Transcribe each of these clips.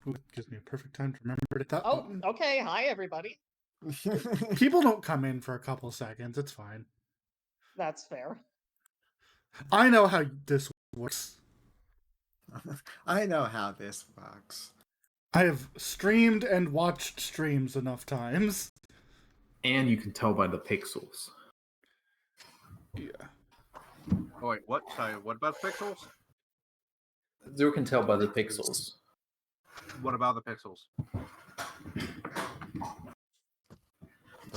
Ooh, it gives me a perfect time to remember to hit that Oh, button. okay. Hi, everybody. People don't come in for a couple seconds. It's fine. That's fair. I know how this works. I know how this works. I have streamed and watched streams enough times. And you can tell by the pixels. Yeah. Oh, wait, what? Sorry, what about pixels? Zero can tell by the pixels. What about the pixels?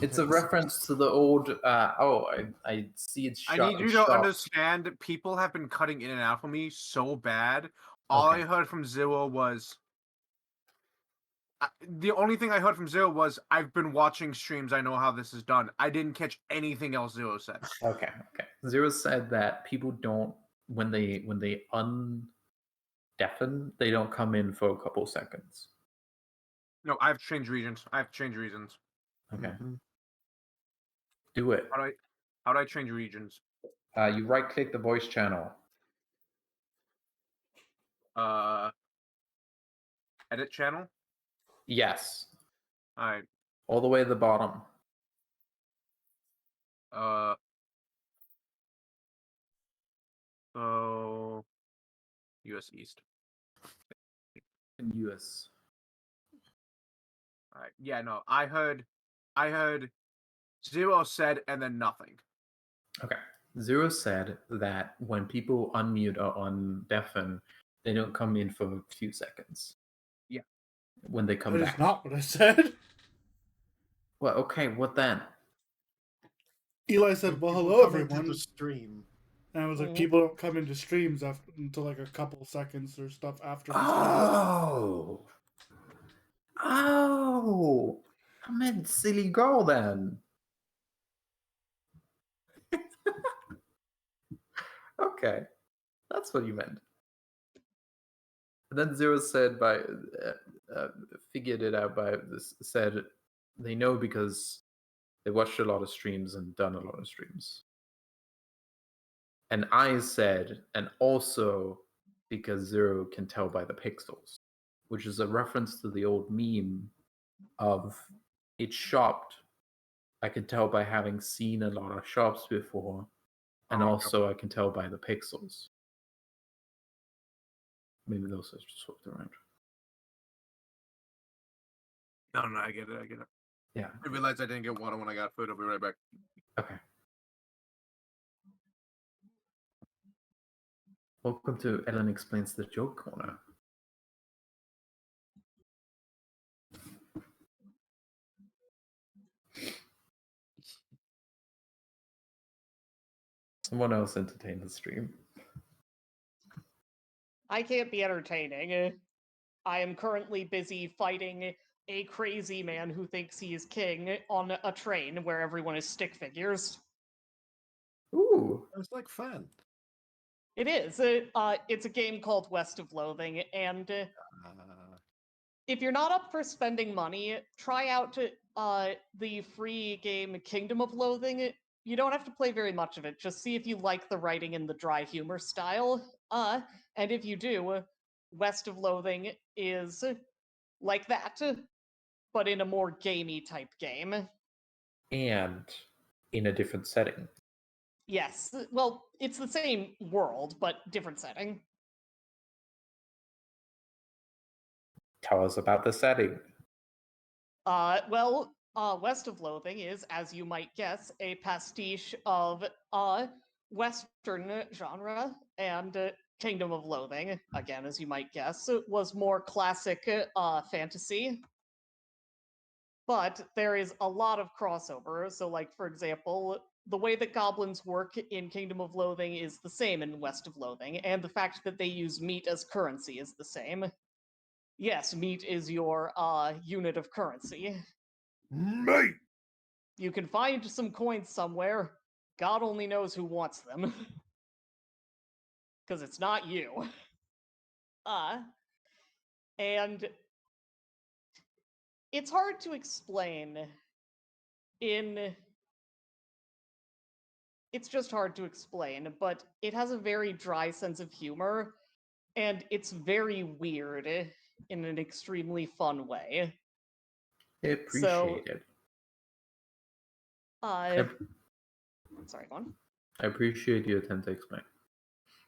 It's a reference to the old. I see it's shot. I need you to understand. People have been cutting in and out for me so bad. All I heard from Zero was. The only thing I heard from Zero was, I've been watching streams. I know how this is done. I didn't catch anything else Zero said. Okay. Zero said that people don't when they undeafen, they don't come in for a couple seconds. No, I've changed reasons. Okay. Mm-hmm. Do it. How do I change regions? You right click the voice channel. Edit channel? Yes. Alright. All the way to the bottom. So US East. In US. Alright. Yeah, no. I heard Zero said and then nothing. Okay. Zero said that when people unmute or undeafen, they don't come in for a few seconds. Yeah. When they come That back. is not what I said. Well, okay, what then? Eli said, well, People hello, come into everyone. the stream. And I was like, people don't come into streams until like a couple seconds or stuff after. Oh, I meant silly girl then. Okay, that's what you meant. And then Zero said figured it out by this, said they know because they watched a lot of streams and done a lot of streams. And I said, and also because Zero can tell by the pixels, which is a reference to the old meme of it's shopped. I can tell by having seen a lot of shops before, and also I can tell by the pixels. Maybe those are just swapped around. No, I get it. Yeah. I realized I didn't get water when I got food. I'll be right back. Okay. Welcome to Ellen Explains the Joke Corner. Someone else entertain the stream. I can't be entertaining. I am currently busy fighting a crazy man who thinks he is king on a train where everyone is stick figures. Ooh. It's like fun. It is. It's a game called West of Loathing, and if you're not up for spending money, try out the free game Kingdom of Loathing. You don't have to play very much of it. Just see if you like the writing and the dry humor style. And if you do, West of Loathing is like that, but in a more gamey type game. And in a different setting. Yes. Well, it's the same world, but different setting. Tell us about the setting. West of Loathing is, as you might guess, a pastiche of Western genre, and Kingdom of Loathing, again, as you might guess, was more classic fantasy. But there is a lot of crossover. So, like, for example, the way that goblins work in Kingdom of Loathing is the same in West of Loathing, and the fact that they use meat as currency is the same. Yes, meat is your unit of currency. Mate! You can find some coins somewhere. God only knows who wants them. Because it's not you. And it's hard to explain It's just hard to explain, but it has a very dry sense of humor. and it's very weird in an extremely fun way. I appreciate it. Uh, sorry, go on. I appreciate your attempt to explain.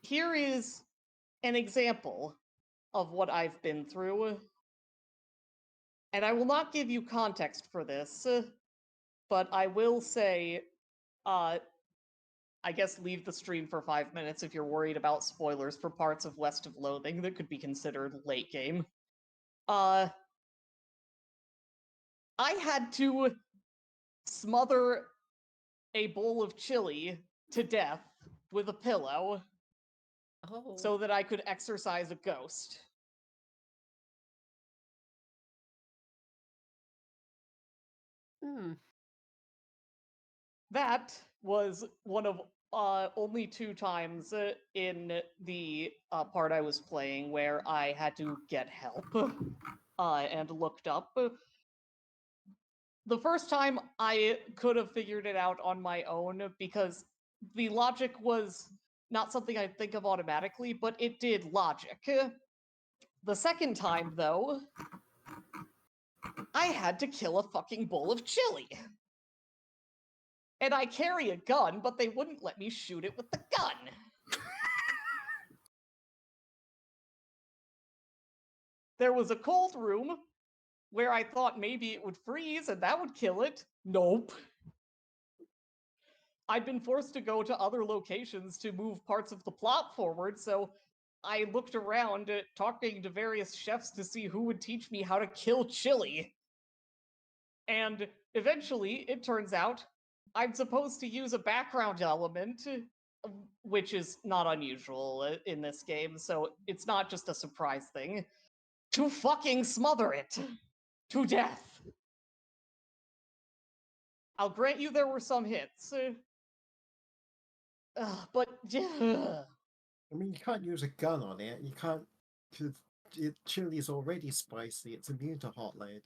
Here is an example of what I've been through. And I will not give you context for this, but I will say, I guess leave the stream for 5 minutes if you're worried about spoilers for parts of West of Loathing that could be considered late game. I had to smother a bowl of chili to death with a pillow so that I could exorcise a ghost. That was one of only 2 times in the part I was playing where I had to get help and looked up. The first time I could have figured it out on my own because the logic was not something I'd think of automatically, but it did logic. The second time, though, I had to kill a fucking bowl of chili. And I carry a gun, but they wouldn't let me shoot it with the gun. There was a cold room where I thought maybe it would freeze and that would kill it. Nope. I'd been forced to go to other locations to move parts of the plot forward, so I looked around talking to various chefs to see who would teach me how to kill chili. And eventually, it turns out, I'm supposed to use a background element, which is not unusual in this game, so it's not just a surprise thing, to fucking smother it to death. I'll grant you there were some hits, but I mean, you can't use a gun on it. You can't, because chili is already spicy. It's immune to hot lead.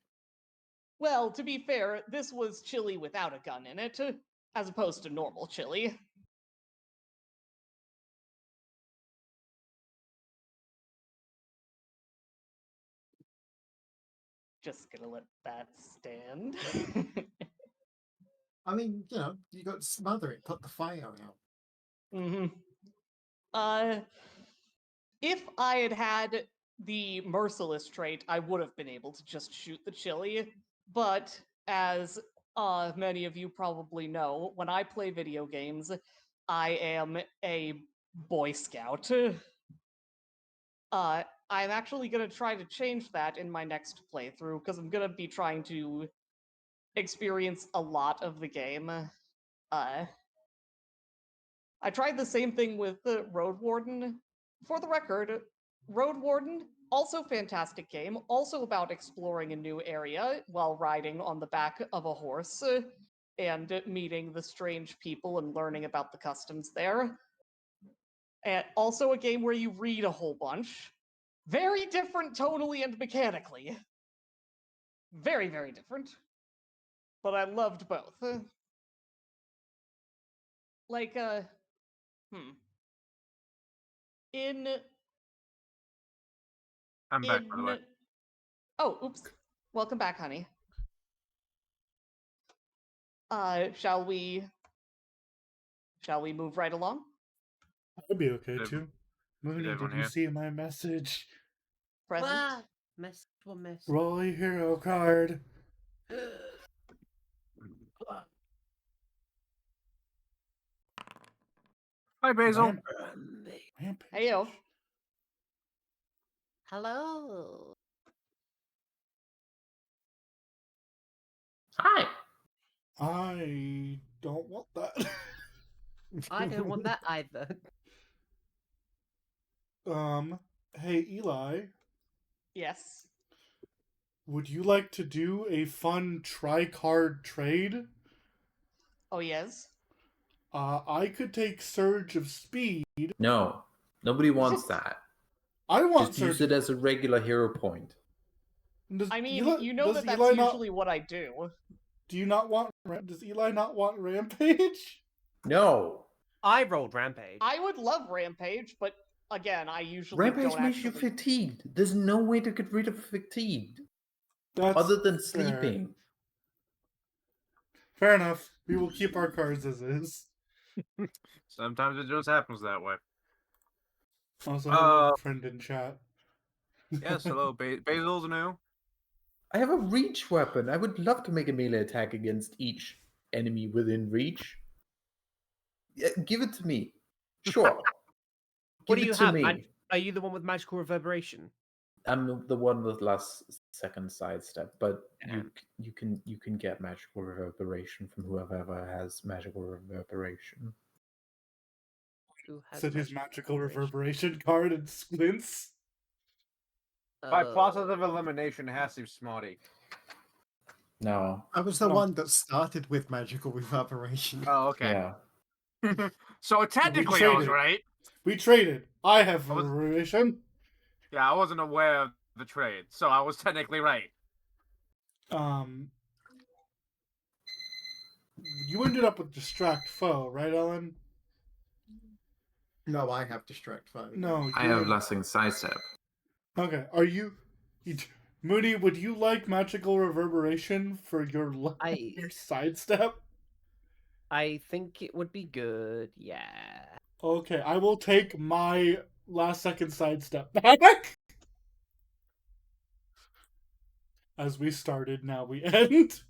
well, to be fair, this was chili without a gun in it, as opposed to normal chili. Just gonna let that stand. I mean, you got to smother it, put the fire out. If I had had the merciless trait, I would have been able to just shoot the chili. But as many of you probably know, when I play video games, I am a Boy Scout. I'm actually going to try to change that in my next playthrough, because I'm going to be trying to experience a lot of the game. I tried the same thing with the Road Warden. For the record, Road Warden, also fantastic game, also about exploring a new area while riding on the back of a horse and meeting the strange people and learning about the customs there. And also a game where you read a whole bunch. Very different tonally and mechanically. Very, very different. But I loved both. I'm back, by the way. Oh, oops. Welcome back, honey. Shall we move right along? That'd be okay Did- too. Mooney, everyone did you hear? see my message? Present? Mess for mess. Roll a hero card. Hi, Basil. Rampage. Heyo. Hello. Hi. I don't want that. I don't want that either. Hey Eli, Yes. would you like to do a fun tri-card trade? Oh, yes. I could take Surge of Speed. No, nobody wants that. I want Just use Surge. it as a regular hero point. Does I mean, Eli, you know does that's Eli usually what I do. Do you not want? Does Eli not want Rampage? No. I rolled Rampage. I would love Rampage, but again, I usually Rampage don't makes you actually. fatigued. There's no way to get rid of fatigued That's other than fair. sleeping. Fair enough. We will keep our cards as is. Sometimes it just happens that way. Also, hello, Uh, friend in chat. yes, hello, Basil's new. I have a reach weapon. I would love to make a melee attack against each enemy within reach. Yeah, give it to me. Sure. What Give do it you to have? me. Are you the one with magical reverberation? I'm the one with last second sidestep, but Yeah. you can get magical reverberation from whoever has magical reverberation. Who has Said his magical reverberation? reverberation card and squints. By Oh. process of elimination, it has to be Smarty. No. I was the No. one that started with magical reverberation. Oh, okay. Yeah. So technically, I was traded. right. We traded. I have I was- reverberation. Yeah, I wasn't aware of the trade, so I was technically right. You ended up with distract foe, right, Ellen? No, I have distract foe. No, I you have lasting sidestep. Okay, are you Moody? Would you like magical reverberation for your your sidestep? I think it would be good. Yeah. Okay, I will take my last second sidestep back. As we started, now we end.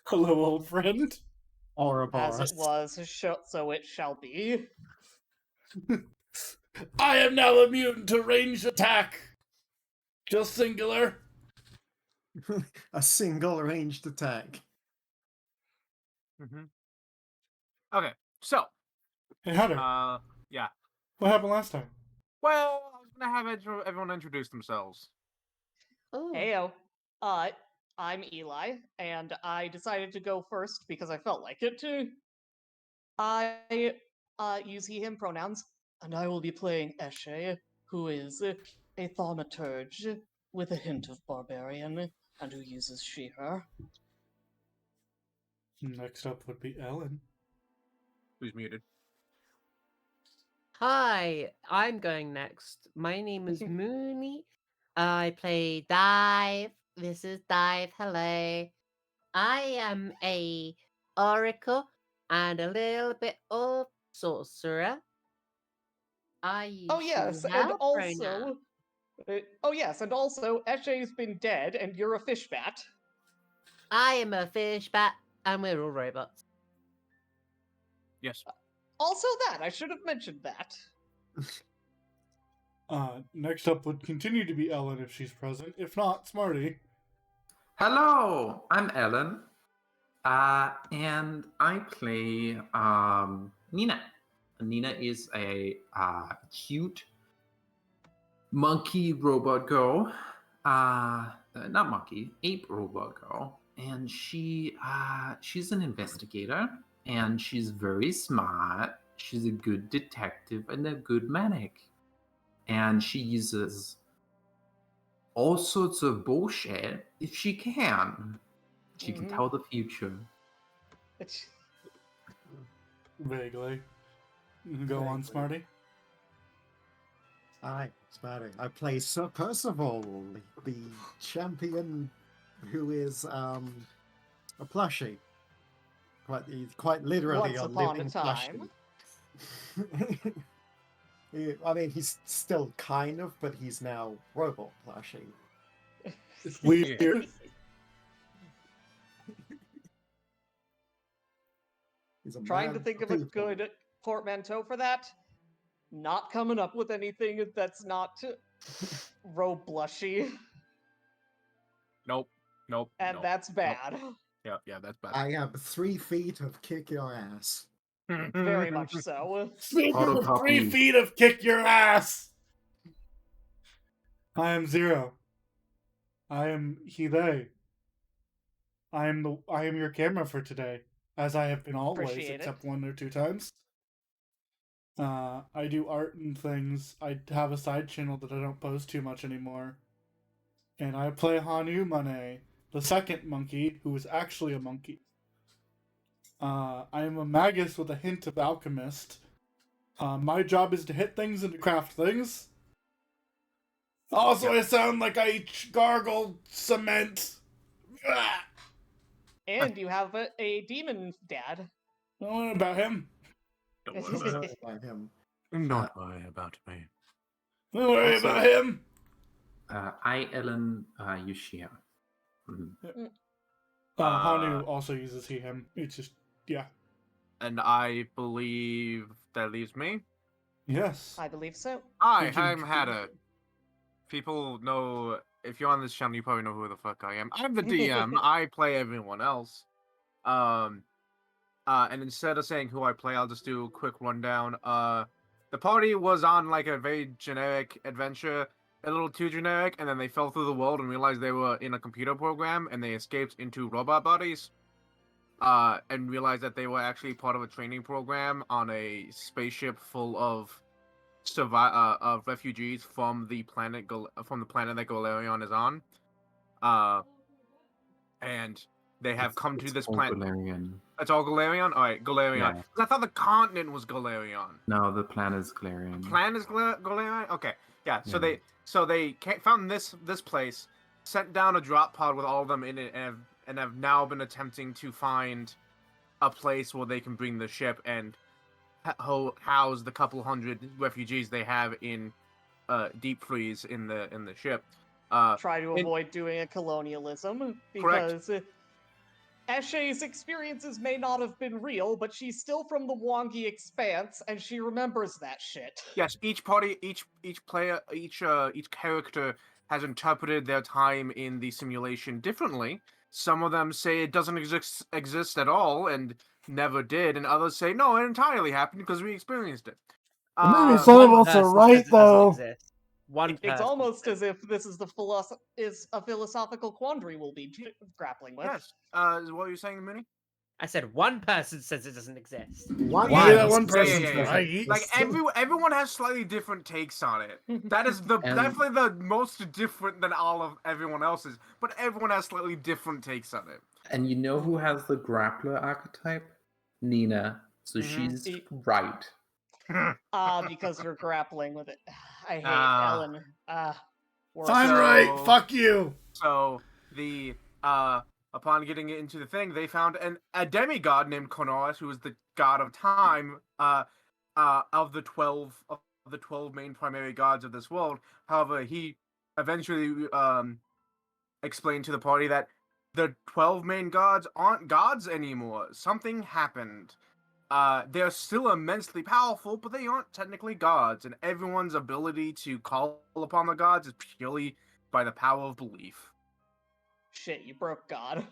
Hello, old friend. As Ouroboros. it was, so it shall be. I am now immune to ranged attack. Just singular. A single ranged attack. Mm-hmm. Okay, so, Hey, Hunter, yeah. what happened last time? Well, I was gonna have everyone introduce themselves. Oh. Heyo. I'm Eli, and I decided to go first because I felt like it. I use he/him pronouns, and I will be playing Eshe, who is a thaumaturge with a hint of barbarian, and who uses she/her. Next up would be Ellen. Who's muted? Hi, I'm going next. My name is Mooney. I play Dive. This is Dive. Hello. I am a oracle and a little bit of sorcerer. I use Oh yes, she, and her pronoun. also, Eshe's been dead, and you're a fish bat. I am a fish bat, and we're all robots. Yes. Also, that I should have mentioned that. Next up would continue to be Ellen if she's present. If not, Smarty. Hello, I'm Ellen. And I play Nina. Nina is a cute monkey robot girl. Not monkey, ape robot girl. And she's an investigator, and she's very smart. She's a good detective and a good medic. And she uses all sorts of bullshit if she can. She can Mhm. tell the future. Vaguely. Go on, Vaguely. Smarty. Hi, Smarty. I play Sir Percival, the champion who is a plushie. Quite literally Once a upon a living time. plushie. I mean, he's still kind of, but he's now robot plushie. It's weird. He's a Trying to man think for of a people. good portmanteau for that. Not coming up with anything that's not roblushy, Nope. and nope, that's bad. Yeah, that's bad. I have 3 feet of kick your ass. Very much so. Auto 3 copy. feet of kick your ass. I am Zero. I am he they. I am your camera for today, as I have been always, Appreciate it. except 1 or 2 times. I do art and things. I have a side channel that I don't post too much anymore. And I play Hanu Mane, the second monkey, who is actually a monkey. I am a magus with a hint of alchemist. My job is to hit things and to craft things. Also, I sound like I gargle cement. Ah! And you have a demon dad. Don't worry about him. Don't worry about, By him. don't worry about me. Don't worry Also- about him. I, Ellen, Yushia. Mhm. Hanu also uses he, him. It's just, yeah. And I believe that leaves me. Yes. I believe so. Hi, Did you- I'm Hatta. People know, if you're on this channel, you probably know who the fuck I am. I'm the DM. I play everyone else. And instead of saying who I play, I'll just do a quick rundown. The party was on like a very generic adventure, a little too generic, and then they fell through the world and realized they were in a computer program, and they escaped into robot bodies. And realized that they were actually part of a training program on a spaceship full of of refugees from the planet that Galarion is on. And they have come to this planet. Galarian. It's all Galarion? Alright, Galarion. Yeah. 'Cause I thought the continent was Galarion. No, the planet is Galarian. Plan is Galarion? Okay. Yeah, so Yeah. they found this place, sent down a drop pod with all of them in it, and have now been attempting to find a place where they can bring the ship and house the couple hundred refugees they have in deep freeze in the ship. Try to and- avoid doing a colonialism Correct. because Eshe's experiences may not have been real, but she's still from the Wongi Expanse and she remembers that shit. Yes, each player, each character has interpreted their time in the simulation differently. Some of them say it doesn't exist at all and never did, and others say no, it entirely happened because we experienced it. Maybe some One of us are person right, says it doesn't though. exist. One It's person almost says- as if this is a philosophical quandary we'll be grappling with. Yes. What were you saying, Minnie? I said one person says it doesn't exist. One Yeah, that one Yeah, person's yeah, yeah. right. Like everyone has slightly different takes on it. That is And- definitely the most different than all of everyone else's. But everyone has slightly different takes on it. And you know who has the grappler archetype? Nina. So Mhm. she's right. Because you're grappling with it. I hate Ah. Ellen. Worse. I'm So- right. Fuck you. So the upon getting into the thing, they found a demigod named Konoris, who is the god of time, of the 12 main primary gods of this world. However, he eventually explained to the party that the 12 main gods aren't gods anymore. Something happened. They're still immensely powerful, but they aren't technically gods, and everyone's ability to call upon the gods is purely by the power of belief. Shit, you broke God.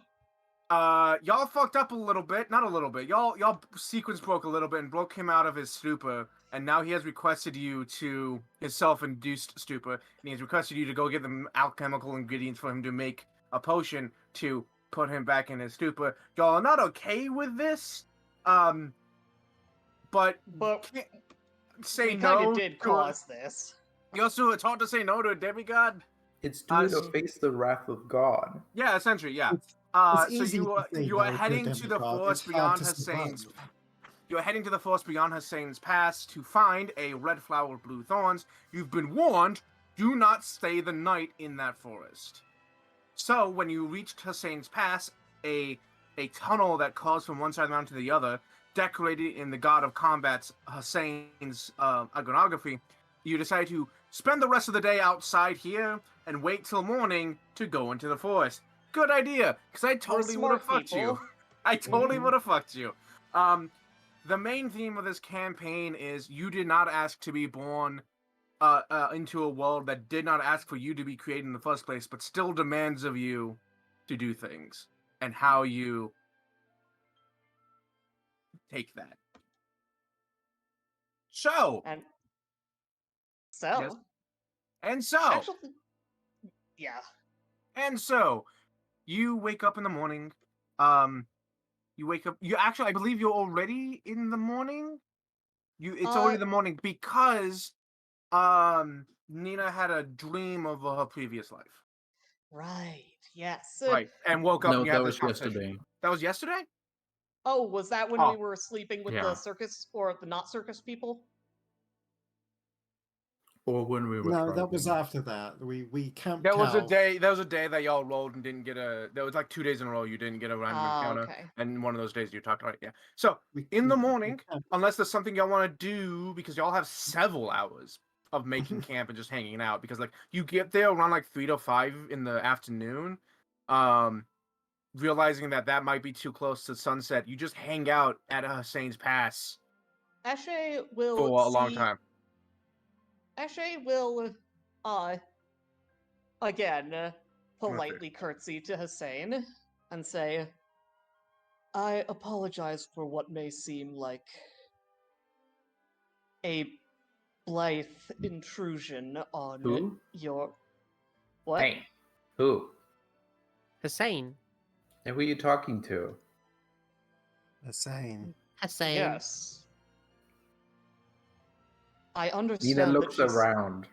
Y'all fucked up a little bit. Not a little bit. Y'all sequence broke a little bit and broke him out of his stupor, and now he has requested you to his self-induced stupor, and he has requested you to go get the alchemical ingredients for him to make a potion to put him back in his stupor. Y'all are not okay with this, but But can't say we no. kind of did to a- cause this. You also, it's hard to say no to a demigod. It's doing to s- face the wrath of God. Yeah, essentially, yeah. It's So easy to say you are no to a heading to the demigod, forest it's hard beyond to Hasain's. survive. You are heading to the forest beyond Hasain's pass to find a red flower with blue thorns. You've been warned: do not stay the night in that forest. So when you reached Hasain's pass, a tunnel that curves from one side of the mountain to the other, decorated in the god of combat's Hasain's iconography, you decide to spend the rest of the day outside here and wait till morning to go into the forest. Good idea, because I totally would have smart fucked you. people. I totally Mhm. would have fucked you. The main theme of this campaign is you did not ask to be born into a world that did not ask for you to be created in the first place, but still demands of you to do things, and how you take that. So, And so, Yes. and so, actually, yeah. and so, you wake up in the morning. You wake up. You actually, I believe you're already in the morning. It's already the morning because Nina had a dream of her previous life. Right. Yes. Right. And woke up No, and you that had was this conversation. yesterday. That was yesterday? Oh, was that when Oh. we were sleeping with Yeah. the circus or the not circus people? Or when we were No, that was driving. after that. We camped There was a out. day. There was a day that y'all rolled and didn't get a. There was like 2 days in a row you didn't get a random encounter, okay. and one of those days you talked. All right, yeah. So We, in the we morning, camped- unless there's something y'all want to do, because y'all have several hours of making camp and just hanging out, because like you get there around like 3 to 5 in the afternoon, realizing that that might be too close to sunset, you just hang out at Hasain's Pass Eshe will for a long see- time. Eshe will, again, politely curtsy to Hasain and say, I apologize for what may seem like a blithe intrusion on Who? your... What? Hey, who? Hasain. And who are you talking to? Hasain. Hasain. Yes. I understand Nina that looks she's... around.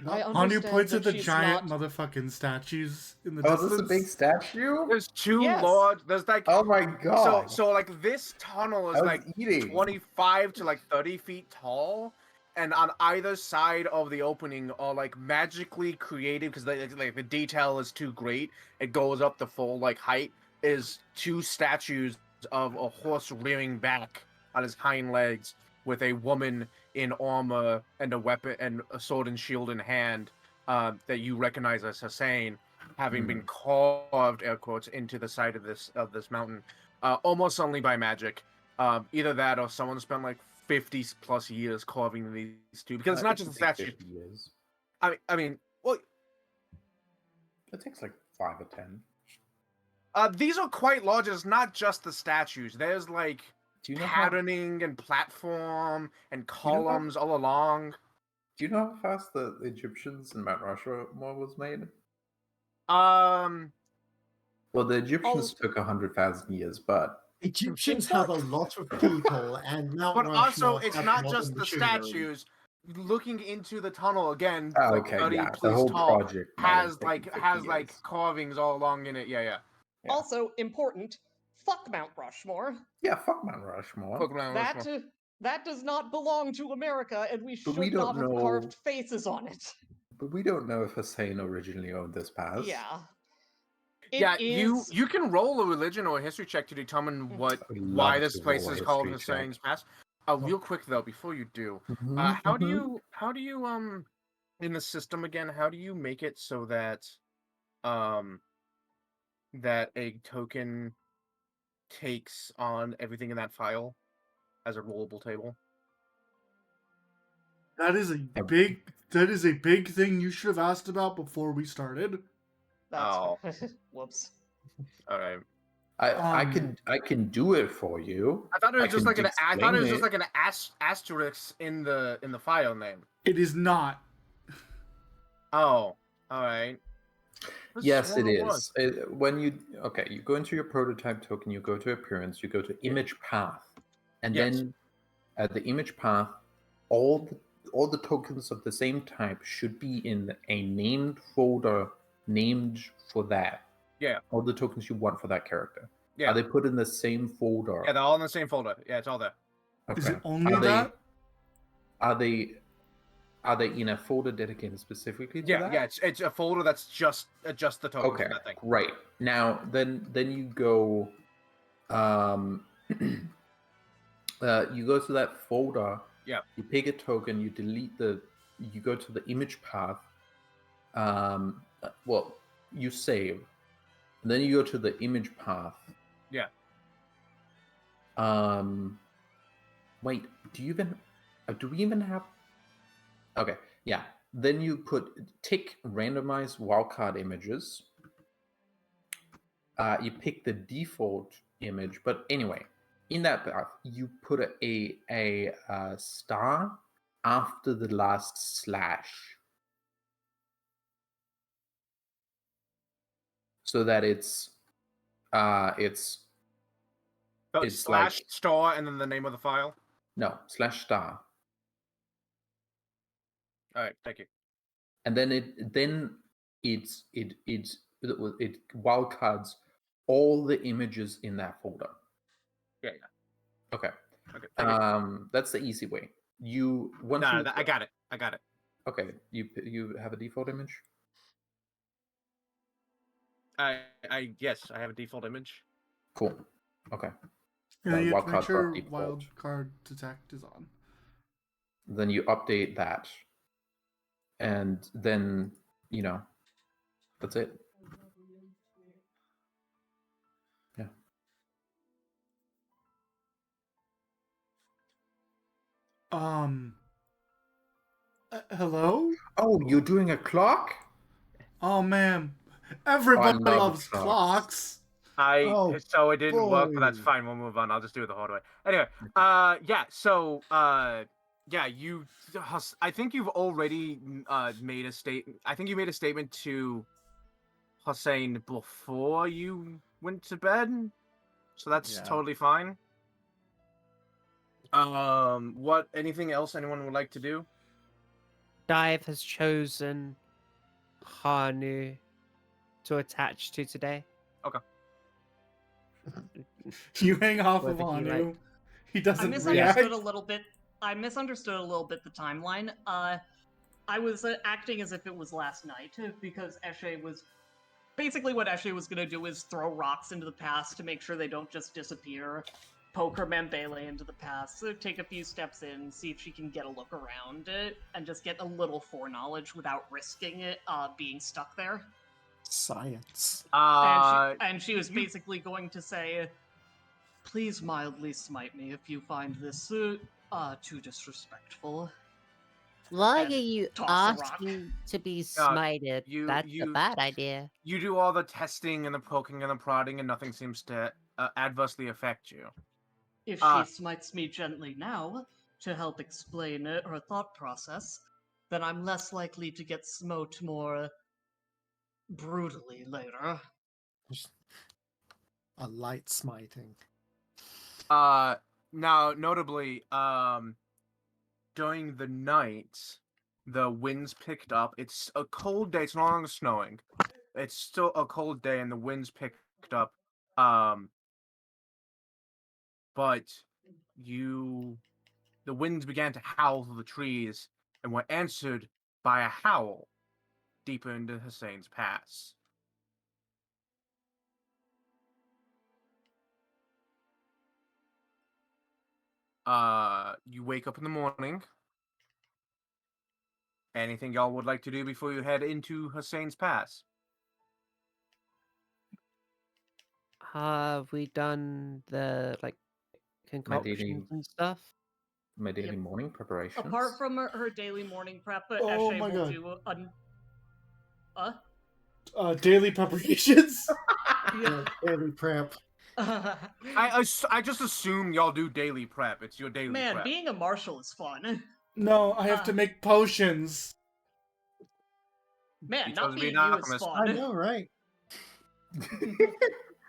I Hanu understand points that at the she's giant not... motherfucking statues in the Oh, distance. this is a big statue? There's two Yes. large. There's like Oh my god. so like this tunnel is I was like eating. 25 to like 30 feet tall, and on either side of the opening are like magically created, because like the detail is too great. It goes up the full like height. Is two statues of a horse rearing back on his hind legs with a woman in armor and a weapon and a sword and shield in hand, that you recognize as Hasain, having been carved, air quotes, into the side of this mountain, almost only by magic. Either that or someone spent like 50 plus years carving these two, because it's not just a statue. 50 years. I mean, well, It takes like 5 or 10. these are quite large. It's not just the statues. There's like Do you know how, do patterning and platform and know how- columns all along. you know how fast the Egyptians in Mount Rushmore was made? Um, Well, the Egyptians Oh. took 100,000 years, but Egyptians had a lot of people, and Mount but also Rushmore it's had not modern just the machinery. statues. Looking into the tunnel again, oh, like okay, 30 yeah, the please whole tall, project might have has taken like 50 has like years. carvings all along in it. Yeah. Yeah. Also important, fuck Mount Rushmore. Yeah, fuck Mount Rushmore. Pokemon That Rushmore. that does not belong to America, and we But should we not don't have know- carved faces on it. But we don't know if Hussein originally owned this pass. Yeah. Yeah, It is... you can roll a religion or a history check to determine I would why love this to place roll a is called history check. Hussein's Pass. Real quick though, before you do, Mhm, how do mhm. you in the system again? How do you make it so that that a token takes on everything in that file as a rollable table? That is a big thing you should have asked about before we started. That's... Oh. Whoops. All right. I can do it for you. I thought it was just can like I thought it was just explain like an asterisk in the file name. It is not. Oh, all right. Yes, it is. When you you go into your prototype token, you go to appearance, you go to image path, and Yes. then at the image path, all the tokens of the same type should be in a named folder named for that. Yeah. All the tokens you want for that character. Yeah. Are they put in the same folder? Yeah, they're all in the same folder. Yeah, it's all there. Okay. Is it only Are that? Are they in a folder dedicated specifically to Yeah, that? yeah. It's a folder that's just the tokens Okay, for that thing. great. Now then you go you go to that folder. Yeah. You pick a token, you you go to the image path. Well, you save. And then you go to the image path. Yeah. Wait, do we even have? Okay, yeah. Then you tick randomize wildcard images. You pick the default image, but anyway, in that path, you put a star after the last slash, so that it's So It's slash like- star and then the name of the file. no slash star, All right, thank you. and then it wildcards all the images in that folder. Yeah. Okay. Okay. Thank you. That's the easy way. You once No, you I got it. I got it. Okay, you have a default image. Yes, I have a default image. Cool. Okay. And then you have to make wildcard sure default. wildcard detect is on. Then you update that, and then that's it. Yeah. Hello? Oh, you're doing a clock? Oh man, everybody love loves clocks. clocks. Oh, So it didn't work, but that's boy. fine. We'll move on. I'll just do it the hard way. Anyway, yeah. So, yeah, I think you've already made a statement. I think you made a statement to Hussein before you went to bed, so that's Yeah. totally fine. What? Anything else anyone would like to do? Dive has chosen Hanu to attach to today. You hang off of Whether he, Anu. like- He I doesn't misunderstood react. a little bit. I misunderstood a little bit the timeline. I was acting as if it was last night because Eshe was basically what Eshe was gonna do is throw rocks into the past to make sure they don't just disappear. Poke her Mambele into the past, so take a few steps in, see if she can get a look around it, and just get a little foreknowledge without risking it being stuck there. Science. And she was you- basically going to say, "Please mildly smite me if you find this too disrespectful." Why are And you toss a rock. asking to be smited? That's a bad idea. You do all the testing and the poking and the prodding, and nothing seems to adversely affect you. If she smites me gently now, to help explain her thought process, then I'm less likely to get smote more brutally later. Just a light smiting. Now, notably, during the night, the winds picked up. It's a cold day. It's no longer snowing. It's still a cold day, and the winds picked up. But the winds began to howl through the trees and were answered by a howl deeper into Hasain's pass. You wake up in the morning. Anything y'all would like to do before you head into Hasain's pass? Have we done the concoctions and stuff? My daily Yep. morning preparations. Apart from her daily morning prep, Oh Eshe my will God. do Daily preparations. Daily prep. I just assume y'all do daily prep. It's your daily Man, prep. being a marshal is fun. No, I have to make potions. Man, You chose not to be being an you is alchemist. I fun. know, right?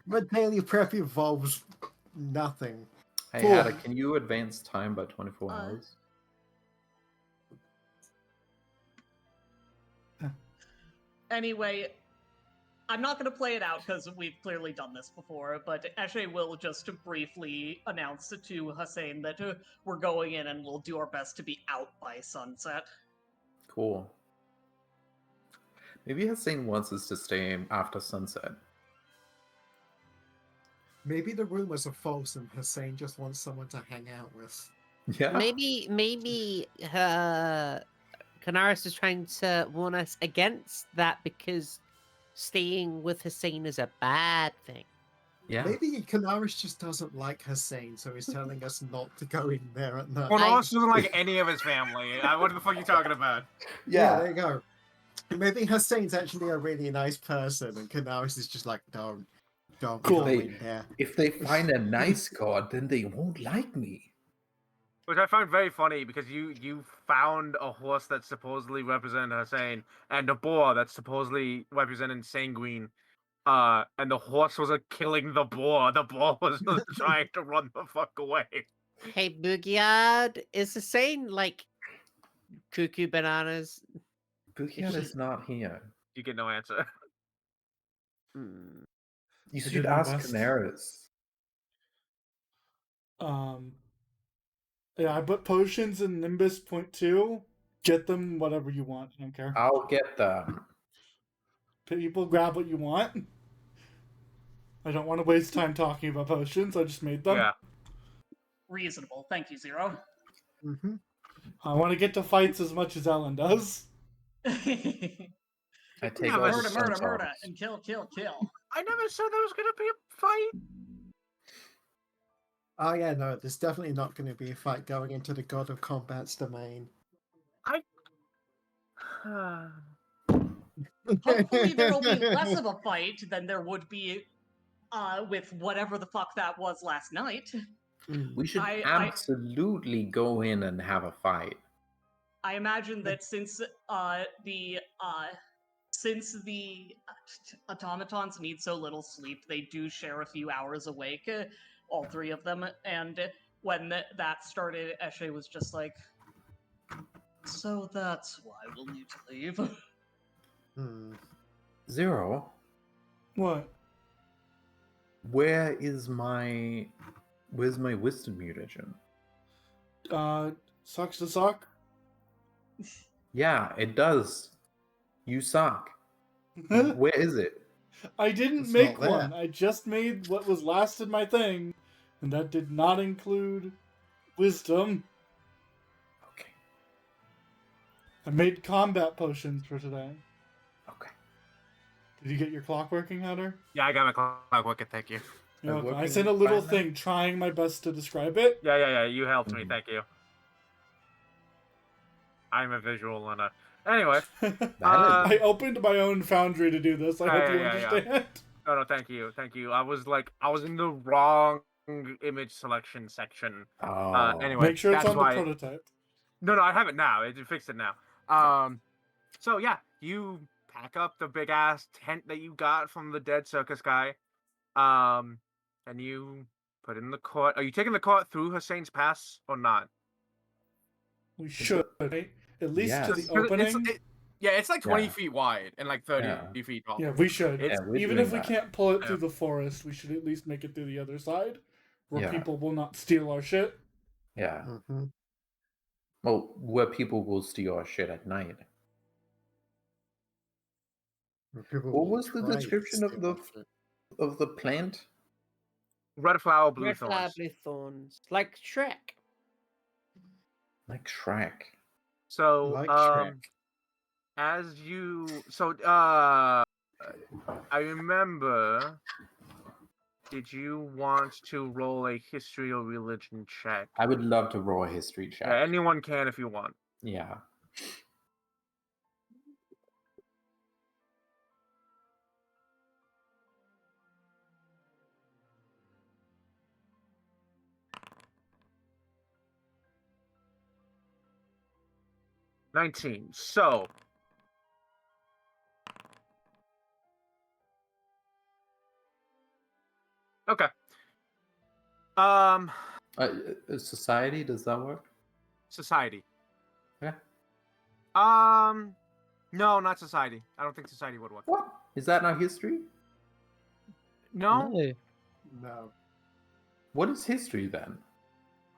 But daily prep involves nothing. Hey, Cool. Ada, can you advance time by 24 hours? Anyway, I'm not going to play it out because we've clearly done this before, but Eshe will just briefly announce to Hasain that we're going in and we'll do our best to be out by sunset. Cool. Maybe Hasain wants us to stay after sunset. Maybe the rumors are false and Hussein just wants someone to hang out with. Yeah. Maybe Canaris is trying to warn us against that because staying with Hussein is a bad thing. Yeah. Maybe Canaris just doesn't like Hussein, so he's telling us not to go in there at night. Well, Ross doesn't like any of his family. What the fuck are you talking about? Yeah, there you go. Maybe Hussein's actually a really nice person, and Canaris is just like, don't Cool. go in there. If they find a nice god, then they won't like me. Which I found very funny because you found a horse that supposedly represented Hussein and a boar that supposedly represented Sanguine. And the horse was killing the boar. The boar was trying to run the fuck away. Hey, Boogiad, is Hussein like cuckoo bananas? Bukiad is not here. You get no answer. Hmm. You I should did my ask best. Canaris. Yeah, I put potions in Nimbus .2, Get them whatever you want. I don't care. I'll get them. People grab what you want. I don't want to waste time talking about potions. I just made them. Yeah. Reasonable. Thank you, Zero. Mm-hmm. I want to get to fights as much as Ellen does. I take Yeah, all but the Murder, murder, sunflowers. murder, and kill, kill, kill. I never said there was gonna be a fight. Oh yeah, no, there's definitely not going to be a fight going into the God of Combat's domain. Hopefully there will be less of a fight than there would be with whatever the fuck that was last night. We should I- absolutely go in and have a fight. I imagine that since the automatons need so little sleep, they do share a few hours awake, all three of them. And when that started, Eshe was just like, "So that's why we'll need to leave." Hmm. Zero, What? where's my wisdom mutagen? Sucks to suck. Yeah, it does. You suck. Where is it? I didn't It's make not there. one. I just made what was last in my thing, and that did not include wisdom. Okay. I made combat potions for today. Okay. Did you get your clock working, Hunter? Yeah, I got my clock working. Thank you. You're welcome. I working sent a little fine now? thing trying my best to describe it. Yeah. You helped me. Mhm. Thank you. I'm a visual learner. Anyway, I opened my own foundry to do this. I hope you yeah. understand. no, thank you. I was in the wrong image selection section. Oh. Anyway, Make sure it's that's on why. the prototype. No, I have it now. It fixed it now. So yeah, you pack up the big ass tent that you got from the dead circus guy, and you put it in the cart. Are you taking the cart through Hasain's Pass or not? We should, right? At least Yes. to the 'Cause opening. it's like 20 Yeah. feet wide and like 30 Yeah. feet tall. Yeah, we should. It's- Yeah, we're Even doing if we that. can't pull it Yeah. through the forest, we should at least make it through the other side, where Yeah. people will not steal our shit. Yeah. Mm-hmm. Well, where people will steal our shit at night. What was the description of the plant? Red flower, blue Red flower, thorns. blue thorns. Like Shrek. Like Shrek. So, Like Shrek. I remember. Did you want to roll a history or religion check? I would love to roll a history check. Yeah, anyone can if you want. Yeah. $19. So. Okay. Society, does that work? Society. Yeah. No, not society. I don't think society would work. What? Is that not history? No? No. What is history then?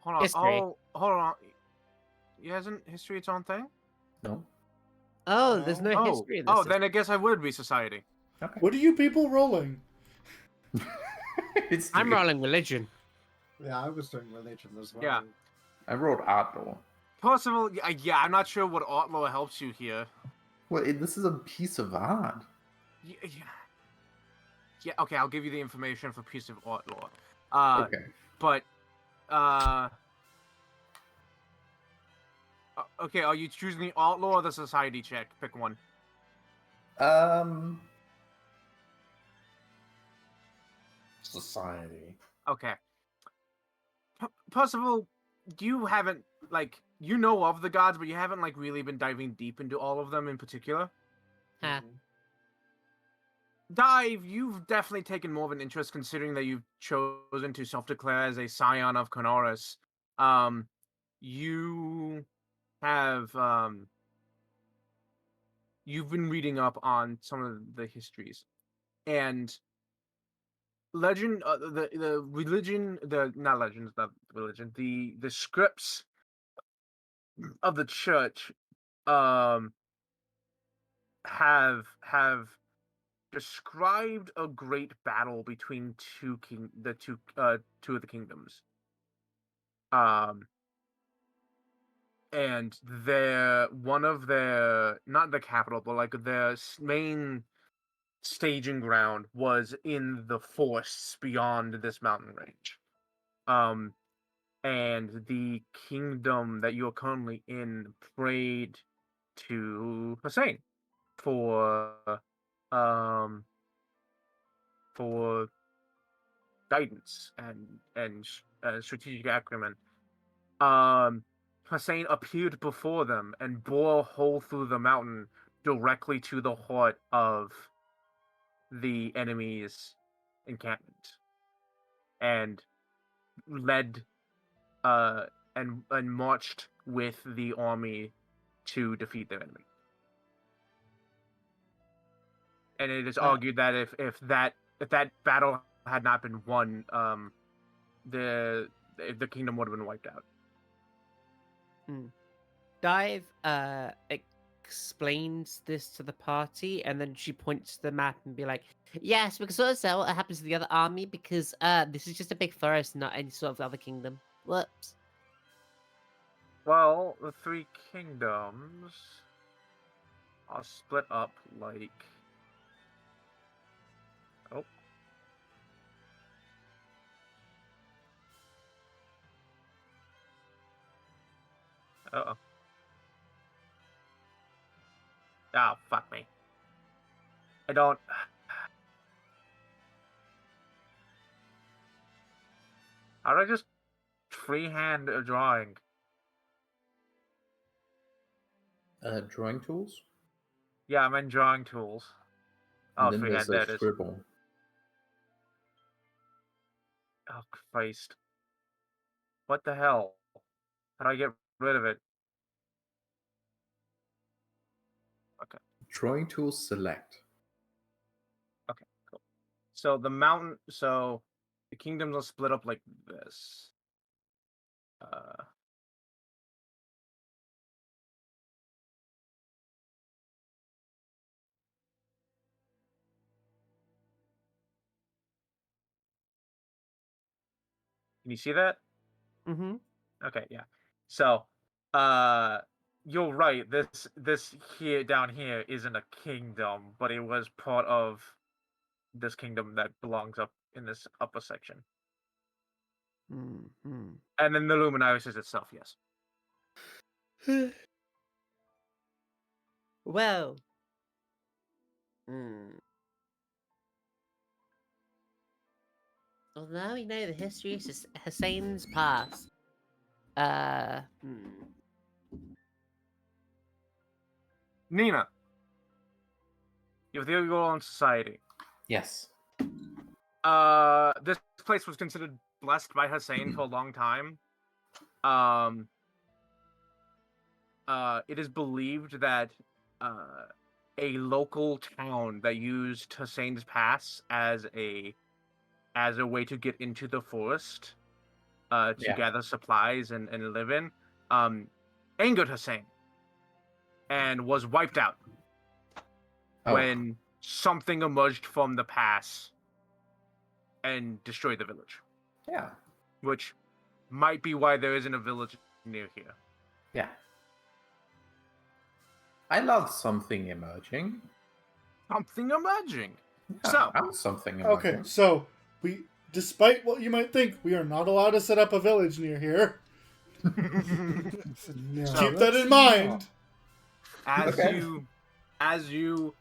Hold on. History. Oh, hold on. Isn't history its own thing? No. Oh, there's no Oh, history in this. then I guess I would be society. Okay. What are you people rolling? History. I'm rolling religion. Yeah, I was doing religion as well. Yeah. I wrote art law. Percival, yeah, I'm not sure what art law helps you here. Well, this is a piece of art. Yeah, okay, I'll give you the information for piece of art law. Okay. But, okay, are you choosing the art law or the society check? Pick one. Society. Okay. Percival, you haven't, you know of the gods, but you haven't, really been diving deep into all of them in particular. Huh. Dive, you've definitely taken more of an interest considering that you've chosen to self-declare as a scion of Conoris. You have, you've been reading up on some of the histories. And legend, the religion, not legends, not religion, the scripts of the church have described a great battle between two of the kingdoms. And one of their, not the capital, but like their main staging ground was in the forests beyond this mountain range. And the kingdom that you're currently in prayed to Hasain for for guidance and strategic acumen. Hasain appeared before them and bore a hole through the mountain directly to the heart of the enemy's encampment, and led and marched with the army to defeat their enemy. And it is argued that if that battle had not been won, the kingdom would have been wiped out. Dive explains this to the party, and then she points to the map and be like, yes, because also what happens to the other army, because this is just a big forest, not any sort of other kingdom. Whoops. Well, the three kingdoms are split up like... Oh. Uh-oh. Oh, fuck me. I don't... How do I just freehand a drawing? Drawing tools? Yeah, I'm in drawing tools. And Oh, then freehand, there's there a it is. scribble. Oh, Christ. What the hell? How do I get rid of it? Okay. Drawing tools select. Okay, cool. So the kingdoms are split up like this. Can you see that? Mm-hmm. Okay, yeah. So, you're right. This here down here isn't a kingdom, but it was part of this kingdom that belongs up in this upper section. Mm-hmm. And then the Luminaris is itself, yes. Well. Well, now we know the history of Hasain's past. Nina, you have your own society. Yes. This place was considered blessed by Hasain for a long time. It is believed that a local town that used Hasain's pass as a way to get into the forest to gather supplies and live in, angered Hasain and was wiped out when something emerged from the pass and destroyed the village. Yeah. Which might be why there isn't a village near here. Yeah. I love something emerging. Something emerging. Yeah, So, I'm something emerging. Okay, so despite what you might think, we are not allowed to set up a village near here. No, Keep that in let's mind. As you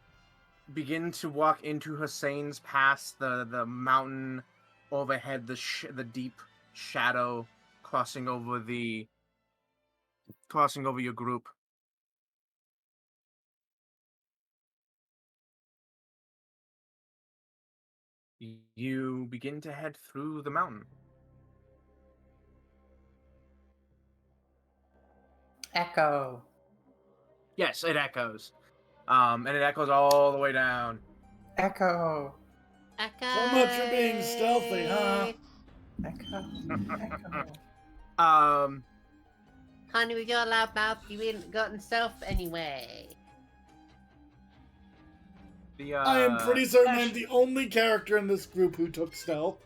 begin to walk into Hasain's pass, the mountain overhead, the deep shadow crossing over your group. You begin to head through the mountain. Echo. Yes, it echoes. And it echoes all the way down. Echo. So much for being stealthy, huh? Echo. Echo. Honey, with your loud mouth, you ain't gotten stealth anyway. I am pretty certain I'm Ash- the only character in this group who took stealth.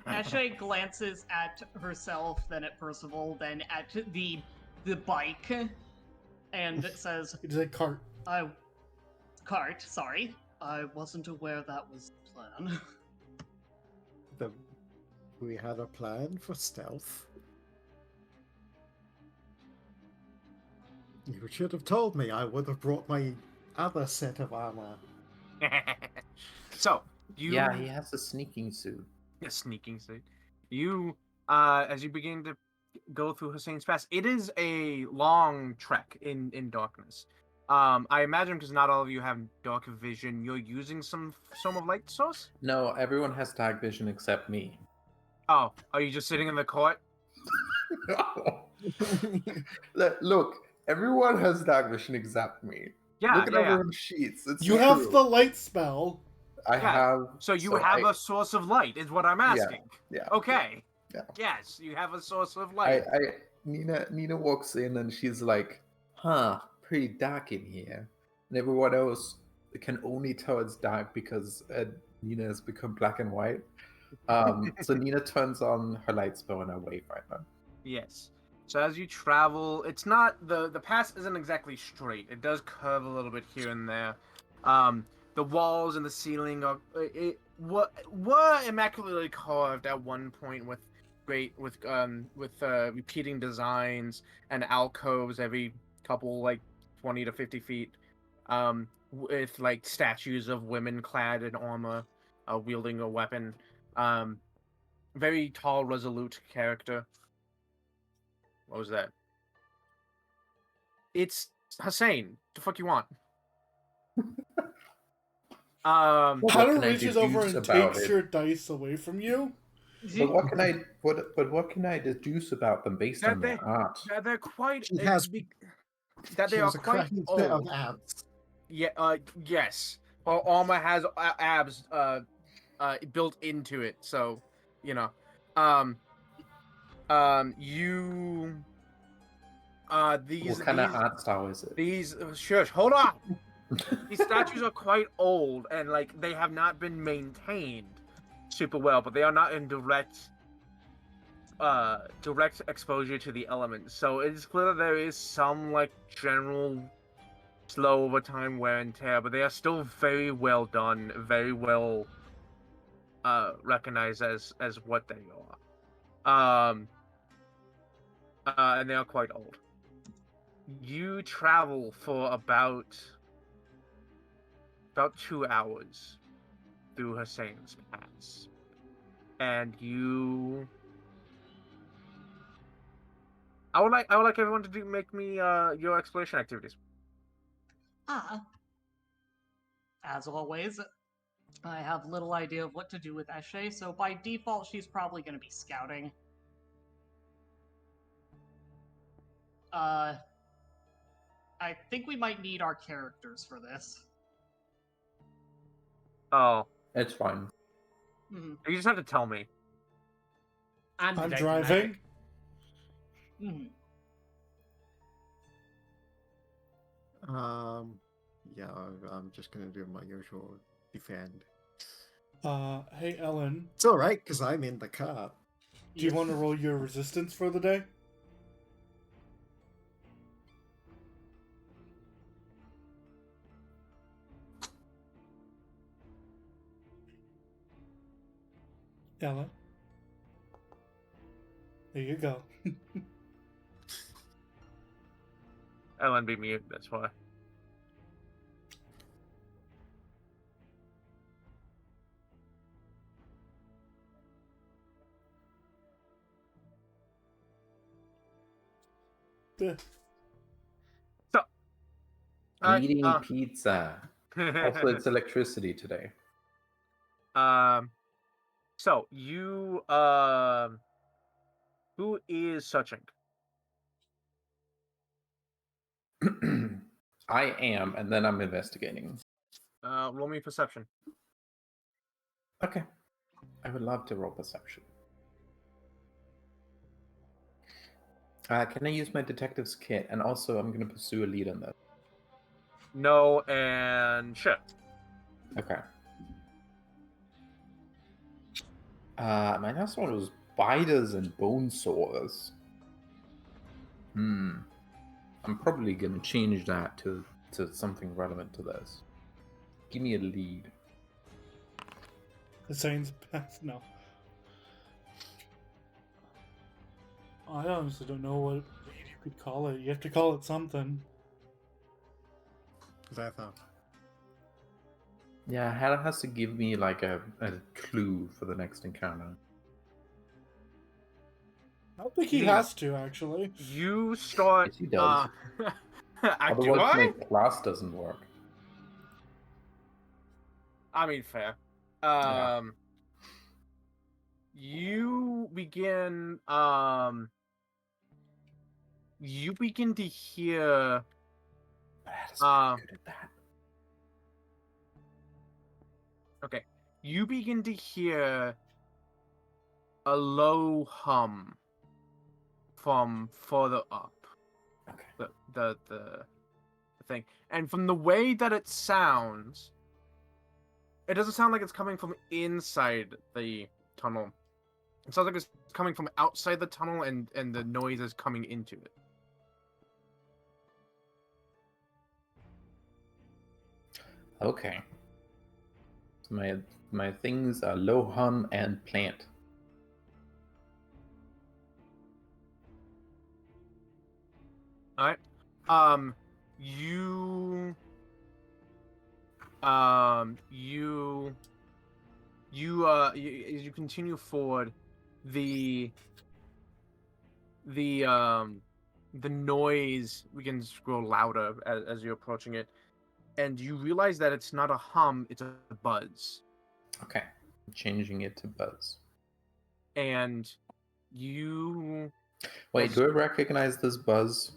Ashe glances at herself, then at Percival, then at the bike, and says, It's a cart. Cart, sorry. I wasn't aware that was the plan. We had a plan for stealth. You should have told me. I would have brought my other set of armor. So you Yeah, he has a sneaking suit. a sneaking suit. You as you begin to go through Hasain's Pass, it is a long trek in darkness. I imagine because not all of you have dark vision, you're using some of light source. No, everyone has dark vision except me. Oh, are you just sitting in the court? Look, everyone has dark vision except me. Yeah, Look at yeah, yeah. everyone's sheets. It's You true. have the light spell. I Yeah, have. So you have I- a source of light, is what I'm asking. Yeah. Okay. Yeah. Yes, you have a source of light. Nina walks in and she's like, "Huh, pretty dark in here," and everyone else can only tell it's dark because Nina has become black and white. So Nina turns on her light spell and her wayfinder. Yes. So as you travel, it's not the pass isn't exactly straight. It does curve a little bit here and there. The walls and the ceiling were immaculately carved at one point with repeating designs and alcoves every couple 20 to 50 feet. With statues of women clad in armor, wielding a weapon. Very tall, resolute character. What was that? It's Hasain. The fuck you want? What Hannah can I reaches over deduce and about takes it? your dice away from you. But what can I what can I deduce about them based on their art? They're quite. She has, That she they are has a quite cracking set of old. abs. Yeah. Yes. Well, armor has abs. Built into it. So, you know. You. These. What kind of art style is it? These. Shush. Hold on. These statues are quite old and they have not been maintained super well, but they are not in direct exposure to the elements. So it's clear that there is some general slow over time wear and tear, but they are still very well done, very well recognized as what they are. And they are quite old. You travel for about 2 hours through Hasain's Pass, and you. I would like everyone to make me your exploration activities. As always, I have little idea of what to do with Eshe, so by default, she's probably going to be scouting. I think we might need our characters for this. Oh, It's fine. Mhm. you just have to tell me. I'm detecting driving. magic. Mhm. Yeah, I'm just gonna do my usual defend. Hey Ellen, It's all right because I'm in the car. do you want to roll your resistance for the day? Ellen, there you go. Ellen beat me. That's why. Yeah. So. Eating pizza. Also, it's electricity today. So you who is searching? I am, and then I'm investigating. Roll me perception. Okay. I would love to roll perception. Can I use my detective's kit? And also, I'm going to pursue a lead on this. No, and shit. Okay. My next one was spiders and bone sawers. I'm probably going to change that to something relevant to this. Give me a lead. Hasain's path. No. I honestly don't know what you could call it. You have to call it something. That Yeah, Hannah has to give me like a clue for the next encounter. I don't think he has to, actually. You start. Yes, he does. Do Otherwise, my I? class doesn't work. I mean, fair. Yeah. You begin. You begin to hear. That is good at that. Okay. You begin to hear a low hum from further up. Okay. The thing. And from the way that it sounds, it doesn't sound like it's coming from inside the tunnel. It sounds like it's coming from outside the tunnel and the noise is coming into it. Okay. So my things are low hum and plant. Alright. You as you continue forward, the noise begins to grow louder as you're approaching it, and you realize that it's not a hum, it's a buzz. Okay. I'm changing it to buzz. And you Wait, do I recognize this buzz?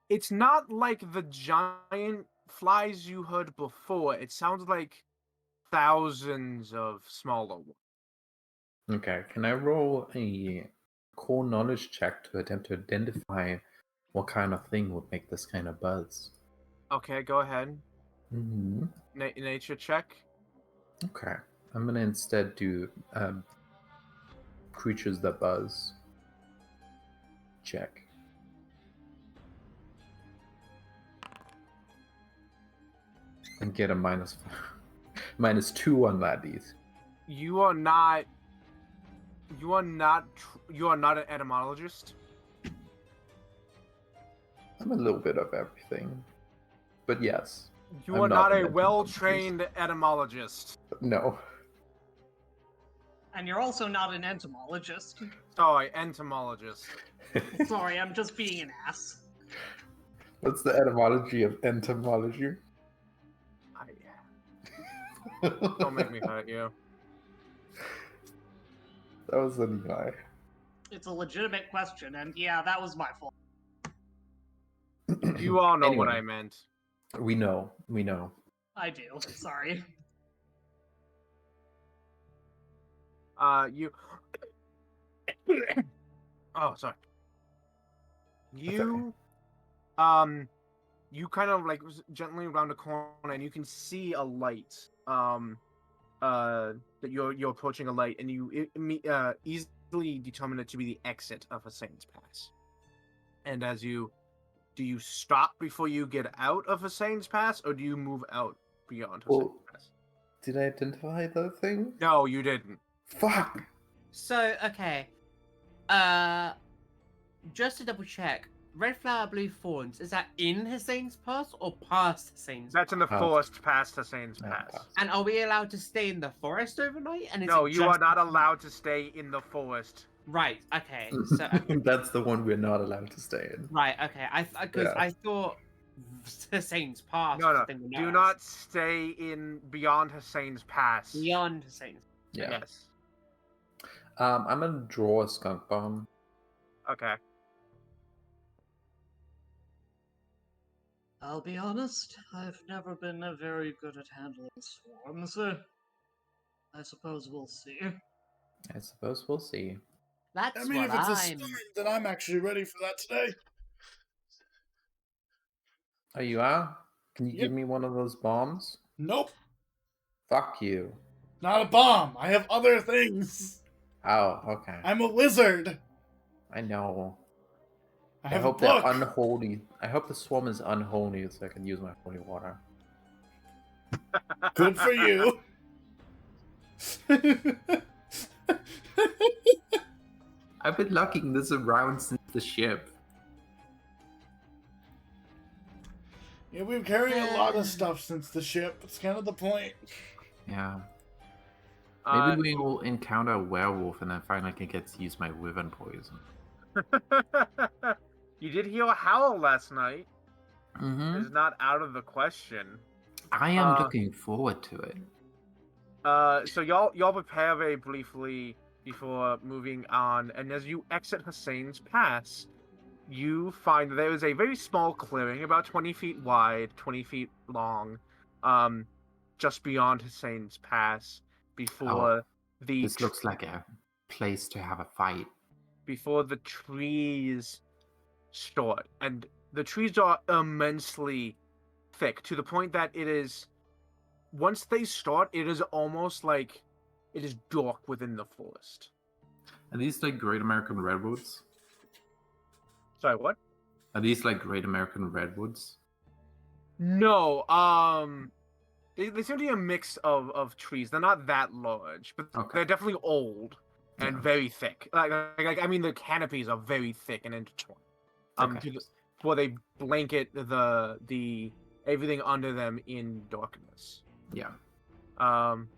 it's not like the giant flies you heard before. It sounds like thousands of smaller ones. Okay. Can I roll a core knowledge check to attempt to identify what kind of thing would make this kind of buzz? Okay, go ahead. Mm-hmm. Nature check. Okay. I'm gonna instead do creatures that buzz. Check. And get a -2 on that, Deeth. You are not. You are not. You are not an etymologist. I'm a little bit of everything. But yes. You I'm are not an a etymologist. well-trained etymologist. No. And you're also not an entomologist. Sorry, entomologist. Sorry, I'm just being an ass. What's the etymology of entomology? Don't make me hurt you. That was an Eli. It's a legitimate question, and yeah, that was my fault. You all know what Anyway. I meant. We know. We know. I do. Sorry. You. Oh, sorry. You, you kind of like gently around the corner, and you can see a light. That you're approaching a light, and you easily determine it to be the exit of Hasain's Pass. And as you, do you stop before you get out of Hasain's Pass, or do you move out beyond Hasain's Pass? Did I identify the thing? No, you didn't. Fuck! So, okay. Just to double check, Red Flower, Blue Thorns, is that in Hasain's Pass or past Hasain's That's in the Pass? forest past Hasain's Oh, Pass. pass. And are we allowed to stay in the forest overnight? And is No, it you are just- not allowed to stay in the forest. Right, okay. So, That's the one we're not allowed to stay in. right, okay. Because Yeah. I thought Hasain's Pass No, was no. a thing we Do know not stay in beyond Hasain's Pass. beyond Hasain's. Yeah. Yes. I'm gonna draw a skunk bomb. Okay. I'll be honest, I've never been very good at handling swarms. I suppose we'll see. I suppose we'll see. That's I mean, what if it's a I'm. start, then I'm actually ready for that today. Oh, you are? Can you Yep. give me one of those bombs? Nope, Fuck you. not a bomb. I have other things. Oh, okay. I'm a wizard. I know. I I have a hope they're book. unholy. I hope the swarm is unholy so I can use my holy water. Good for you. I've been lugging this around since the ship. Yeah, we've carried a lot of stuff since the ship. It's kind of the point. Yeah. Uh, Maybe we will encounter a werewolf and I finally can get to use my wyvern poison. you did hear a howl last night. Mm-hmm. It's not out of the question. I am looking forward to it. So y'all prepare very briefly before moving on, and as you exit Hasain's pass, you find there is a very small clearing, about 20 feet wide, 20 feet long, just beyond Hasain's pass, before This looks like a place to have a fight. before the trees start, and the trees are immensely thick to the point that it is. Once they start, it is almost like it is dark within the forest. Are these like Great American Redwoods? Sorry, what? Are these like Great American Redwoods? No, they seem to be a mix of trees. They're not that large, but Okay. they're definitely old and Yeah. very thick. Like I mean, the canopies are very thick and intertwined. Okay. Where they blanket the everything under them in darkness. Yeah. Um,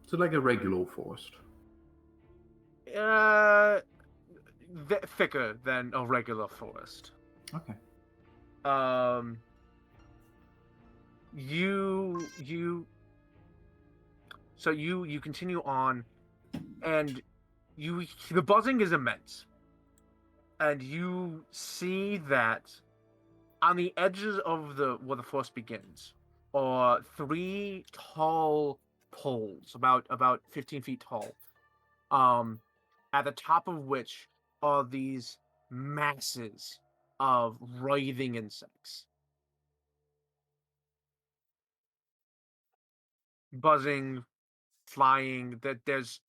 So like a regular forest. thicker than a regular forest. Okay. You continue on, and the buzzing is immense, and you see that on the edges of where the forest begins are 3 tall poles, about 15 feet tall, at the top of which are these masses of writhing insects. Buzzing, flying, that there's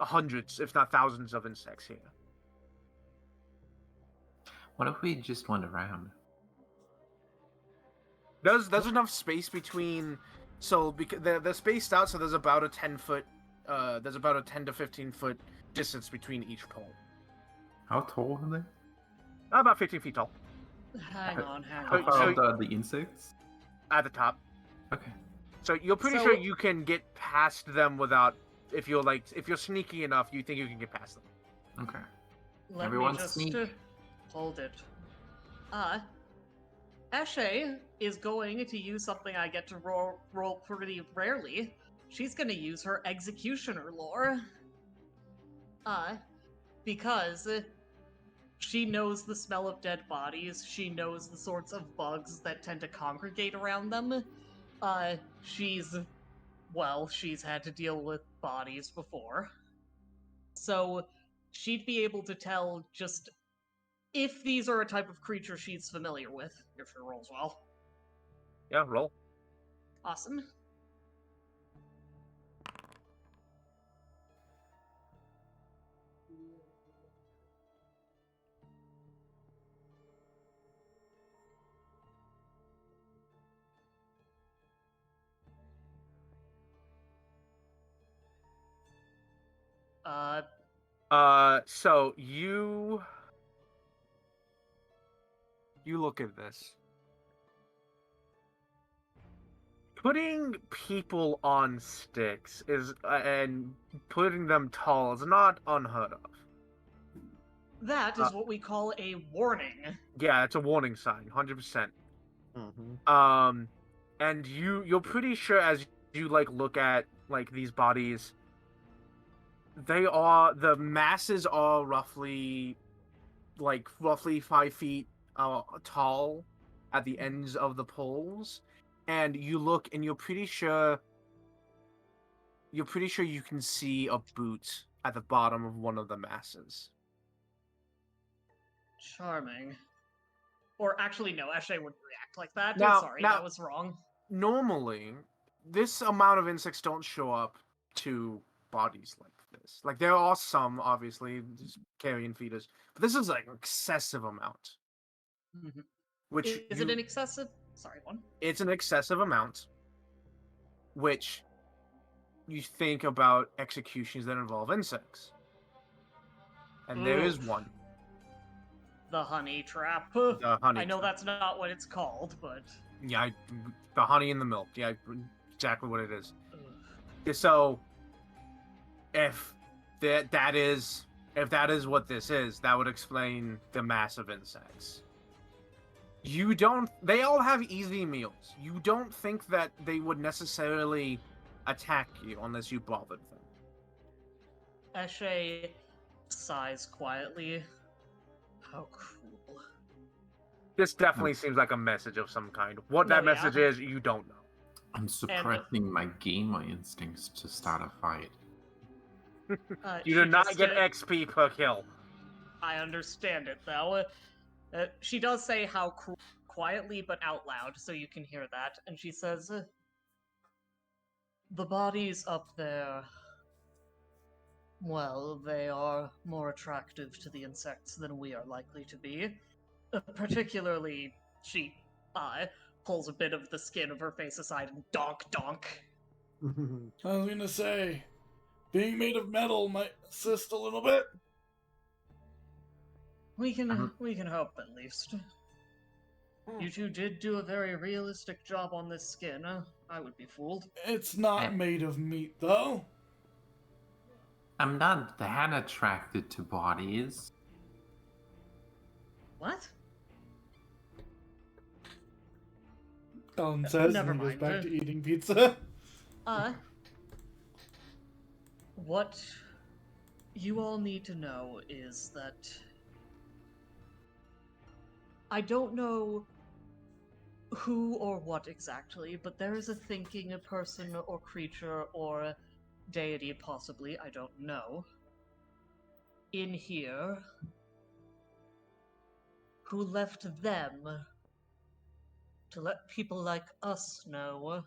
hundreds, if not thousands, of insects here. What if we just went around? There's enough space between, so because they're spaced out, so there's about a 10 to 15 foot distance between each pole. How tall are they? About 15 feet tall Hang on. How far So- are the insects? at the top. Okay. So you're pretty So- sure you can get past them without, if you're sneaky enough, you think you can get past them. Okay. Let Everyone me just sneak. hold it. Ashe is going to use something I get to roll pretty rarely. She's going to use her executioner lore. Because she knows the smell of dead bodies. She knows the sorts of bugs that tend to congregate around them. She's had to deal with bodies before. So she'd be able to tell just if these are a type of creature she's familiar with, if she rolls well. Yeah, roll. Awesome. So you look at this. Putting people on sticks and putting them tall is not unheard of. That is what we call a warning. Yeah, it's a warning sign, 100%. Mm-hmm. And you're pretty sure as you look at these bodies, the masses are roughly 5 feet tall at the ends of the poles, and you look and you're pretty sure you're pretty sure you can see a boot at the bottom of one of the masses. Charming. Or actually, no, Eshe wouldn't react like that. Now- Sorry, now- that was wrong. Normally, this amount of insects don't show up to bodies like this. Like, there are some, obviously, just carrion feeders, but this is like an excessive amount. Mhm. Which Is it an excessive? Sorry, one. It's an excessive amount, which you think about executions that involve insects. And there is Oof. one. The honey trap. The honey I know trap. that's not what it's called, but. Yeah, the honey in the milk. Yeah, exactly what it is. Ugh. So, if that is what this is, that would explain the mass of insects. They all have easy meals. You don't think that they would necessarily attack you unless you bothered them. Eshe sighs quietly. How cruel. This definitely seems like a message of some kind. What No, that yeah. message is, you don't know. I'm suppressing my gamer instincts to start a fight. You She do not just, get XP per kill. I understand it, though. She does say how cruel quietly but out loud, so you can hear that. And she says, the bodies up there, well, they are more attractive to the insects than we are likely to be. Particularly, she pulls a bit of the skin of her face aside and donk. I was gonna say, being made of metal might assist a little bit. We can hope at least. You two did do a very realistic job on this skin. I would be fooled. It's not made of meat, though. I'm not that attracted to bodies. What? Ellen says, Never and goes mind. back to eating pizza. What you all need to know is that I don't know who or what exactly, but there is a thinking a person or creature or deity possibly, I don't know, in here who left them to let people like us know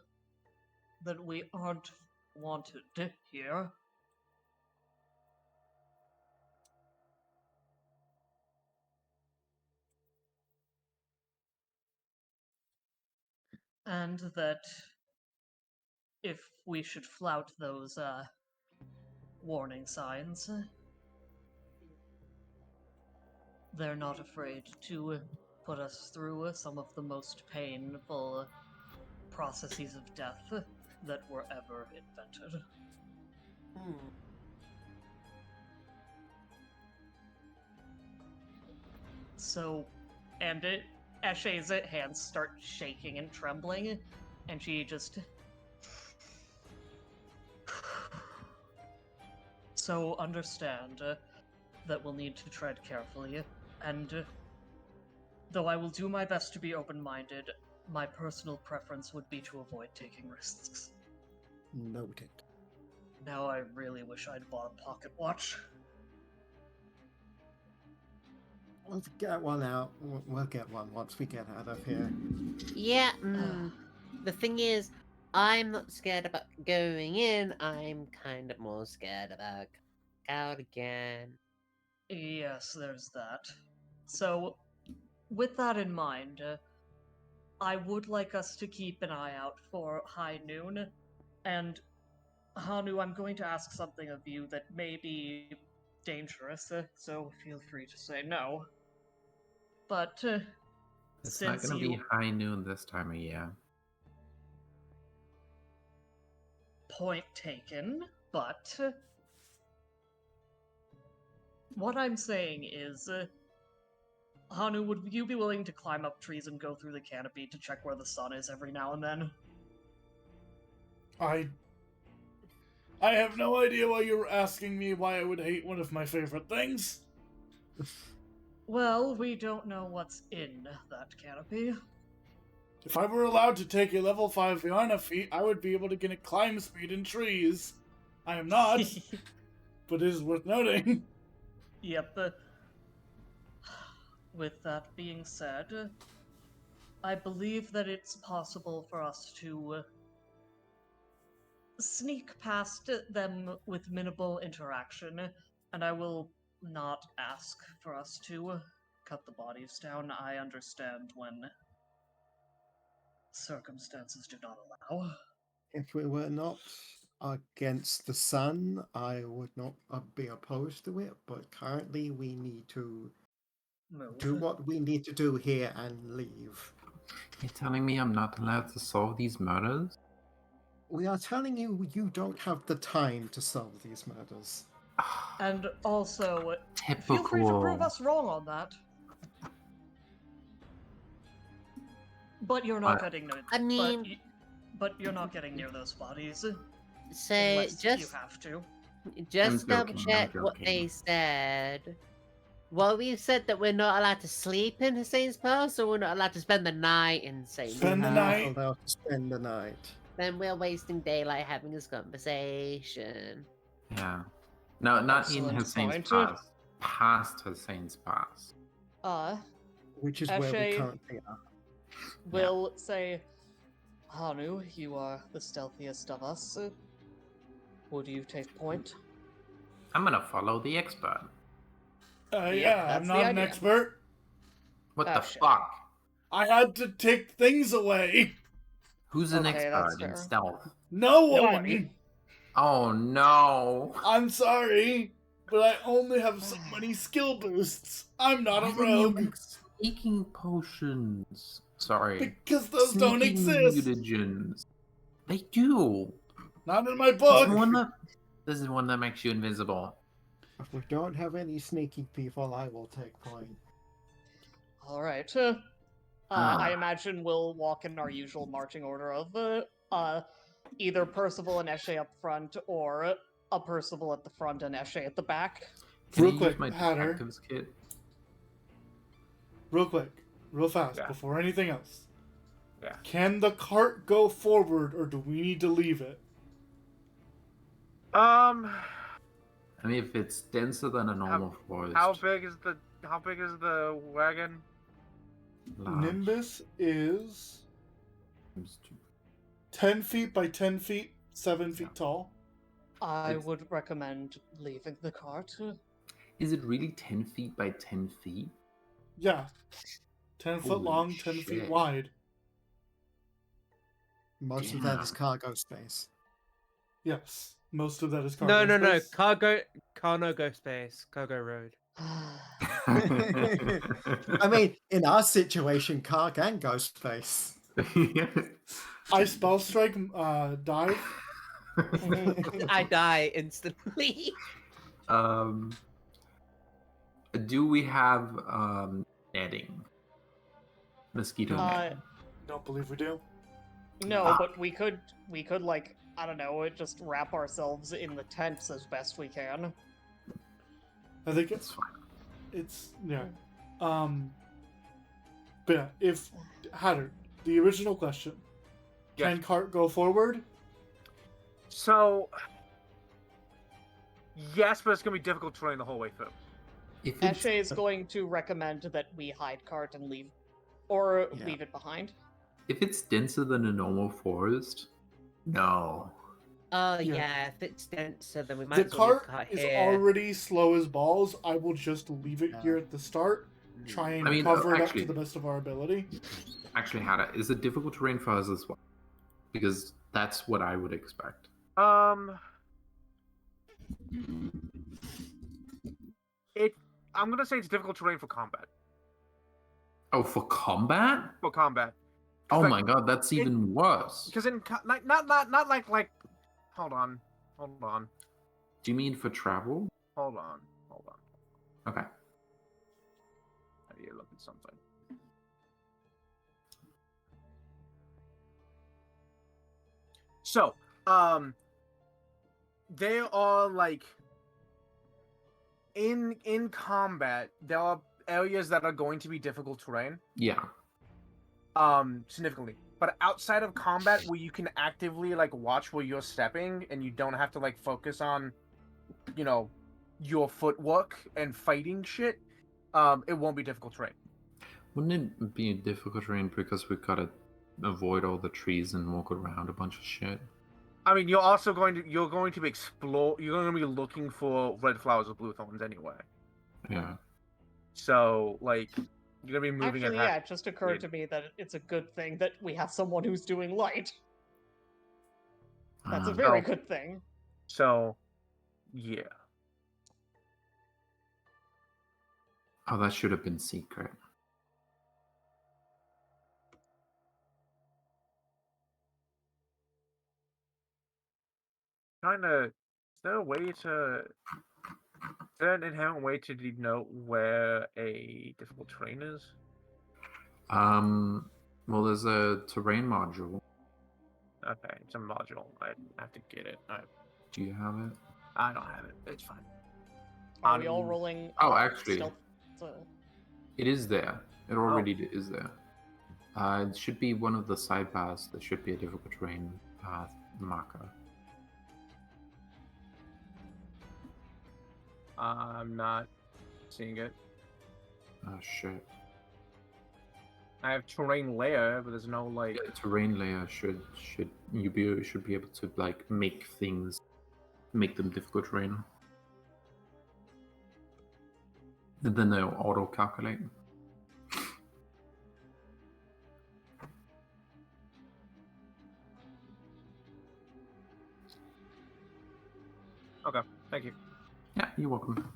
that we aren't wanted here. And that if we should flout those warning signs, they're not afraid to put us through some of the most painful processes of death that were ever invented. So, and Eshe's hands start shaking and trembling, and she just... So understand that we'll need to tread carefully, and though I will do my best to be open-minded, my personal preference would be to avoid taking risks. Noted. Now I really wish I'd bought a pocket watch. We'll get one out. We'll get one once we get out of here. Yeah, the thing is, I'm not scared about going in, I'm kind of more scared about out again. Yes, there's that. So, with that in mind, I would like us to keep an eye out for High Noon, and Hanu, I'm going to ask something of you that may be dangerous, so feel free to say no. But, It's not since gonna you... be high noon this time of year. Point taken, but... what I'm saying is, Hanu, would you be willing to climb up trees and go through the canopy to check where the sun is every now and then? I have no idea why you were asking me why I would hate one of my favorite things. Well, we don't know what's in that canopy. If I were allowed to take a level 5 Yarna feat, I would be able to get a climb speed in trees. I am not, but it is worth noting. Yep. With that being said, I believe that it's possible for us to sneak past them with minimal interaction, and I will not ask for us to cut the bodies down. I understand when circumstances do not allow. If we were not against the sun, I would not be opposed to it, but currently we need to do Move. what we need to do here and leave. You're telling me I'm not allowed to solve these murders? We are telling you you don't have the time to solve these murders. And also, Typical. feel free to prove us wrong on that. But you're not getting near. I mean- but you're not getting near those bodies So unless you just have to. just double joking, I'm check what joking. they said. Well, we said that we're not allowed to sleep in Hasain's palace, or we're not allowed to spend the night in Hasain's Spend the palace. night. Not allowed to spend the night. Then we're wasting daylight having this conversation. Yeah. No, not Excellent in Hasain's point. past. Past Hasain's past. Which is where we Ashay- currently are. Will say, Hanu, you are the stealthiest of us. Would you take point? I'm gonna follow the expert. Yeah, I'm that's the not an idea. expert. What Oh, the shit. fuck? I had to take things away. Who's an Okay, that's expert in fair. stealth? No one. Nobody. Oh no. I'm sorry, but I only have so many skill boosts. I'm not a Why don't you rogue. make sneaking potions? Sorry. Because those don't Sneaking exist. mutagens. They do. Not in my This book. is one that makes you invisible. If we don't have any sneaky people, I will take point. All right. Ah. I imagine we'll walk in our usual marching order of either Percival and Eshe up front, or a Percival at the front and Eshe at the back. Can Real I quick, use my Hatter. detective's kit? Real quick, real fast, Yeah. before anything else. Yeah. Can the cart go forward, or do we need to leave it? I mean, if it's denser than a normal forest. How big is the wagon? large, Nimbus is seems to- 10 feet by 10 feet, 7 feet Yeah. tall. I It's- would recommend leaving the cart. Is it really 10 feet by 10 feet? Yeah. 10 foot Holy long, 10 feet shit. wide. Most of that is Damn. cargo space. Yes. Most of that is cargo No. space. Cargo space. Cargo road. I mean, in our situation, car can go space. I spell strike, dive. I die instantly. Do we have netting? Mosquito netting. Don't believe we do. No, but we could like, I don't know, just wrap ourselves in the tents as best we can. I think That's fine. it's yeah. But yeah, if Hatter, the original question, Yes. can cart go forward? So, yes, but it's gonna be difficult terrain the whole way through. If it's, Eshe is going to recommend that we hide cart and leave, or Yeah. leave it behind. if it's denser than a normal forest, no. Oh Yeah. yeah, if it's denser, then we might The as well leave cart cart is here. already slow as balls. I will just leave it Yeah. here at the start. Try and I mean, cover it actually- up to the best of our ability. Actually, Hada, is it difficult terrain for us as well? Because that's what I would expect. I'm gonna say it's difficult terrain for combat. Oh, for combat? For combat, Oh Like, my god, that's even worse. because in not like. Hold on. Do you mean for travel? Hold on. Okay. I need to look at something. So, they are like in combat. There are areas that are going to be difficult terrain. Yeah. significantly. But outside of combat, where you can actively like watch where you're stepping, and you don't have to like focus on, you know, your footwork and fighting shit, it won't be difficult terrain. Wouldn't it be difficult terrain because we gotta avoid all the trees and walk around a bunch of shit? I mean, you're going to explore. You're going to be looking for red flowers or blue thorns anyway. Yeah. So like, you're gonna be moving Actually, at yeah, it just occurred to me that it's a good thing that we have someone who's doing light. That's a very good thing. So, yeah. Oh, that should have been secret. Is there a way to? Is there an inherent way to denote where a difficult terrain is? Well, there's a terrain module. Okay, it's a module. I have to get it. Do you have it? I don't have it. It's fine. Are we all rolling? Oh, actually, stealth? it is there. It already is there. It should be one of the side paths. There should be a difficult terrain path marker. I'm not seeing it. Oh shit. I have terrain layer, but there's no like. Yeah, terrain layer should be able to like make them difficult terrain. And then they'll auto calculate. Okay, thank you. Yeah, you're welcome.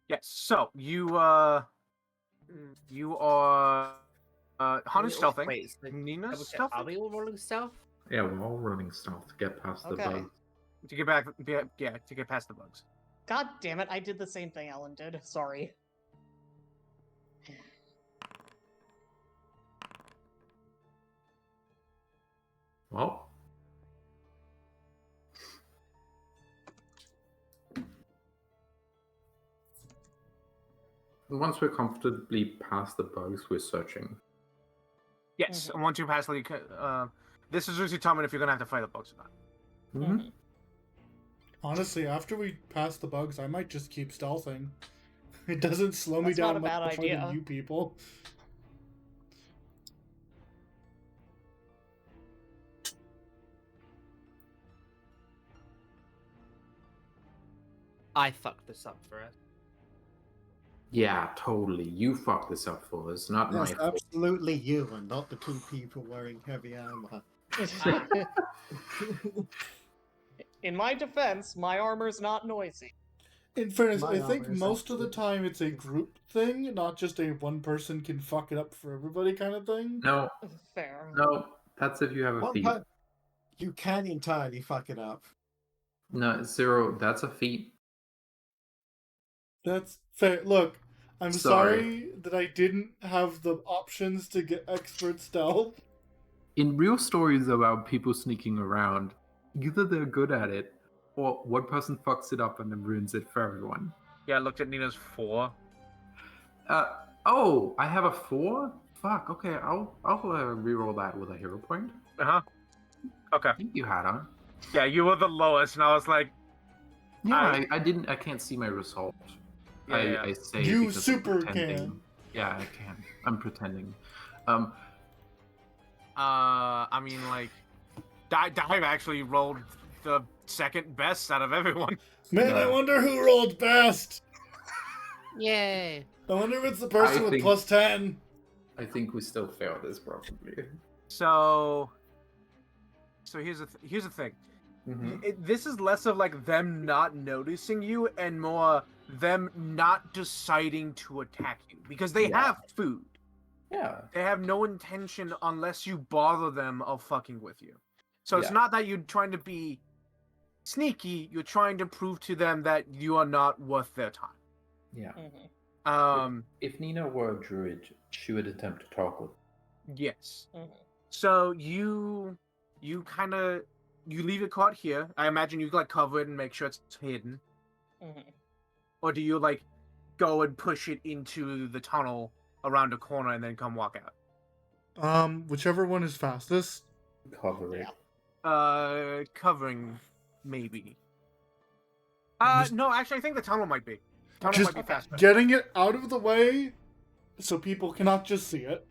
Yes. So you are Hana's stealthing. Wait, so Nina's double check, are stealthing. we all rolling stealth? Yeah, we're all running stealth to get past the Okay. bug. To get back, yeah, to get past the bugs. God damn it! I did the same thing Ellen did. Sorry. Well, once we're comfortably past the bugs, we're searching. Yes, and once you pass this is just determine if you're gonna have to fight the bugs or not. Mm-hmm. Honestly, after we pass the bugs, I might just keep stealthing. It doesn't slow me That's not down a bad much more idea. than you people. I fucked this up for us. Yeah, totally. You fucked this up for us, not my Yes, fault. absolutely you, and not the two people wearing heavy armor. In my defense, my armor's not noisy. In fairness, My I think armor is most of the absolutely- time it's a group thing, not just a one person can fuck it up for everybody kind of thing. No, Fair. no, that's if you have a One feat. per- You can entirely fuck it up. No, Zero, that's a feat. That's fair. Look, I'm Sorry. sorry that I didn't have the options to get expert stealth. In real stories about people sneaking around, either they're good at it, or one person fucks it up and then ruins it for everyone. Yeah, I looked at Nina's 4. Oh, I have a 4? Fuck, okay, I'll reroll that with a hero point. Okay. I think you had on. Yeah, you were the lowest, and I was like, Yeah, I can't see my result. Yeah. I say You because I'm super pretending. can. Yeah, I can. I'm pretending. I mean, like, Dive actually rolled the second best out of everyone. Man, I No. wonder who rolled best. Yay! I wonder if it's the person I with think- plus 10. I think we still fail this probably. So here's the thing. Mm-hmm. This is less of like them not noticing you and more them not deciding to attack you because they Yeah. have food. Yeah. They have no intention unless you bother them of fucking with you. So it's Yeah. not that you're trying to be sneaky. You're trying to prove to them that you are not worth their time. Yeah. If If Nina were a druid, she would attempt to talk with. yes. Mhm. So you kind of leave it caught here. I imagine you like cover it and make sure it's hidden. Mhm. Or do you like go and push it into the tunnel around a corner and then come walk out? Whichever one is fastest. Cover it. Covering, maybe. Just- No, actually, I think the tunnel might be. Tunnel Just might be faster. getting it out of the way so people cannot just see it.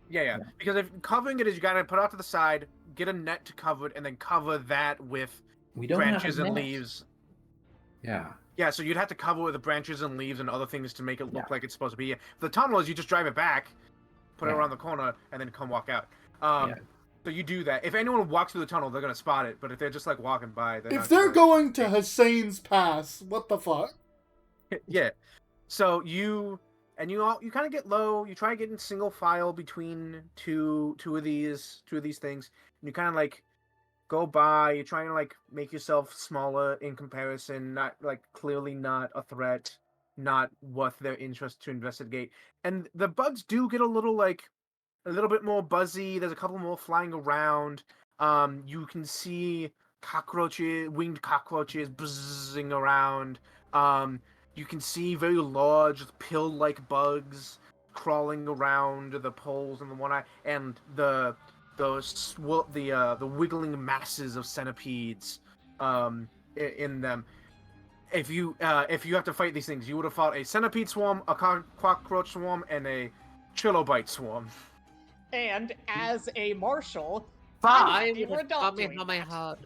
Yeah. Because if covering it is, you gotta put it out to the side, get a net to cover it, and then cover that with We don't branches have a and net. leaves. Yeah. Yeah, so you'd have to cover it with the branches and leaves and other things to make it look Yeah. like it's supposed to be. The tunnel is you just drive it back, put it Yeah. around the corner, and then come walk out. Yeah. So you do that. If anyone walks through the tunnel, they're gonna spot it. But if they're just like walking by, they're If not they're gonna... going to Hasain's pass, what the fuck? Yeah. So you kind of get low. You try to get in single file between two of these things, and you kind of like go by. You're trying to like make yourself smaller in comparison, not like clearly not a threat, not worth their interest to investigate. And the bugs do get a little bit more buzzy. There's a couple more flying around. You can see winged cockroaches buzzing around. You can see very large pill-like bugs crawling around the poles and the one eye, and the wiggling masses of centipedes in them. If you have to fight these things, you would have fought a centipede swarm, a cockroach swarm, and a trilobite swarm. And as a marshal, I you were would not doing Kamehameha.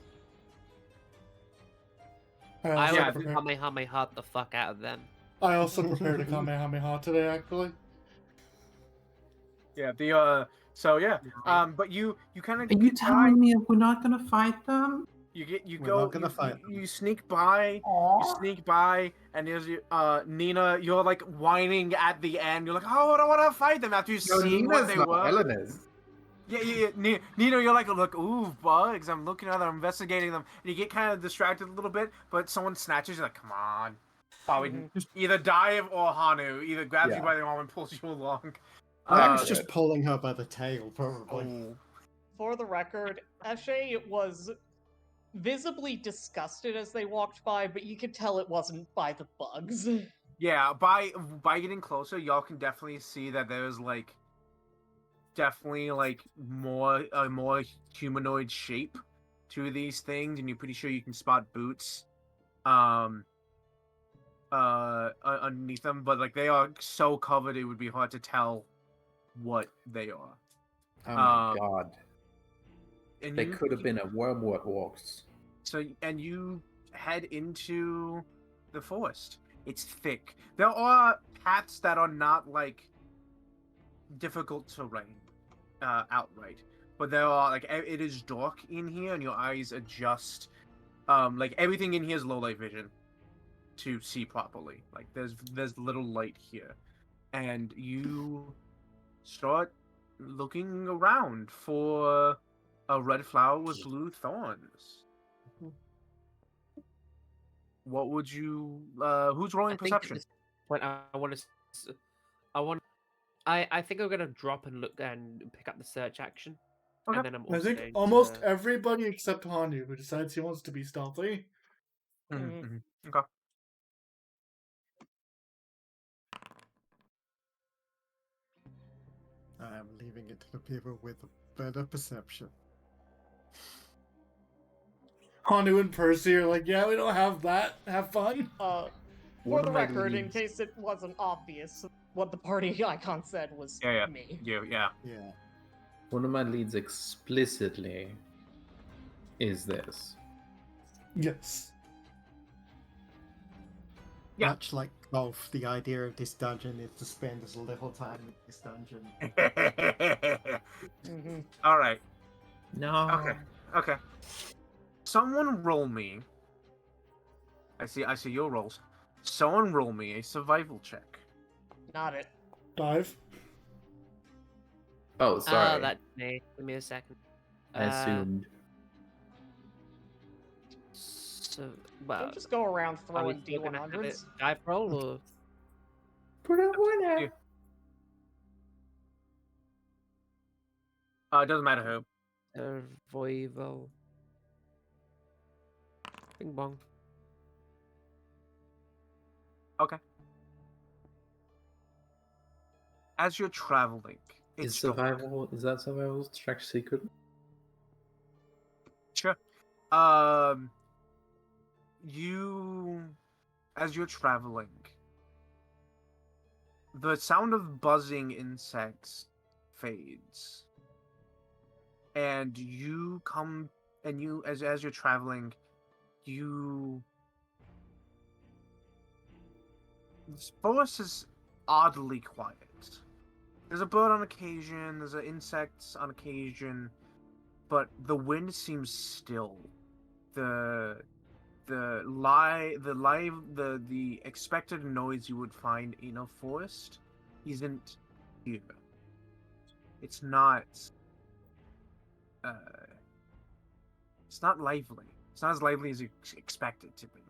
I I also, Yeah, would prepared, Kamehameha the fuck out of them. I also prepared a Kamehameha today, actually. Yeah, but you kind of Are you telling me we're not gonna fight them? you sneak by, and there's Nina. You're like whining at the end. You're like, oh, I don't want to fight them after you see what they were. Ellen is. Yeah. Nina, you're like, look, ooh, bugs. I'm looking at them, I'm investigating them, and you get kind of distracted a little bit. But someone snatches you, like, come on. Probably either Dive or Hanu either grabs you by the arm and pulls you along. I was just pulling her by the tail, probably. Oh. For the record, Eshe was visibly disgusted as they walked by, but you could tell it wasn't by the bugs. Yeah, by getting closer, y'all can definitely see that there's like definitely like a more humanoid shape to these things, and you're pretty sure you can spot boots underneath them, but like they are so covered it would be hard to tell what they are. Oh my god. And They could have been a wormwood walks. So, and you head into the forest. It's thick. There are paths that are not like difficult terrain outright, but there are like it is dark in here, and your eyes adjust. Like everything in here is low light vision to see properly. Like there's little light here, and you start looking around for a red flower with blue thorns. What would you? Who's rolling perception? I think I'm gonna drop and look and pick up the search action. Okay. And then I'm I also think going almost to... everybody except Hanu, who decides he wants to be stealthy. Okay. I am leaving it to the people with better perception. Hanu and Percy are like, yeah, we don't have that. Have fun. For One the of my record, in leads- case it wasn't obvious, what the party icon said was Yeah. me. Yeah. One of my leads explicitly is this. Yes. Yeah. Much like golf, the idea of this dungeon is to spend as little time in this dungeon. All right. No. Okay. Someone roll me. I see your rolls. Someone roll me a survival check. Not it. Dive. Oh, sorry. that's me. Give me a second. I assumed. So, well, Don't just go around are we throwing still gonna have it D100s. dive roll or... Put a winner. It doesn't matter who. Survival. Bing bong. Okay. as you're traveling, Is it's dark. survival? Is that survival track secret? Sure. You, as you're traveling, the sound of buzzing insects fades, and you come, and you, as you're traveling, this forest is oddly quiet. There's a bird on occasion, there's insects on occasion, but the wind seems still. The expected noise you would find in a forest isn't here. It's not lively. It's not as lively as you expect it to be.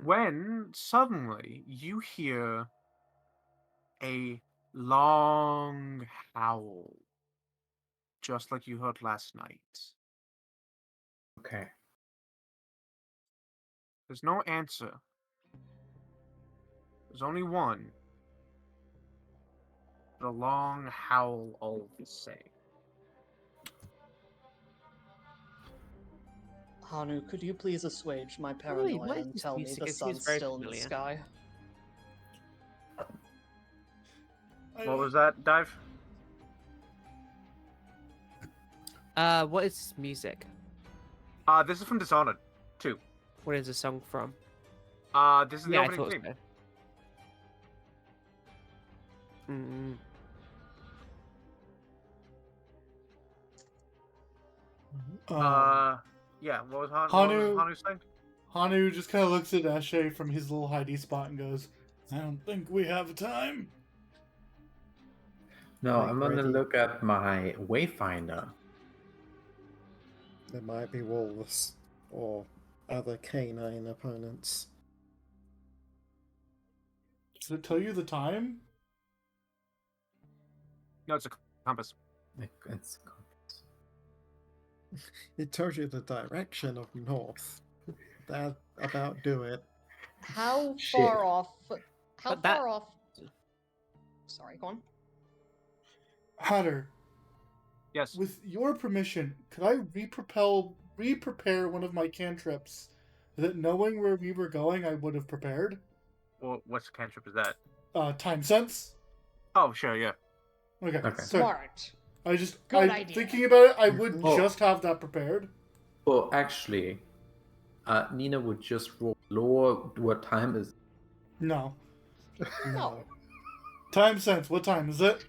When suddenly you hear a long howl, just like you heard last night. Okay. There's no answer. There's only one. The long howl all the same. Hanu, could you please assuage my Really, paranoia what is and this tell me music? the It seems sun's very still in the familiar. sky? What was that, Dive? What is this music? This is from Dishonored 2. What is the song from? This is the Yeah, I opening thought theme. so. Mm. Yeah, what was Hanu saying? Hanu just kind of looks at Eshe from his little hidey spot and goes, I don't think we have time. No, Like I'm gonna ready. look at my wayfinder. There might be wolves or other canine opponents. Does it tell you the time? No, it's a compass. It's It tells you the direction of north. That about do it. How Shit. far off? How But that- far off? Sorry, go on. Hatter, Yes. with your permission, could I re-prepare one of my cantrips that knowing where we were going, I would have prepared? Well, what's cantrip is that? Time sense? Oh, sure, yeah. Okay. Okay. So Smart. Good idea. thinking about it, I would Oh. just have that prepared. Well, actually, Nina would just roll lower. What time is? No. No. Time sense, what time is it?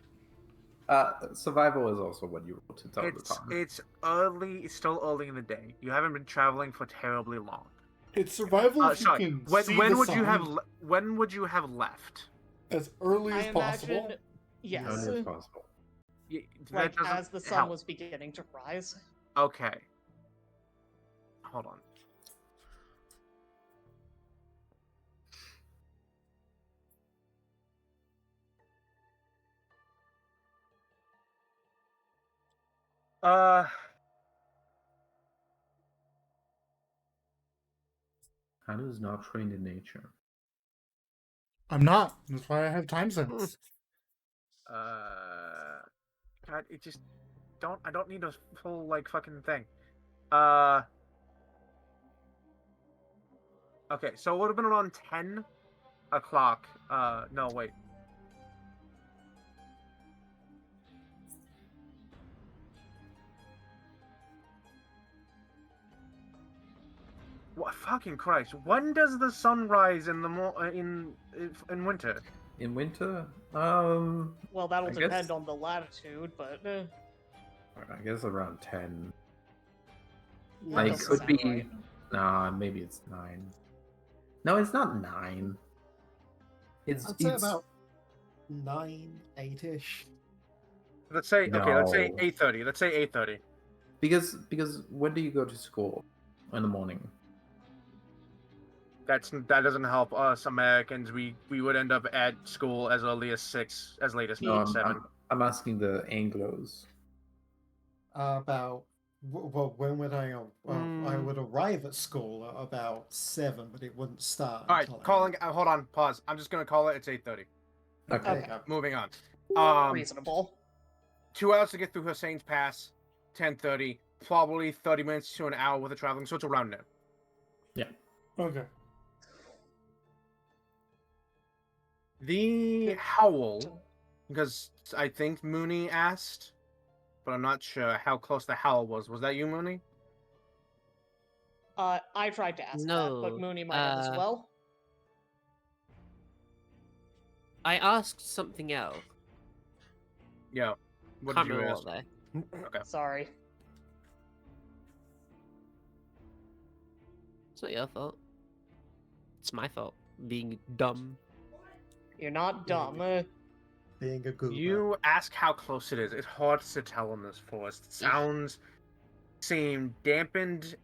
Survival is also what you roll to tell the time. It's early. It's still early in the day. You haven't been traveling for terribly long. It's survival if Sorry. you can When see when the would you sun have when would you have left? as early I as possible. imagine, yes, As early as possible. That like doesn't as the sun help. was beginning to rise. Okay. Hold on. Hanu's not trained in nature. I'm not. That's why I have time sense. God, it just I don't need a full like fucking thing. Okay, so it would have been around 10 o'clock. No, wait. What fucking Christ? When does the sun rise in the in winter? In winter, Well, that'll I depend guess- on the latitude, but I guess around 10. that Like, doesn't could sound be. right. Nah, maybe it's 9. No, it's not 9. It's I'd say about 9, 8-ish. Let's say okay. Let's say No. 8:30. Let's say 8:30. because when do you go to school? In the morning. That doesn't help us Americans. We would end up at school as early as 6, as late as No, 7. I'm asking the Anglos. About well, when would I? Well, I Mm. would arrive at school at about 7, but it wouldn't start. All right, until calling. Hold on, pause. I'm just gonna call it. It's 8:30. Okay. Okay. Moving on. Reasonable. 2 hours to get through Hasain's Pass. 10:30. Probably 30 minutes to an hour with the traveling, so it's around noon. Okay. The Howl, because I think Mooney asked, but I'm not sure how close the Howl was. Was that you, Mooney? I tried to ask that, but No, Mooney might have as well. I asked something else. Yeah. What Can't did you remember ask? what though. Okay. Sorry. It's not your fault. It's my fault. Being dumb. You're not dumb. being a goober. You ask how close it is. It's hard to tell in this forest. Sounds seem dampened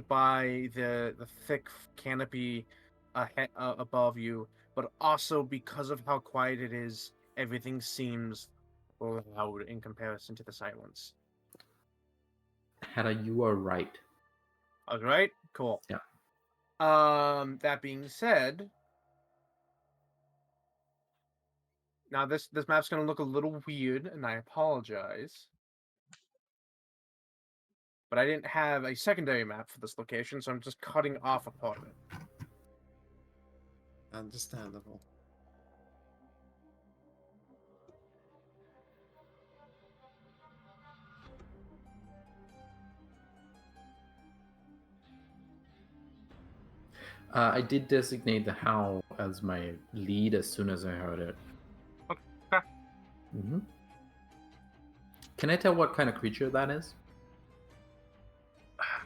by the thick canopy above you, but also because of how quiet it is, everything seems loud in comparison to the silence. Hannah, you are right. All right, cool. Yeah. That being said, now this map's gonna look a little weird, and I apologize. But I didn't have a secondary map for this location, so I'm just cutting off a part of it. Understandable. I did designate the Howl as my lead as soon as I heard it. Okay. Mm-hmm. Can I tell what kind of creature that is?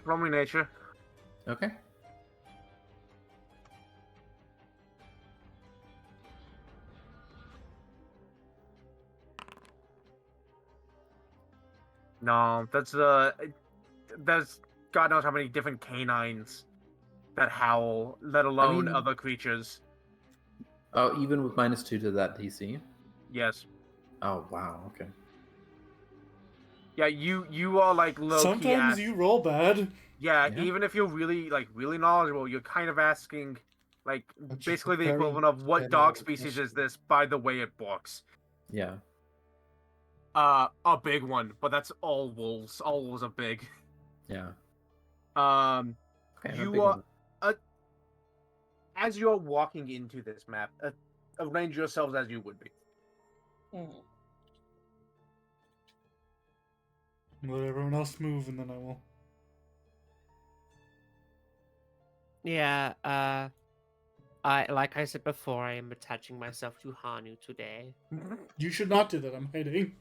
Roll me nature. Okay. No, that's God knows how many different canines that howl, let alone mean- other creatures. Oh, even with -2 to that DC? Yes. Oh, wow, okay. Yeah, you are like low key. Sometimes you roll bad. Yeah, Yeah. even if you're really knowledgeable, you're kind of asking, like, Which is basically the very equivalent of what general dog species question. is this by the way it barks. Yeah. A big one, but that's all wolves. All wolves are big. Yeah. Um, Okay, I'm a you big are one. as you're walking into this map, arrange yourselves as you would be. Mhm. Let everyone else move, and then I will. Yeah, like I said before, I am attaching myself to Hanu today. You should not do that. I'm hiding.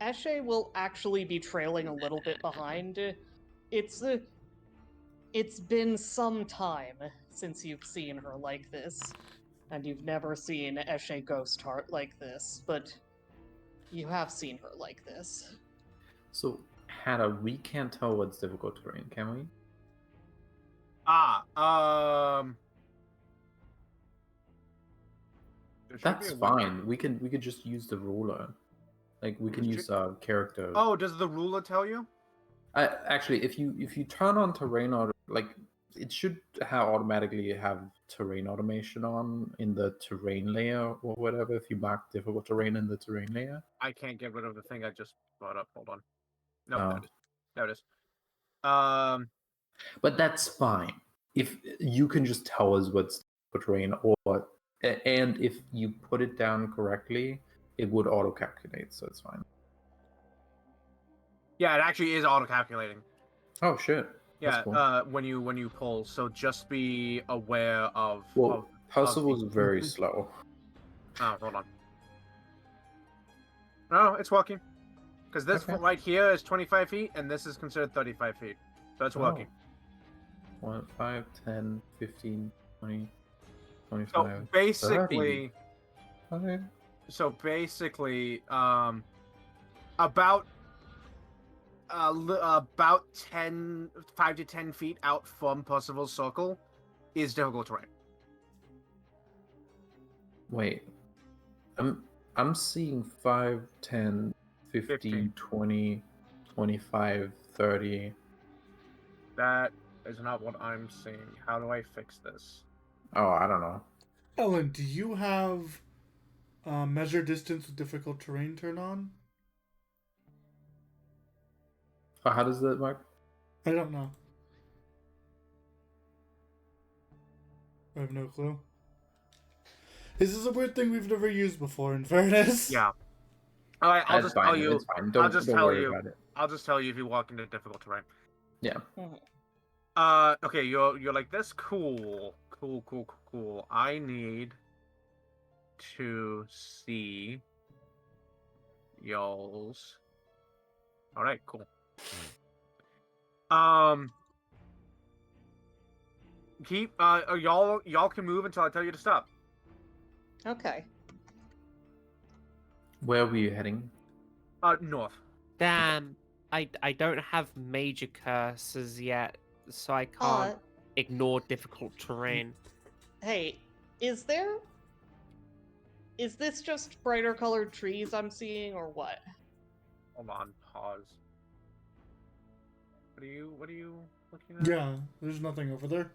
Eshe will actually be trailing a little bit behind. It's been some time since you've seen her like this, and you've never seen Eshe Ghost Heart like this, but you have seen her like this. So, Hannah, we can't tell what's difficult terrain, can we? There should be That's a ruler. fine. We could just use the ruler. Like we can Should- use character. Oh, does the ruler tell you? Actually, if you turn on terrain auto, like it should automatically have terrain automation on in the terrain layer or whatever. If you mark difficult terrain in the terrain layer. I can't get rid of the thing I just brought up. Hold on. No, Oh. there it is. There it is. But that's fine. If you can just tell us what's terrain, and if you put it down correctly, it would auto calculate, so it's fine. Yeah, it actually is auto calculating. Oh shit. Yeah, That's cool. when you pull, so just be aware of. Well, puzzle the- was very slow. Oh, hold on. No, it's working. Because this Okay. right here is 25 feet, and this is considered 35 feet. So it's working. 1, 5, 10, 15, 20, So 25. basically, 30. Okay. about 5 to 10 feet out from Percival's circle is difficult terrain. Wait. I'm seeing 5, 10, 15, 15. 20, 25, 30. That is not what I'm seeing. How do I fix this? Oh, I don't know. Ellen, do you have measure distance with difficult terrain turned on? Oh, how does that work? I don't know. I have no clue. This is a weird thing we've never used before, in fairness. Yeah. All right, I'll That's just fine. tell you. It's fine. I'll Don't just don't tell worry you. about it. I'll just tell you if you walk into difficult terrain. Yeah. Okay, you're like this. Cool. I need to see y'all's. All right, cool. Keep y'all can move until I tell you to stop. Okay. Where were you heading? North. Damn, I don't have major curses yet, so I can't ignore difficult terrain. Hey, is this just brighter colored trees I'm seeing, or what? Hold on, pause. What are you looking at? Yeah, there's nothing over there.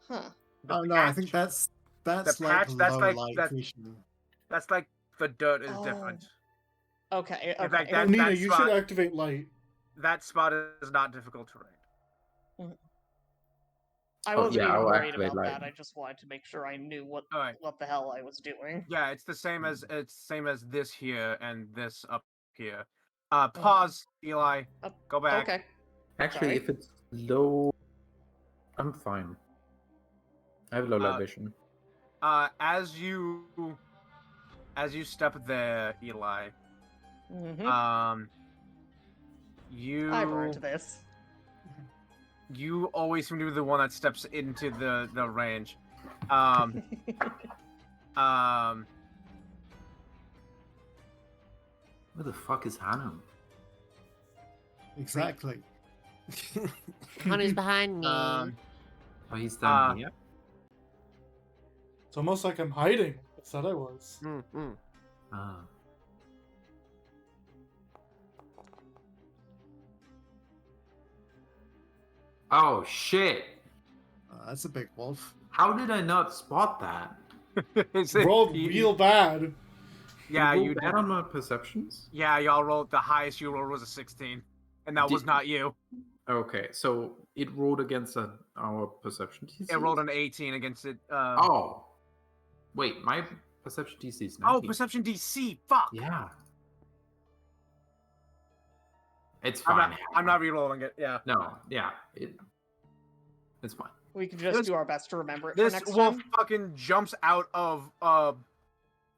Huh. The Oh no, I patch- think that's the like patch. That's low like light that. vision. That's like the dirt is different. Okay. In fact, Okay. that- Nina, that you spot- should activate light. That spot is not difficult terrain. I Oh, wasn't yeah, even I'll worried activate about light. that. I just wanted to make sure I knew what All right. the hell I was doing. Yeah, it's the same as this here and this up here. Pause, Eli. Go back. Okay. Actually, Sorry. if it's low, I'm fine. I have low light vision. As you step there, Eli. Mm-hmm. You I've earned this. you always seem to be the one that steps into the range. Where the fuck is Hanu? Exactly. Hanu's behind me. Oh, he's down here. It's almost like I'm hiding. I said I was. Ah. Oh shit! That's a big wolf. How did I not spot that? Rolled real bad. Yeah, you you rolled did. bad on my perceptions. Yeah, y'all rolled the highest you rolled was a 16, and that was Did- not you. Okay, so it rolled against our perception DC. It rolled an 18 against it. Oh, wait, my perception DC is 19. Oh, perception DC. Fuck. Yeah. It's I'm fine. not. I'm not re-rolling it. Yeah. No, yeah, it's fine. We can just do our best to remember it for This next wolf time. fucking jumps out of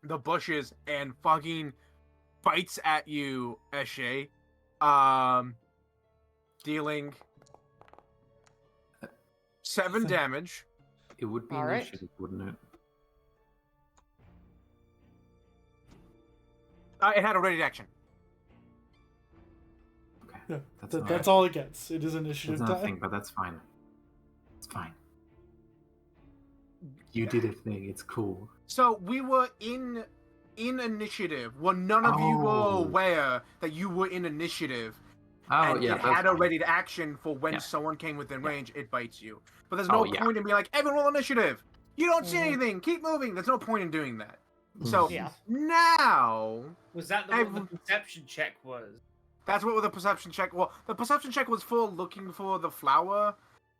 the bushes and fucking bites at you, Eshe. Dealing 7 damage. It would be All right. initiative, wouldn't it? It had a ready action. Okay. Yeah, That's that's all it gets. It is That's initiative nothing, time. but that's fine. It's fine. You did a thing. It's cool. So we were in initiative. Well, none of you were Oh. aware that you were in initiative. Oh And yeah, it that's had a fine. ready to action for when Yeah. someone came within Yeah. range, it bites you. But there's no Oh, yeah. point in being like, everyone roll initiative. You don't see Mhm. anything. Keep moving. There's no point in doing that. Mm. So Yeah. now Was that Hey, what the perception check was? that's what the perception check. Well, the perception check was for looking for the flower,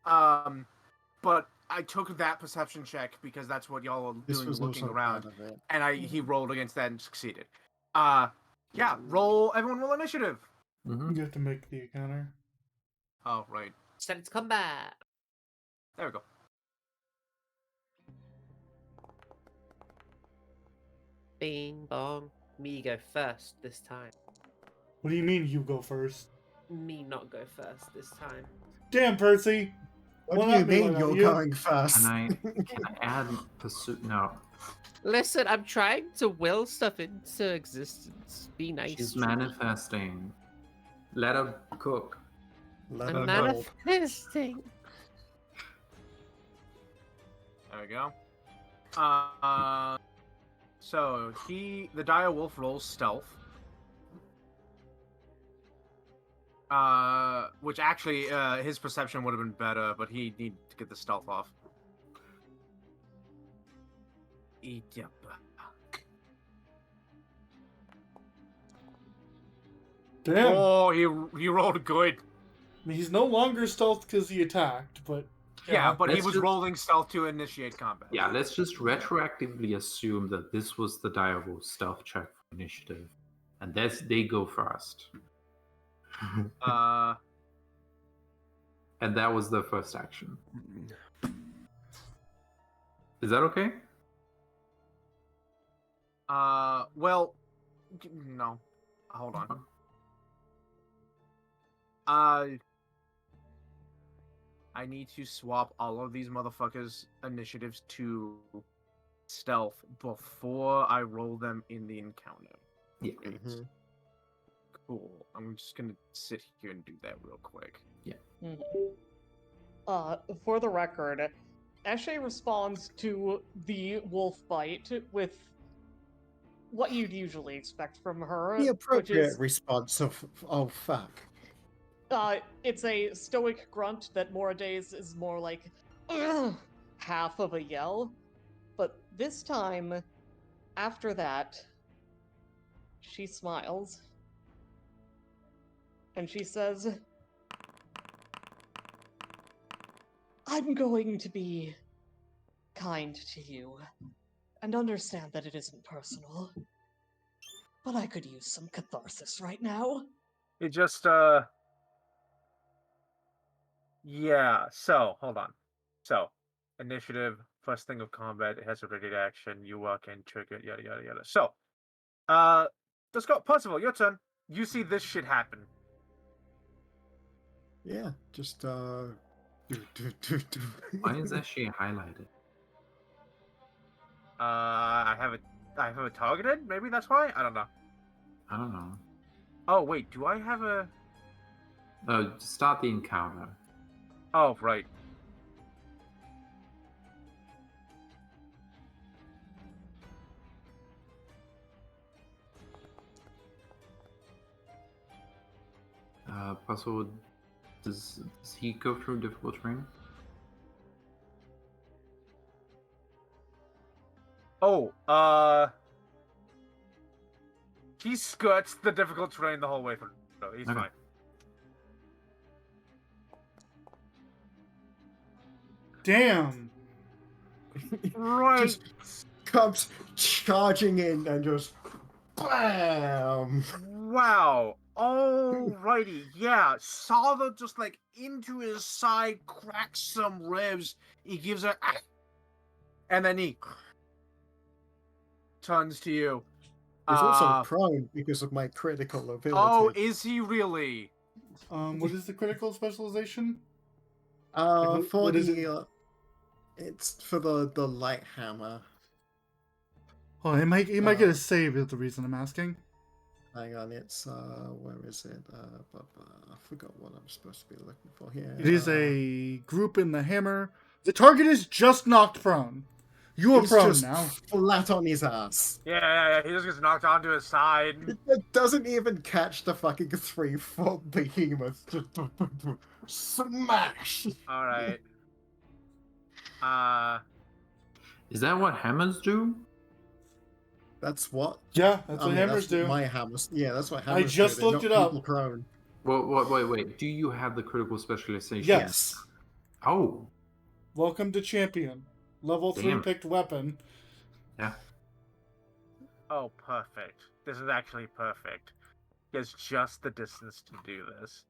but I took that perception check because that's what y'all were This doing, was looking also around, part of it. and he rolled against that and succeeded. Yeah, everyone roll initiative. Mhm. You have to make the encounter. Oh, right. Send it to combat. There we go. Bing bong. Me go first this time. What do you mean you go first? Me not go first this time. Damn, Percy! What Well, do you not me, mean why not you're you? going first? Can I add pursuit? No, Listen, I'm trying to will stuff into existence. Be nice. she's to me. manifesting. Let her cook. Let I'm her know. manifesting. There we go. So the dire wolf rolls stealth. Which actually, his perception would have been better, but he needed to get the stealth off. Yep. Damn. Oh, he rolled good. I mean, he's no longer stealth because he attacked, but Yeah, but he Let's was just- rolling stealth to initiate combat. Yeah, let's just retroactively assume that this was the direwolf stealth check for initiative, and they go first. And that was the first action. Is that okay? Well, no. Hold on. I need to swap all of these motherfuckers' initiatives to stealth before I roll them in the encounter. Yeah. Mhm. Cool. I'm just gonna sit here and do that real quick. For the record, Eshe responds to the wolf bite with what you'd usually expect from her, The which appropriate is response of, oh fuck. it's a stoic grunt that Moradays is more like "Ugh," half of a yell. But this time, after that, she smiles. And she says, I'm going to be kind to you and understand that it isn't personal. But I could use some catharsis right now. It just, yeah, so, hold on. So, initiative, first thing of combat, it has a ready to action, you walk in, trigger, yada, yada, yada. So, let's go. Percival, your turn. You see this shit happen. Yeah, just Why is that shit highlighted? I have it targeted? Maybe that's why? I don't know. I don't know. Oh, wait, do I have a... Start the encounter. Oh, right. Puzzle, does he go through difficult terrain? Oh, he skirts the difficult terrain the whole way through. So he's Okay. fine. damn. Right. Just comes charging in and just BAM! Wow. Alrighty. Yeah. Salva just like into his side, cracks some ribs. He gives a, and then he turns to you. He's also prone because of my critical ability. Oh, is he really? What is the critical specialization? for what is the it? it's for the light hammer. Oh, he might get a save is the reason I'm asking. Hang on, it's where is it? I forgot what I'm supposed to be looking for here. It is a group in the hammer. The target is just knocked prone. You are He's prone just now. flat on his ass. Yeah. He just gets knocked onto his side. It doesn't even catch the fucking 3-foot behemoth. Just smash. All right. Is that what hammers do? That's what. Yeah, that's I what mean, hammers that's do. what my hammers. Yeah, that's what hammers do. just They looked knock it up. people prone. Well, wait. Do you have the critical specialization? Yes. Oh. Welcome to champion. Level 3 Damn. picked weapon. Yeah. Oh, perfect. This is actually perfect. He has just the distance to do this.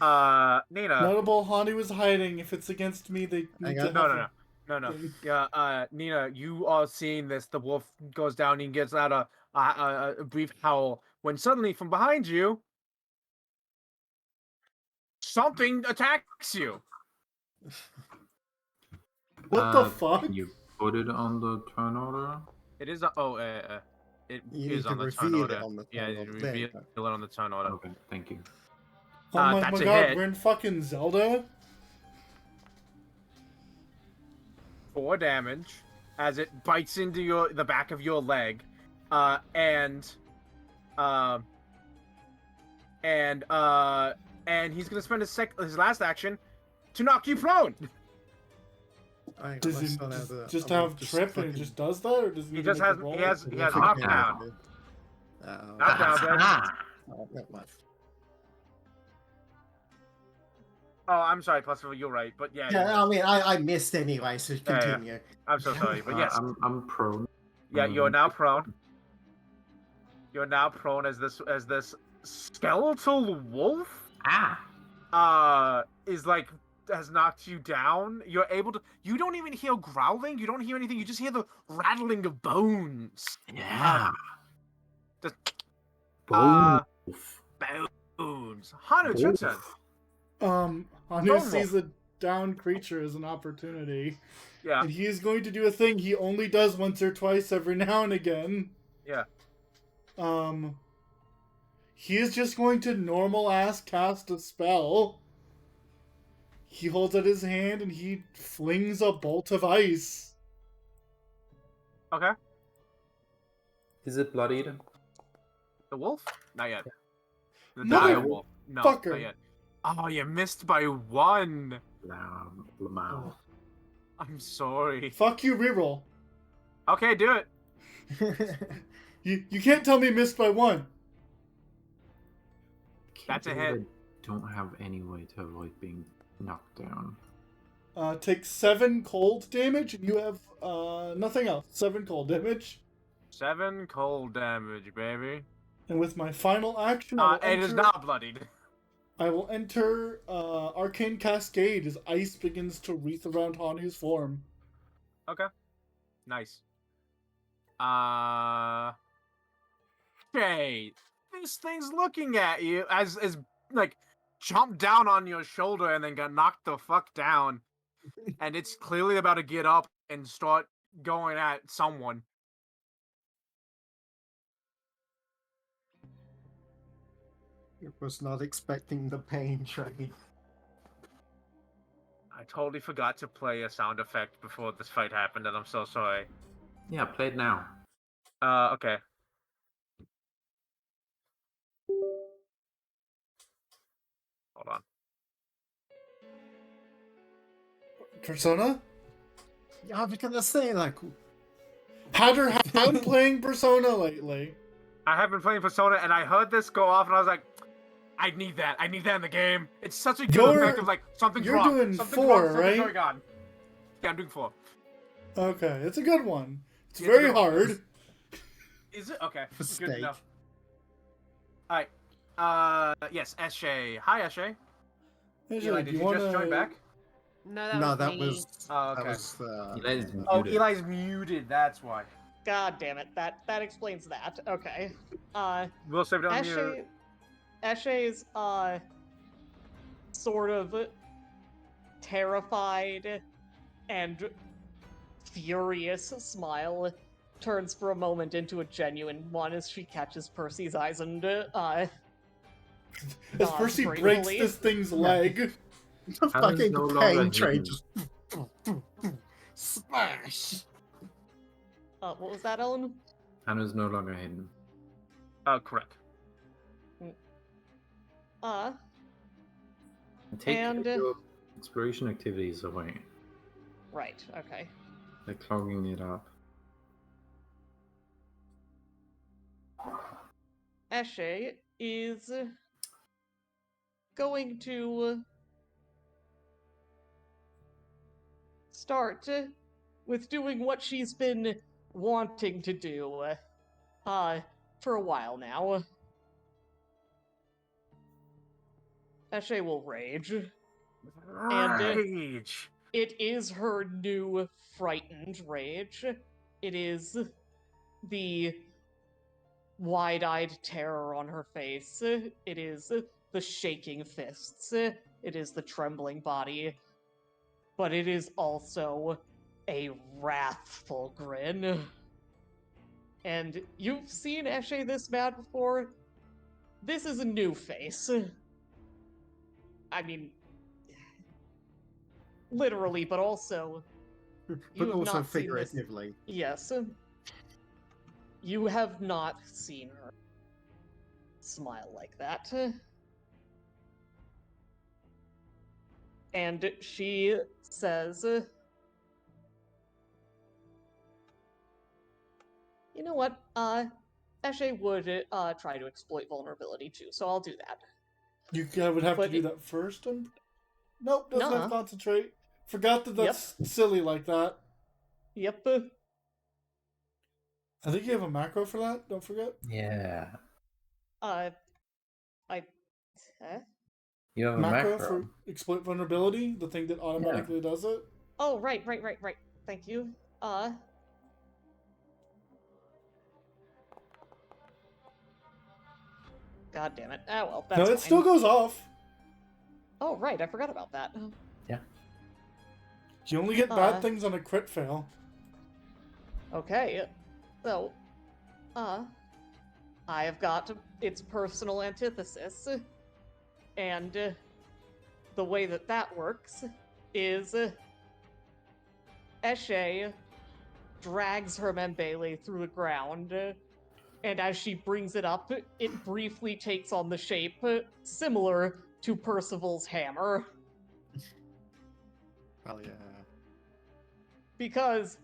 Nina. Notable Hani was hiding. If it's against me, they need to No. have Yeah, Nina, you are seeing this. The wolf goes down and gets out a brief howl when suddenly from behind you, something attacks you. What the fuck? Can you put it on the turn order? It is it You is need on to the turn reveal order. it on the Yeah, turn you order. There reveal you it go. on the turn order. Okay, thank you. Oh my that's a god, hit. we're in fucking Zelda? 4 damage as it bites into the back of your leg. and he's gonna spend his last action to knock you prone. Does he just have trip and it just does that, or does he? He just has roll? he has knockdown. Knockdown, bitch. Oh, I'm sorry, Plus, you're right, but yeah. Yeah, I mean, I missed anyway, so continue. Yeah. I'm so sorry, but yes. I'm prone. Yeah, you're now prone. You're now prone as this skeletal wolf. Is like has knocked you down. You're able to. You don't even hear growling. You don't hear anything. You just hear the rattling of bones. Yeah. Just Bones. bones. Hanu, it's your turn. Hanu sees a downed creature as an opportunity. Yeah. And he is going to do a thing he only does once or twice every now and again. Yeah. He is just going to normal ass cast a spell. He holds out his hand and he flings a bolt of ice. Okay. Is it bloodied? The wolf? Not yet. The Mother dire wolf. No, fucker. not yet. Oh, you missed by 1. Lamau. I'm sorry. Fuck you, reroll. Okay, do it. You can't tell me missed by 1. That's a I hit. don't have any way to avoid being knocked down. Take 7 cold damage, and you have nothing else. 7 cold damage. 7 cold damage, baby. And with my final action, It is not bloodied. I will enter Arcane Cascade as ice begins to wreath around Hanu's form. Okay. Nice. Okay. This thing's looking at you as like jumped down on your shoulder and then got knocked the fuck down. And it's clearly about to get up and start going at someone. I was not expecting the pain train. I totally forgot to play a sound effect before this fight happened, and I'm so sorry. Yeah, play it now. Okay. Hold on. Persona? I was gonna say, like, Have been playing Persona lately. I have been playing Persona, and I heard this go off, and I was like, I need that. I need that in the game. It's such a good effect of like something's you're wrong. doing Something's 4, wrong. Something's right? going on. Yeah, I'm doing 4. Okay, it's a good one. It's Yeah, very it's a good one. hard. Is it? Okay. For Good steak. to know. Alright. Yes, Eshe. Hi, Eshe. Eli, did you just join back? No, that was me. Oh, okay. That was Eli's Oh, muted. Eli's muted. That's why. God damn it. That explains that. Okay. We'll save it on mute. Eshe's sort of terrified and furious smile turns for a moment into a genuine one as she catches Percy's eyes and As Percy breaks gratefully. this thing's leg. the fucking no longer pain hidden. train just smash. What was that, Ellen? Hannah's no longer hidden. Correct. Take And- your exploration activities away. Right, okay. They're clogging it up. Eshe is going to start with doing what she's been wanting to do for a while now. Eshe will rage. And Rage. it is her new frightened rage. It is the wide-eyed terror on her face. It is the shaking fists. It is the trembling body. But it is also a wrathful grin. And you've seen Eshe this mad before. This is a new face. I mean, literally, but also, But you have also not seen this. figuratively. Yes. You have not seen her smile like that. And she says, you know what, Eshe would try to exploit vulnerability too, so I'll do that. You would have But to do that first. Nope, doesn't Nuh-uh. have concentrate. Forgot that that's silly like that. Yep. I think you have a macro for that. Don't forget. Yeah. Huh? You have a Macro macro. for exploit vulnerability, the thing that automatically does it. Oh, right. Thank you. God damn it. Oh, well, that's No, it fine. still goes off. Oh, right, I forgot about that. Yeah. You only get bad things on a crit fail. Okay, so, I have got its personal antithesis, and the way that works is Eshe drags her Membele through the ground, and as she brings it up, it briefly takes on the shape similar to Percival's hammer. Hell yeah. Because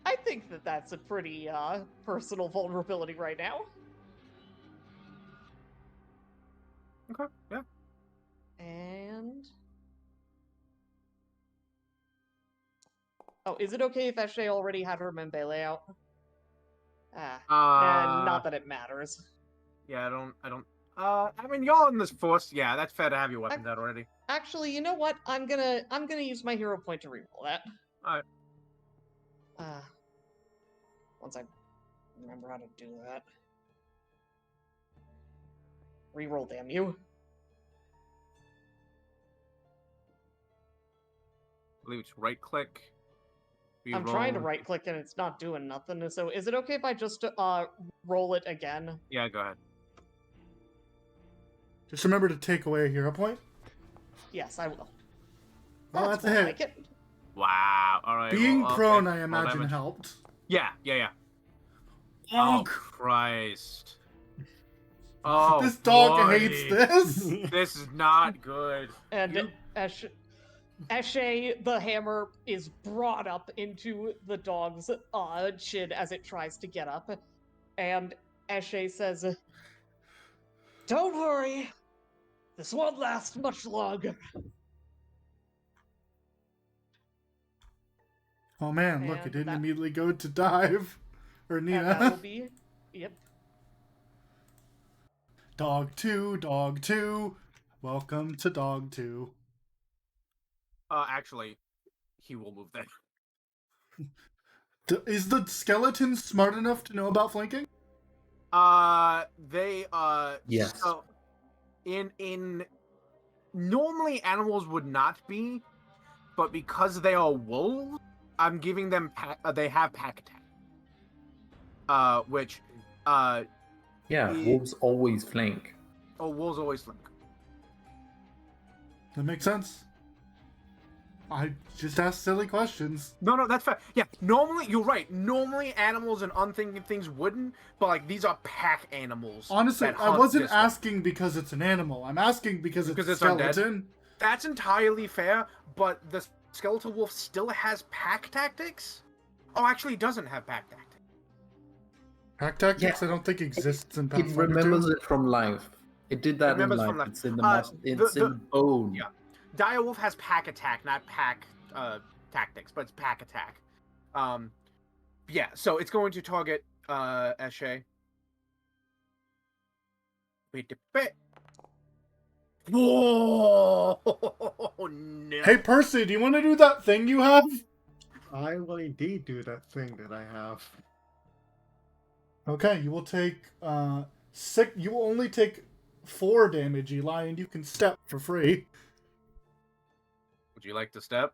I think that's a pretty personal vulnerability right now. Okay, yeah. And oh, is it okay if Eshe already had her Membele out? And not that it matters. Yeah, I don't. I mean, y'all in this force. Yeah, that's fair to have your weapons out already. Actually, you know what? I'm gonna use my hero point to reroll that. Alright. Once I remember how to do that. Reroll, damn you. I believe it's right click. I'm trying to right click and it's not doing nothing. So is it okay if I just roll it again? Yeah, go ahead. Just remember to take away a hero point. Yes, I will. Well, that's a more hit. like it. Wow. All right. Being prone, okay. I Roll imagine, damage. helped. Yeah. Oh, Christ. Oh, this dog boy. hates this. This is not good. And Eshe, the hammer, is brought up into the dog's chin as it tries to get up. And Eshe says, "Don't worry, this won't last much longer." Oh man, look, it And didn't that- immediately go to dive. Or And that Nina. will be, yep. Dog 2. Welcome to Dog 2. Actually, he will move there. Is the skeleton smart enough to know about flanking? Yes. So, in normally animals would not be, but because they are wolves, I'm giving them they have pack attack. Which Wolves always flank. Oh, wolves always flank. That makes sense. I just asked silly questions. No, that's fair. Yeah, normally, you're right. Normally, animals and unthinking things wouldn't, but, like, these are pack animals. Honestly, that I hunt wasn't this way. asking because it's an animal. I'm asking because it's a it's undead? skeleton. That's entirely fair, but the skeletal wolf still has pack tactics? Oh, actually, it doesn't have pack tactics. Pack tactics, Yeah. I don't think exists in It Pathfinder 2. remembers it from life. It did that in remembers life. from life. It's in the The in bone. yeah. Direwolf has pack attack, not pack tactics, but it's pack attack. Yeah, so it's going to target Eshe. Wait a bit. Whoa! No. Hey Percy, do you want to do that thing you have? I will indeed do that thing that I have. Okay, you will take 6. You will only take 4 damage, Eli, and you can step for free. Would you like to step?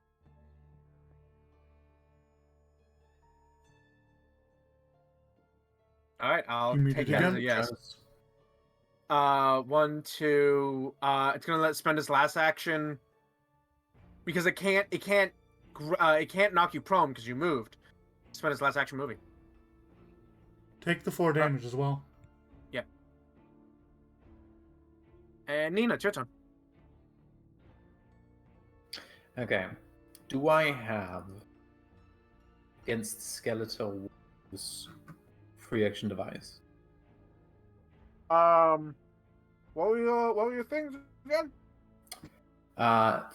All right, I'll You mean take it that as again? a yes. 1, 2. It's gonna spend its last action because it can't knock you prone because you moved. Spend its last action moving. Take the 4 damage as well. And Nina, it's your turn. Okay. Do I have against skeletal wolves free action device? What were your things again?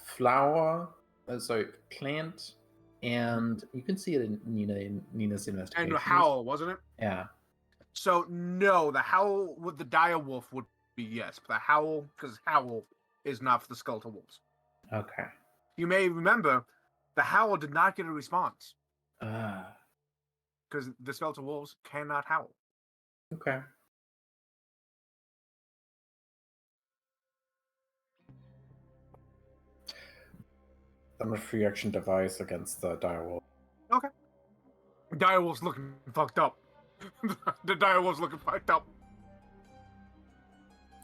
Flower, sorry, plant, and you can see it in Nina's investigation. And Howl, wasn't it? Yeah. So no, the Howl with the dire wolf would be yes, but the Howl, because Howl is not for the skeletal wolves. Okay. You may remember, the Howl did not get a response Ah. because the skeletal wolves cannot howl. Okay. I'm a free action device against the direwolf. Okay. Dire wolf's looking fucked up. The dire wolf's looking fucked up.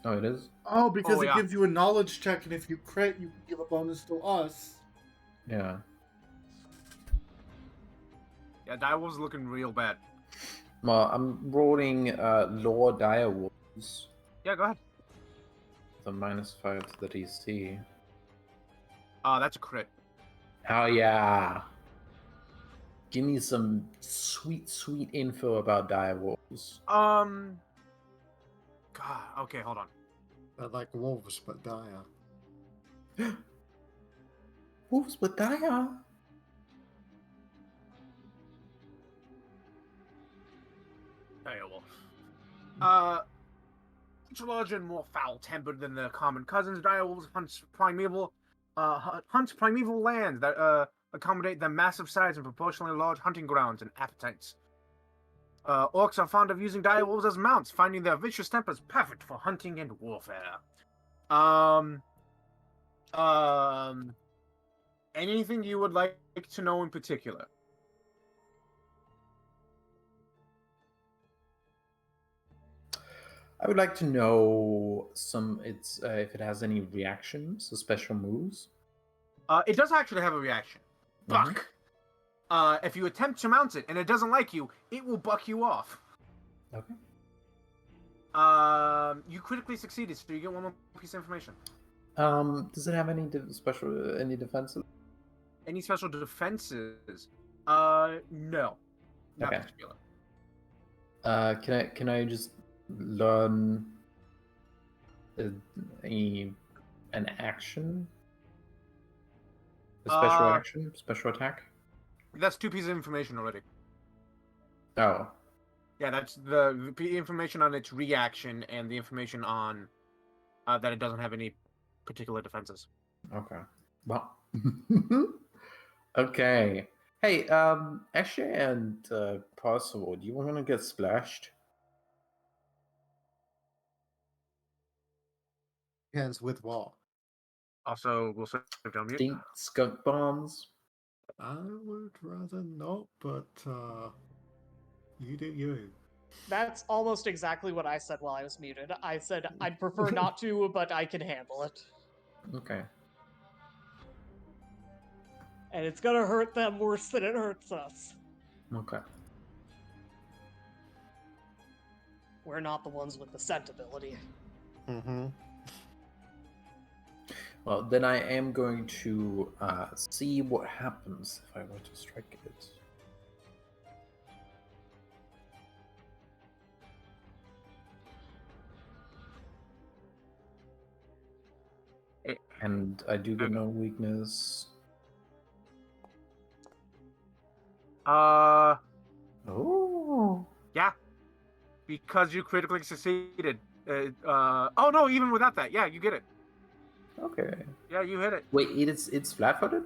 Oh, it is? Oh, because Oh, it yeah. gives you a knowledge check, and if you crit, you give a bonus to us. Yeah. Yeah, dire wolf's looking real bad. Well, I'm rolling Lore Direwolves Yeah, go ahead. with a -5 to the DC. That's a crit. Hell yeah. Give me some sweet info about direwolves. God, okay, hold on. They're like wolves, but dire. Wolves with dire? Dire wolf. Much larger and more foul-tempered than their common cousins, dire wolves hunt primeval lands that accommodate their massive size and proportionally large hunting grounds and appetites. Orcs are fond of using dire wolves as mounts, finding their vicious tempers perfect for hunting and warfare. Anything you would like to know in particular? I would like to know if it has any reactions, so special moves. It does actually have a reaction. Mhm. Buck. If you attempt to mount it and it doesn't like you, it will buck you off. Okay. You critically succeeded, so you get one more piece of information. Does it have any any defenses? Any special defenses? No. Not Okay. particular. Can I just learn an action? A special action? Special attack? That's 2 pieces of information already. Oh. Yeah, that's the information on its reaction and the information on that it doesn't have any particular defenses. Okay. Well. Okay. Hey, Asher and Parcel, do you want to get splashed? Depends with what. Also, we'll save down mute. Think skunk bombs? I would rather not, but you do you. That's almost exactly what I said while I was muted. I said I'd prefer not to, but I can handle it. Okay. And it's gonna hurt them worse than it hurts us. Okay. We're not the ones with the scent ability. Mm-hmm. Well, then I am going to see what happens if I were to strike it. And I do get no weakness. Oh. Yeah. Because you critically succeeded. Oh no, even without that, yeah, you get it. Okay. Yeah, you hit it. Wait, it's flat-footed?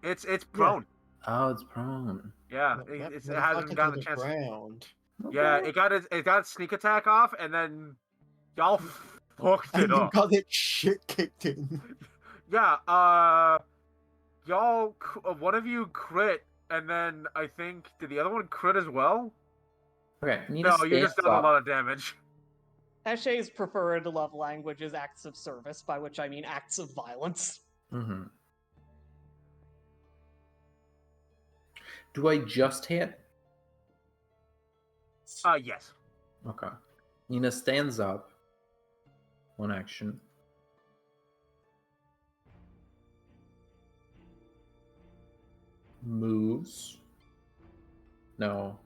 It's prone. Oh, it's prone. Yeah, That it motherfucker hasn't to gotten the the chance. ground. Yeah, Okay. it got its sneak attack off, and then y'all fucked And it you up. got it shit kicked in. Yeah, y'all, one of you crit, and then I think did the other one crit as well? Okay. Nina No, you just stands done a up. lot of damage. Eshe's preferred love language is acts of service, by which I mean acts of violence. Mm-hmm. Do I just hit? Yes. Okay. Nina stands up. One action. Moves. No.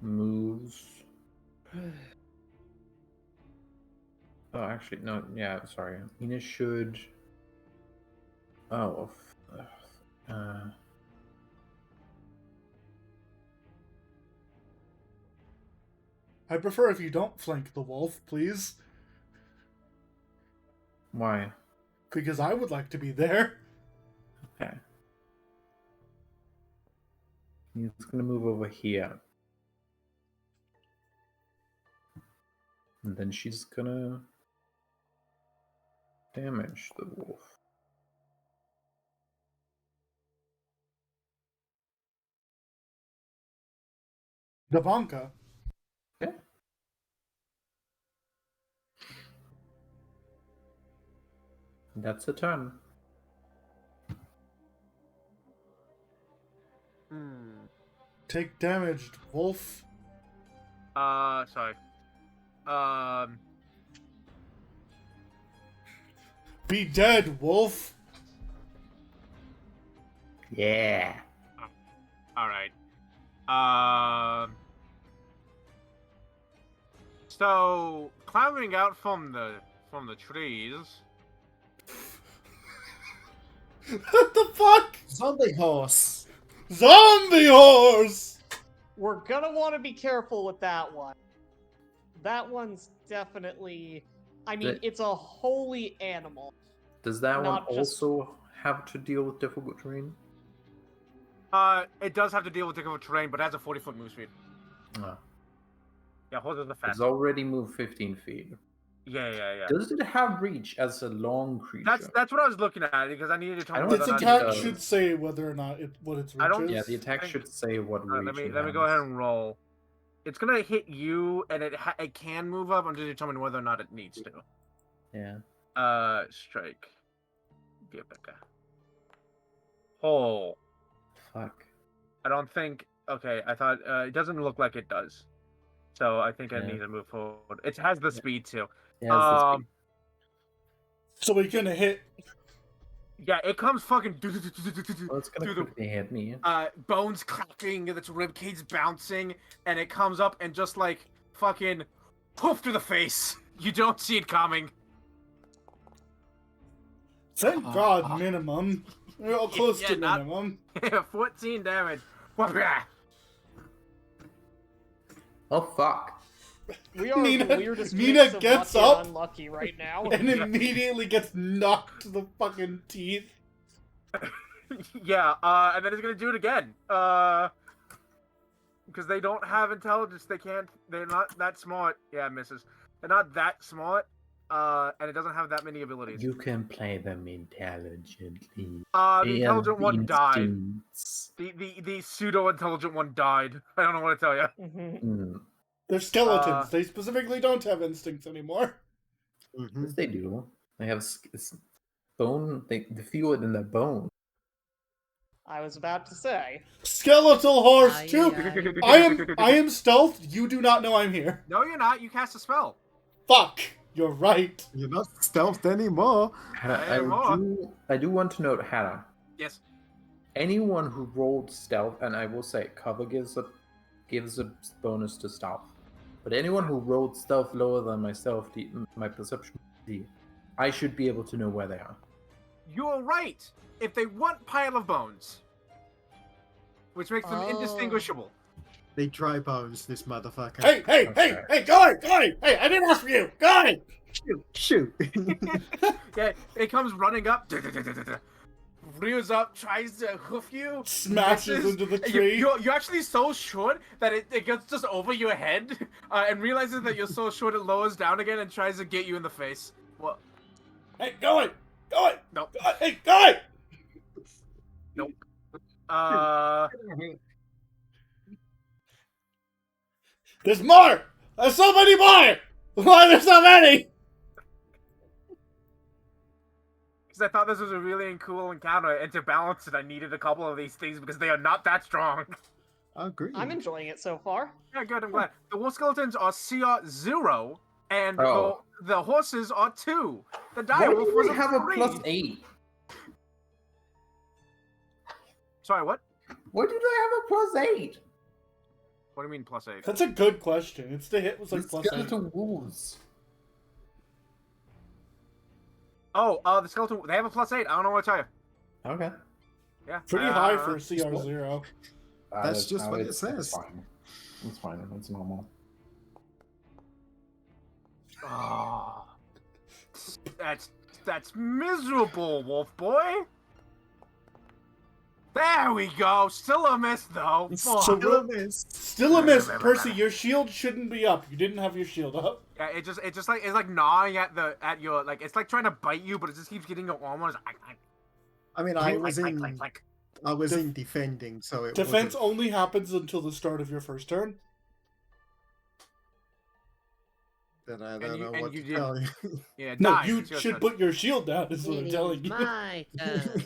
Moves. Oh, actually, no. Yeah, sorry. Nina should. Oh. I prefer if you don't flank the wolf, please. Why? Because I would like to be there. Okay. He's gonna move over here. And then she's gonna damage the wolf. Davanka. Okay. That's a turn. Take damage, wolf. Sorry. Be dead, wolf. Yeah. All right. So climbing out from the trees. What the fuck? Zombie horse. Zombie horse! We're gonna want to be careful with that one. That one's definitely. I mean, The- it's a holy animal. Does that one Not just- also have to deal with difficult terrain? It does have to deal with difficult terrain, but it has a 40-foot move speed. Oh. Yeah, horses are It's fast. already moved 15 feet. Yeah. Does it have reach as a long creature? That's what I was looking at because I needed to I determine don't whether Its or not think attack it does. should say whether or not what its reach I don't- is. Yeah, the attack think- should say what reach let me it go ahead has. and roll. It's gonna hit you, and it can move up. I'm just determining whether or not it needs to. Yeah. Strike. Get back. Oh, Fuck. I don't think. Okay, I thought it doesn't look like it does. So I think I Yeah. need to move forward. It has the speed too. It has the speed. So we're gonna hit. Yeah, it comes fucking Well, it's gonna through the quickly hit me. bones cracking, its ribcage bouncing, and it comes up and just like fucking poof to the face. You don't see it coming. Thank God, minimum. We're all close Yeah, to not- minimum. 14 damage. Wah-bah. Oh fuck. We are Nina- the weirdest Nina mix of gets lucky up and unlucky right now. And immediately gets knocked to the fucking teeth. Yeah, and then it's gonna do it again. Because they don't have intelligence. They're not that smart. Yeah, it misses. They're not that smart. And it doesn't have that many abilities. You can play them intelligently. The They intelligent have one died. instincts. The pseudo-intelligent one died. I don't know what to tell you. Mhm. Mm. They're skeletons. They specifically don't have instincts anymore. Mm-hmm. Yes, they do. They have bone. They feel it in their bone. I was about to say. Skeletal horse Aye, too. aye. I am stealthed. You do not know I'm here. No, you're not. You cast a spell. Fuck. You're right. You're not stealthed anymore. I do want to note, Hannah. Yes. Anyone who rolled stealth, and I will say, cover gives a bonus to stealth. But anyone who rolled stealth lower than myself, my perception, I should be able to know where they are. You're right. If they want pile of bones, which makes them Oh. indistinguishable. They dry bones, this motherfucker. Hey, guy! Hey, I didn't ask for you! Guy! Shoot. Yeah, it comes running up, rears up, tries to hoof you, Smashes misses. into the You- tree. You're actually so short that it gets just over your head, and realizes that you're so short it lowers down again and tries to get you in the face. Well, Hey, guy! nope, Hey, guy! nope. There's more! There's so many more! Why there's so many? Because I thought this was a really cool encounter, and to balance it, I needed a couple of these things because they are not that strong. Agreed. I'm enjoying it so far. Yeah, good. I'm glad. The wolf skeletons are CR 0, and Oh. the horses are 2. The Why dire wolf do was we have a 3. +8? Sorry, what? Why do they have a +8? What do you mean +8? That's a good question. It's the hit was like The +8. skeleton wolves. Oh, the skeleton. They have a +8. I don't know what to tell you. Okay. Yeah. Pretty high for a CR0. That's just what it It's says. fine. It's fine. It's normal. Oh, that's miserable, wolf boy. There we go. Still a miss though. So Fuck. Still a miss, Percy. Your shield shouldn't be up. You didn't have your shield up. Yeah, it's like gnawing at your like it's like trying to bite you, but it just keeps getting your arm on. I mean, I was in defending, so it Defense wasn't- only happens until the start of your first turn. Then I And don't you- know and what you to did- tell you. Yeah, No, dies. you It's your should turn. put your shield down. Is what I'm It telling is you. my turn.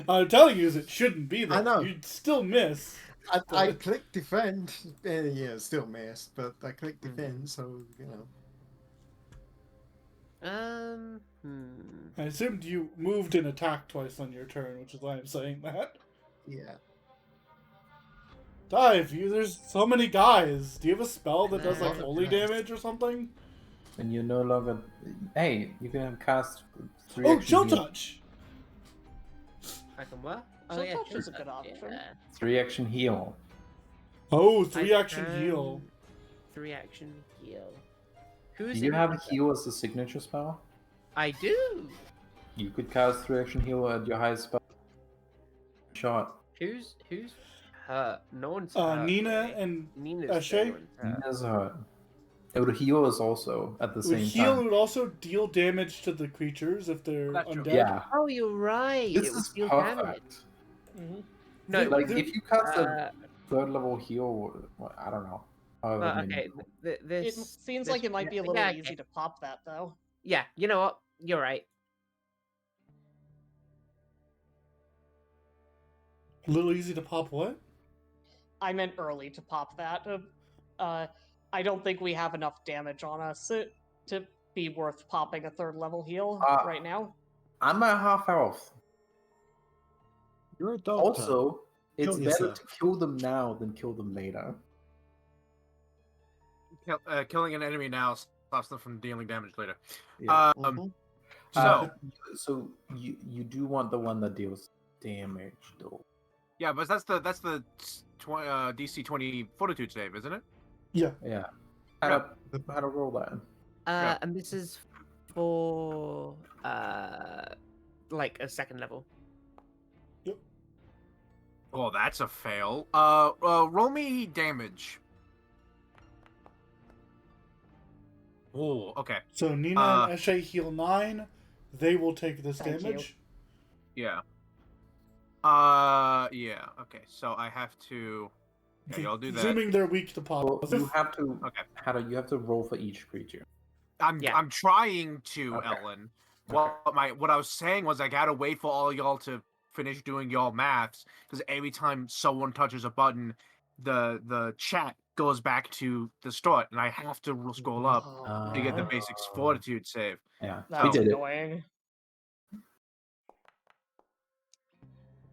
I'm telling you, is it shouldn't be there. I know. You'd still miss. I clicked defend, and yeah, still missed, but I clicked defend, so you know. I assumed you moved and attacked twice on your turn, which is why I'm saying that. Yeah. Dive, there's so many guys. Do you have a spell that does like Nah. holy damage or something? And you no longer. Hey, you can cast 3 Oh, action chill heal. touch. I can what? Chill yeah, touch chill is a good touch, option. yeah. 3 action heal. Oh, I 3 action can- heal. 3 action heal. Do Who's you in have it? heal as a signature spell? I do. You could cast 3 action heal at your highest spell shot. Who's hurt? No one's hurt. Nina really. and Nina's Eshe? the only one's hurt. Nina's hurt. It would heal us also at the Would same heal time. would also deal damage to the creatures if they're That's true. undead. Yeah, Oh, you're right. this it would is deal damage. perfect. Mhm. No, Like Th- if you cast a uh, 3rd level heal, well, I don't know. However well, many- okay. It This seems this- like it might be a little yeah, easy okay. to pop that though. Yeah, you know what? You're right. A little easy to pop what? I meant early to pop that. I don't think we have enough damage on us to be worth popping a 3rd level heal right now. I'm at half health. You're a dog. Also, it's Kill better yourself. to kill them now than kill them later. Killing an enemy now stops them from dealing damage later. Yeah. Mhm. So You do want the one that deals damage though. yeah, but that's the DC 20 Fortitude save, isn't it? Yeah. Yeah. How to roll that? Yeah. And this is for like a 2nd level. Oh, that's a fail. Roll me damage. Oh, okay. So Nina and Eshe heal 9. They will take this Thank you. damage. Yeah. Yeah. Okay. So I have to. Yeah, I'll do that. Assuming they're weak to pop. Well, you have to. Okay. You have to roll for each creature. I'm trying to, Okay. Ellen. Well, what I was saying was I gotta wait for all y'all to finish doing y'all maths because every time someone touches a button, the chat goes back to the start, and I have to scroll up to get the basics fortitude save. Yeah, That we was did it. annoying.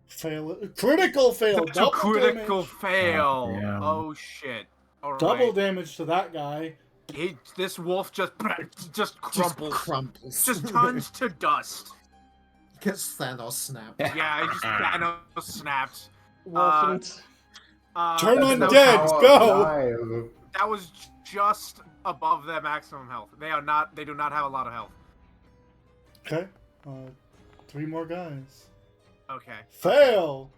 Fail. Critical fail. That's a Double critical damage. fail. damn. Oh shit! All right. Double damage to that guy. This wolf just Just crumples, crumples. just turns to dust. Gets Thanos snapped. Yeah, he just Thanos snapped. Wolf Turn that on was- dead. Go. Dive. That was just above their maximum health. They are not. They do not have a lot of health. Okay. 3 more guys. Okay. Fail.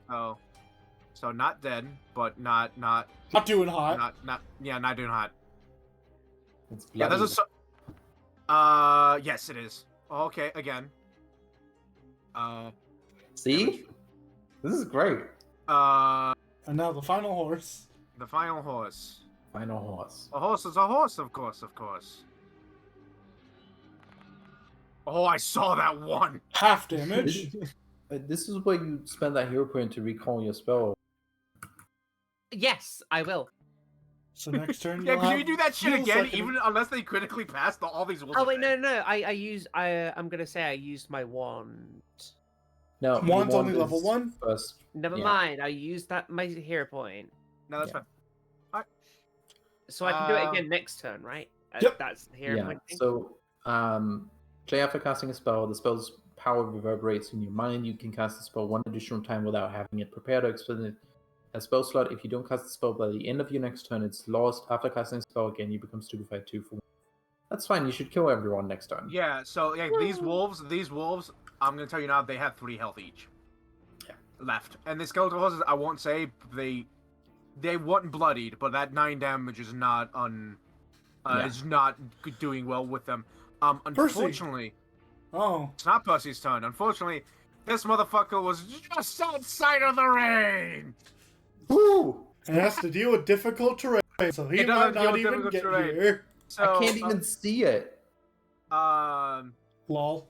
So not dead, but not Not doing hot. not doing hot. It's Yeah, bloody. there's yes, it is. Okay, again. See? This is great. And now the final horse. The final horse. Final horse. A horse is a horse, of course. Oh, I saw that one. Half damage. This is where you spend that hero point to recall your spell. Yes, I will. So next turn, Yeah, you'll because have you do that shit heal again, second. even unless they critically pass, all these wolves. Oh are wait, dead. no. I'm gonna say I used my wand. No, your One's only wand level is 1? First, Never yeah. mind. I used that my hero point, No, that's Yeah. fine. so I can do it again next turn, right? Yep. That's the hero Yeah. point thing. So, after casting a spell, the spell's power reverberates in your mind. You can cast the spell one additional time without having it prepared or expend it a spell slot. If you don't cast the spell by the end of your next turn, it's lost. After casting a spell again, you become stupefied 2 for 1. That's fine. You should kill everyone next turn. Yeah, so yeah, these wolves, I'm gonna tell you now, they have 3 health each. Yeah. Left. And the skeletal horses, I won't say they weren't bloodied, but that 9 damage is not is not doing well with them. Unfortunately, Oh. it's not Percy's turn. Unfortunately, this motherfucker was just outside of the rain. Woo! And has to deal with difficult terrain, so he It might doesn't deal not with even difficult get terrain. here. So I can't even see it. Lol.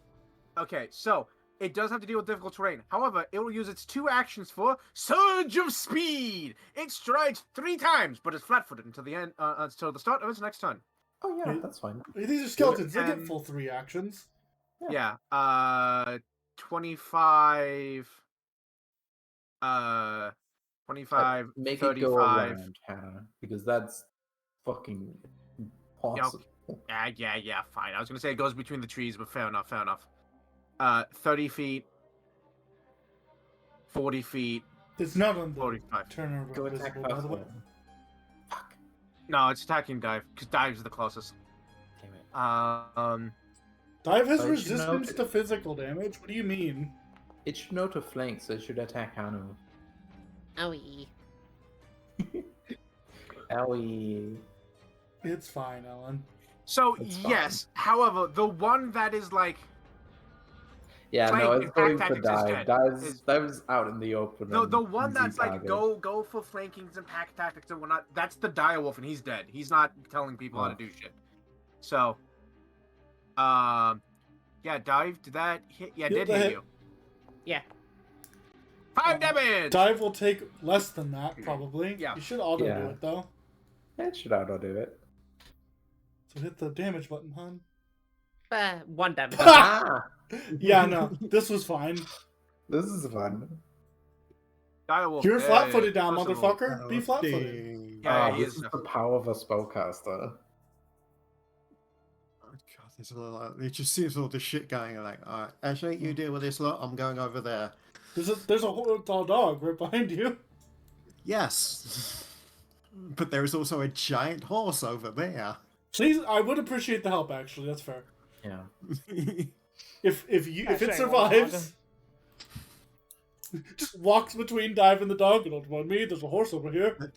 Okay, so it does have to deal with difficult terrain. However, it will use its 2 actions for Surge of Speed. It strides 3 times, but is flat-footed until the start of its next turn. Oh yeah, Wait. that's fine. These are skeletons. They get And- full 3 actions. Yeah. 25. 25. Make 35. it go around, Hannah, because that's fucking impossible. Yeah, fine. I was gonna say it goes between the trees, but fair enough. 30 feet. 40 feet. It's not on the 45. turn Go of attack visible, by the way. Fastball. Fuck. No, it's attacking dive, because dive's the closest. Damn it. Dive has I should resistance note- to physical damage. What do you mean? It should know to flank, so it should attack Hanu. Owie. Owie. It's fine, Ellen. So, It's fine. yes. However, the one that is like... Yeah, Flank no, and it's going pack for tactics is Dive. dead. Dive's out in the open. The and one easy that's like, target. go for flankings and pack tactics and whatnot, that's the direwolf, and he's dead. He's not telling people how to Oh. do shit. So, yeah, dive, did that hit? Yeah, it Yep, did that hit hit. you. Yeah. 5 damage! Dive will take less than that, probably. Yeah. You should auto Yeah. do it, though. It should auto do it. So hit the damage button, hon. 1 damage. Ah! Yeah, no. This was fine. This is fun. Direwolf. You're flat-footed down, first of all. motherfucker. Be flat-footed. Ding. Yeah, he this is is the power of a spellcaster. Oh, God, there's a lot. It just seems all the shit going. Like, all right, Ashley, you deal with this lot. I'm going over there. There's a whole tall dog right behind you. Yes, but there is also a giant horse over there. Please, I would appreciate the help, actually. That's fair. Yeah. If it Actually, survives, just walks between Dive and the dog. Don't mind me. There's a horse over here.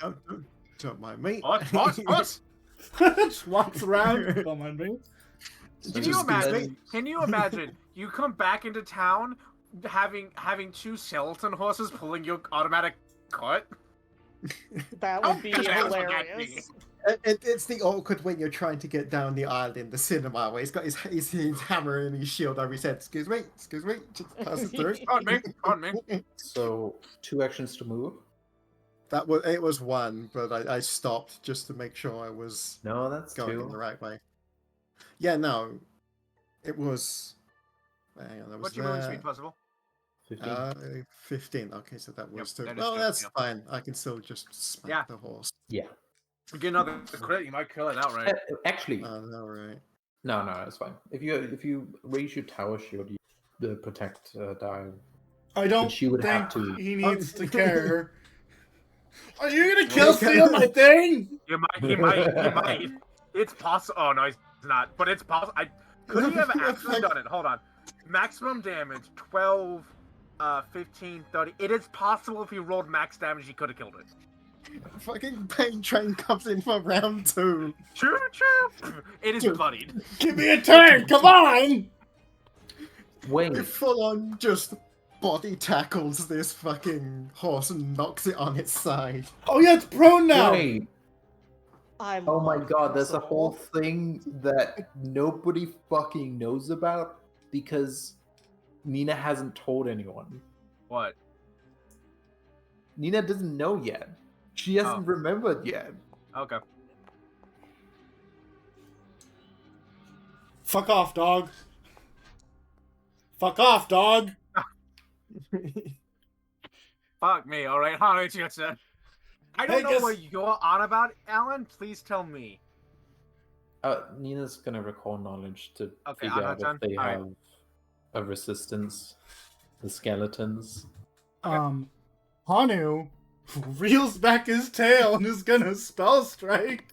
Don't mind me. Horse! Just walks around. Don't mind me. Can you imagine? Can you imagine? You come back into town having 2 skeleton horses pulling your automatic cart? That would be Oh, hilarious. It's the awkward when you're trying to get down the aisle in the cinema where he's got his hammer and his shield over his head. Excuse me, just pass it through. On me. So 2 actions to move. It was 1, but I stopped just to make sure I was No, that's going 2. in the right way. Yeah, no, it was. Hang on, that was What's your movement speed, Percival? 15. 15. Okay, so that was 2. that is Well, two, that's yeah. fine. I can still just smack Yeah. the horse. Yeah. Get another crit, you might kill it outright. Actually, No, right. no, it's fine. If you raise your tower shield, you protect Dive. I don't But you would think have to- he needs to care. Are you gonna kill steal my thing? He might. It's possible. Oh no, he's not. But it's possible. Could he have actually done it? Hold on. Maximum damage 12, 15, 30. It is possible if he rolled max damage, he could have killed it. Fucking pain train comes in for round 2. Choo choo. It is bloodied. Give me a turn, come on! Wait, Full on just body tackles this fucking horse and knocks it on its side. Oh yeah, it's prone now! wait. I Oh my love god, there's a whole Percival. thing that nobody fucking knows about because Nina hasn't told anyone. What? Nina doesn't know yet. She hasn't remembered yet. Okay. Fuck off, dog. Fuck off, dog. Fuck me, alright? I don't Hey, know guess- what you're on about, Alan. Please tell me. Nina's gonna recall knowledge to Okay, figure I'm out not if they done. have a resistance. The skeletons. Hanu reels back his tail and is gonna spell strike.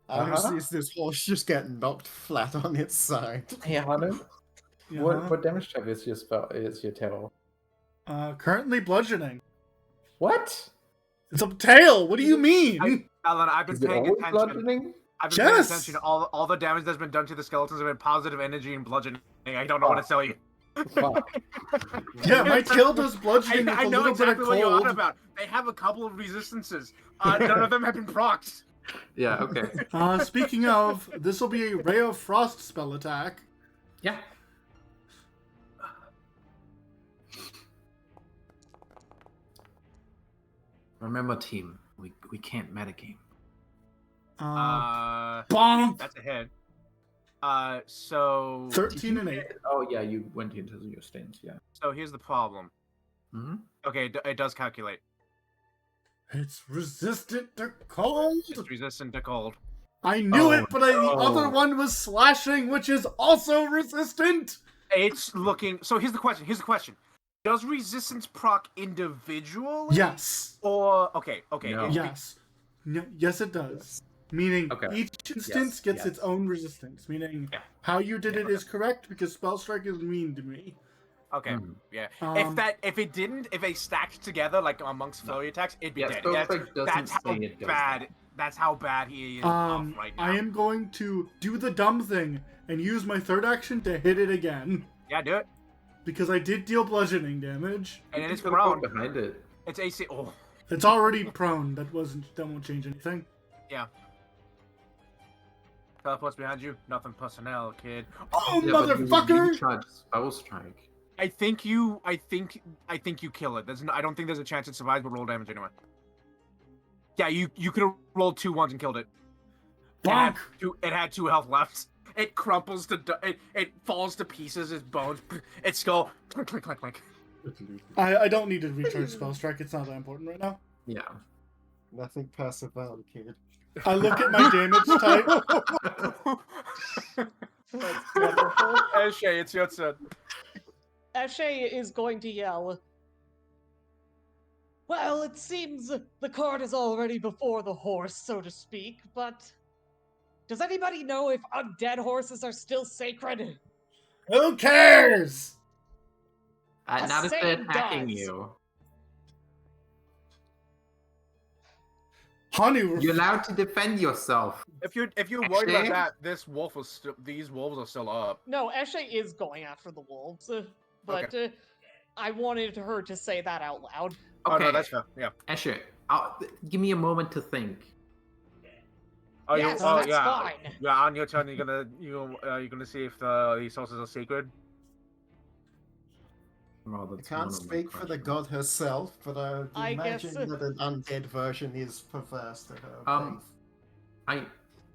How is this horse just getting knocked flat on its side? Hey, Hanu, what damage type is your spell? Is your tail? Currently bludgeoning. What? It's a tail. What do you mean? Alan, I've been Is it paying always attention. bludgeoning? I've been paying Yes! attention. All the damage that's been done to the skeletons have been positive energy and bludgeoning. I don't know what to tell you. Fuck. Yeah, my tail does bludgeoning with I a know little exactly bit what of you're on cold. about. They have a couple of resistances. None of them have been procced. Yeah. Okay. Speaking of, this will be a Ray of Frost spell attack. Yeah. Remember, team, we can't metagame. Bonk! That's a hit. So 13 and 8. Oh yeah, you went into your stance. Yeah. So here's the problem. Mm-hmm. Okay, it does calculate. It's resistant to cold. It's resistant to cold. I knew it, but the no. other one was slashing, which is also resistant. It's looking. So here's the question. Does resistance proc individually? Yes. Or okay. No. Yes. Yes, it does. Meaning Okay. each instance gets its own resistance. Meaning how you did it is correct because spell strike is mean to me. Okay. Mhm. Yeah. Um, If they stacked together like amongst flurry attacks, it'd be Yeah, dead. spell strike doesn't That's how say it does bad. That's how bad he is off right now. I am going to do the dumb thing and use my third action to hit it again Yeah, do it. because I did deal bludgeoning damage. And it's Put a code prone. behind it. It's AC. Oh, It's already prone. That won't change anything. yeah. Teleports behind you. Nothing personnel, kid. Oh, Yeah, but you motherfucker! recharge spell strike. I think you kill it. I don't think there's a chance it survives, but roll damage anyway. Yeah, you could have rolled 2 1s and killed it. Bonk! It had 2 health left. It crumples to it falls to pieces. Its bones, its skull, clink clink clink clink. I don't need to recharge spell strike. It's not that important right now. Yeah. Nothing persevered, kid. I look at my damage type. That's wonderful. Eshe, it's your turn. Eshe is going to yell. Well, it seems the cart is already before the horse, so to speak, but does anybody know if undead horses are still sacred? Who cares? Not if they're Hasain attacking does. you. Hanu, You're allowed to defend yourself. If you're worried about Eshe? that, these wolves are still up. No, Eshe is going after the wolves, but I wanted her to say that out loud. Oh Okay. no, that's fair. Yeah. Eshe, give me a moment to think. Oh, Yes, that's yeah. fine. Yeah, on your turn, you're gonna see if the resources are sacred. Well, I that's can't one of my speak for the questions. god herself, but I would I guess, imagine that an undead version is perverse to her. faith.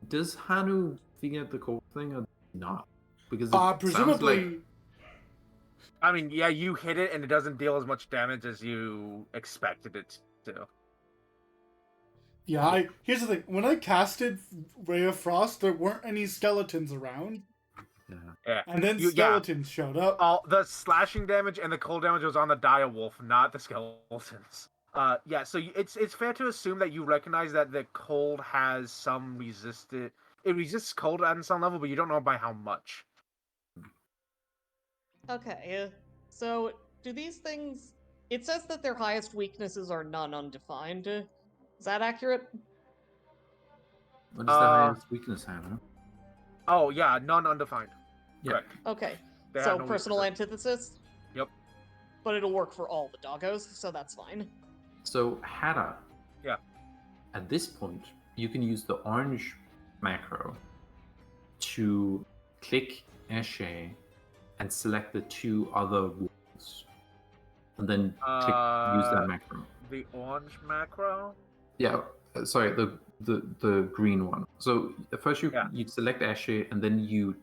Does Hanu figure out the cold thing or not? Because it sounds presumably. like- I mean, yeah, you hit it and it doesn't deal as much damage as you expected it to. Yeah, here's the thing. When I casted Ray of Frost, there weren't any skeletons around. Yeah. Yeah. And then Yeah. skeletons showed up. All the slashing damage and the cold damage was on the dire wolf, not the skeletons. Yeah. So it's fair to assume that you recognize that the cold has some resisted. It resists cold at some level, but you don't know by how much. Okay, so do these things... It says that their highest weaknesses are none undefined. Is that accurate? What is the highest weakness, Hanu? Oh yeah, none undefined. Yeah. Correct. Okay, They so have no personal weaknesses. antithesis? Yep. But it'll work for all the doggos, so that's fine. So, Hada. Yeah. At this point, you can use the orange macro to click Eshe and select the 2 other wolves. And then click use that macro. The orange macro. Yeah, sorry, the green one. So first you select Ashe, and then you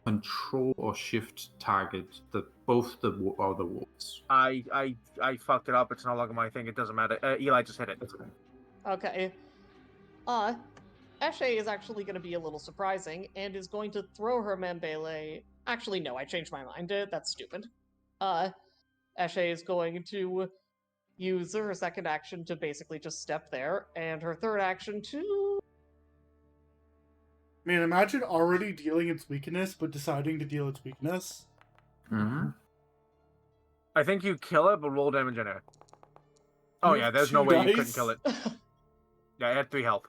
control or shift target both the other wolves. I fucked it up. It's no longer my thing. It doesn't matter. Eli just hit it. That's okay. Okay. Eshe is actually going to be a little surprising and is going to throw her Membele. Actually, no, I changed my mind. That's stupid. Eshe is going to use her second action to basically just step there, and her third action to. Man, imagine already dealing its weakness, but deciding to deal its weakness. Mm-hmm. I think you kill it, but roll damage in it. Oh yeah, there's no way you couldn't kill it. Yeah, it had 3 health.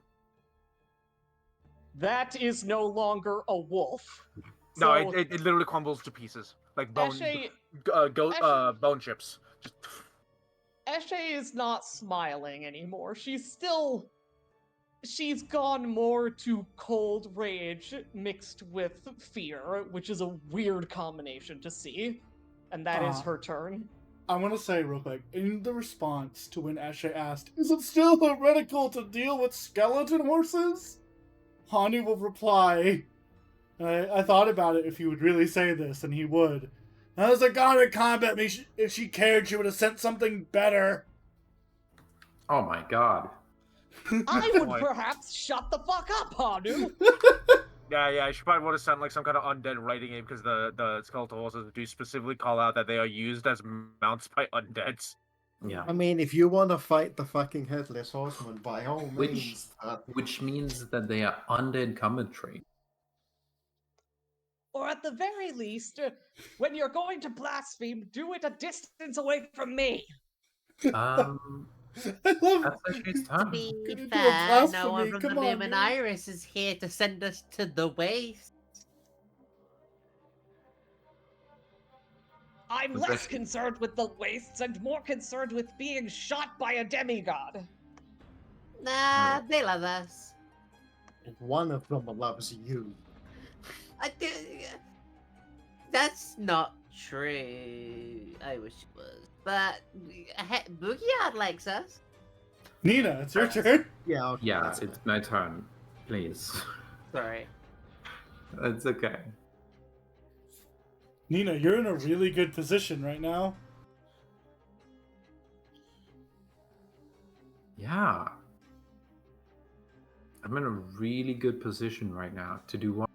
That is no longer a wolf. No, it literally crumbles to pieces like bone, Eshe, bone chips. Just... Eshe is not smiling anymore. She's gone more to cold rage mixed with fear, which is a weird combination to see. And that is her turn. I want to say real quick, in the response to when Eshe asked, "Is it still heretical to deal with skeleton horses?" Hani will reply, I thought about it if he would really say this, and he would. As a god in combat, if she cared, she would have sent something better. Oh my god. I would perhaps shut the fuck up, Hanu. Yeah, she probably would have sent like some kind of undead writing in because the skeletal horses do specifically call out that they are used as mounts by undeads. Yeah. I mean, if you want to fight the fucking headless horseman, by all means. Which means that they are undead combat trained. Or at the very least, when you're going to blaspheme, do it a distance away from me. I love that's Eshe's To turn. be fair, no one from the Moon dude. Iris is here to send us to the waste. I'm less concerned with the wastes and more concerned with being shot by a demigod. Nah, they love us. One of them loves you. That's not true. I wish it was. But Boogie likes us. Nina, it's your turn. Yeah, okay, Yeah, it's my turn. Please. Sorry. It's okay. Nina, you're in a really good position right now. Yeah. I'm in a really good position right now to do what?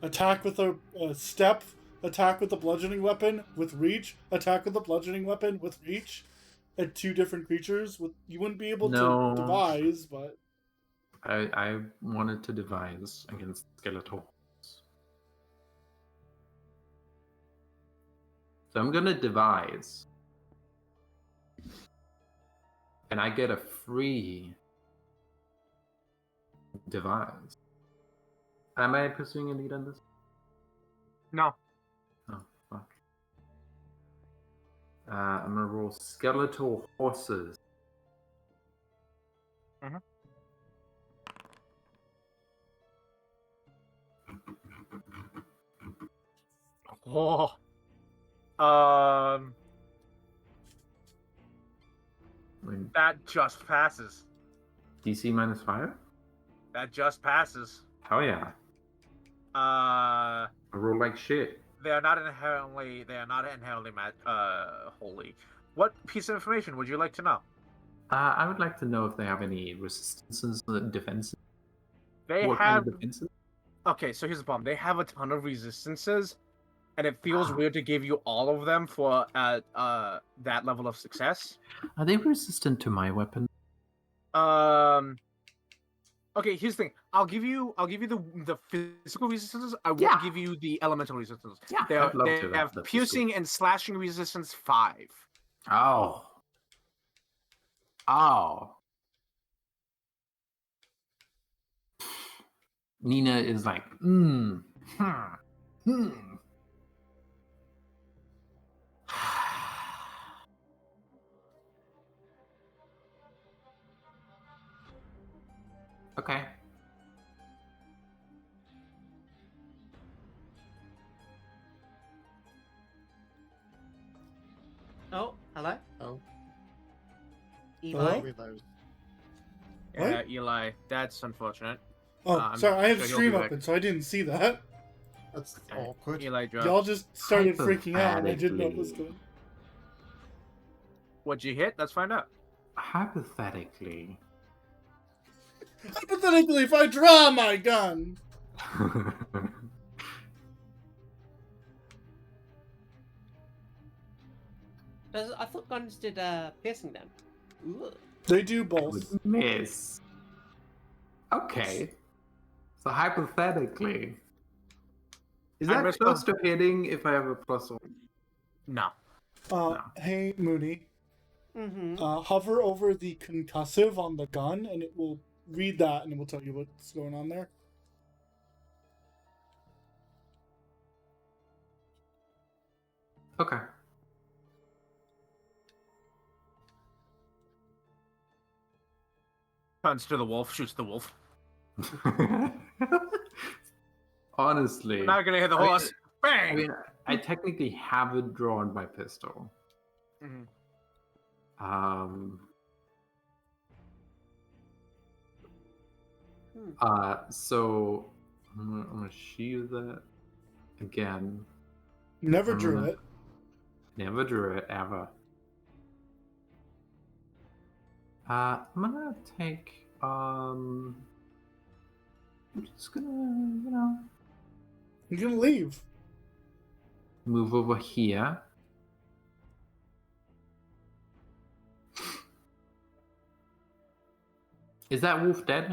Attack with a step, attack with a bludgeoning weapon with reach, attack with a bludgeoning weapon with reach, at 2 different creatures. You wouldn't be able to devise, but I wanted to devise against Skeletor. So I'm gonna devise. And I get a free devise. Am I pursuing a lead on this? No. Oh, fuck. I'm gonna roll skeletal horses. Mm-hmm. Oh. That just passes. DC -5? That just passes. Hell yeah. I roll like shit. They are not inherently holy. What piece of information would you like to know? I would like to know if they have any resistances, defenses. They what have. Kind of defenses? Okay, so here's the problem. They have a ton of resistances, and it feels weird to give you all of them for that level of success. Are they resistant to my weapon? Okay, here's the thing. I'll give you the physical resistances. I won't give you the elemental resistances. Yeah, they have piercing and slashing resistance 5. Oh. Nina is like, Okay. Oh, hello? Oh. Eli? With those. Yeah, What? Eli. That's unfortunate. Oh, I'm sorry, I have sure he'll stream be back. open, so I didn't see that. That's Okay, awkward. Eli dropped. Y'all just started freaking out, and I didn't know what was Hypothetically. going. What'd you hit? Let's find out. Hypothetically. Hypothetically, if I draw my gun, I thought guns did piercing them. Ooh. they do I both. would miss. Okay. So hypothetically, is I that missed close them. to hitting if I have a +1? No. Hey Mooney, Mm-hmm. hover over the concussive on the gun, and it will read that, and it will tell you what's going on there. Okay. Turns to the wolf, shoots the wolf. Honestly, We're not gonna hit the I mean- horse. Bang! I mean, I technically haven't drawn my pistol. Mhm. Um. So I'm gonna sheathe that again. Never drew gonna- it. Never drew it ever. I'm gonna take. I'm just gonna, You're gonna leave. move over here. Is that wolf dead?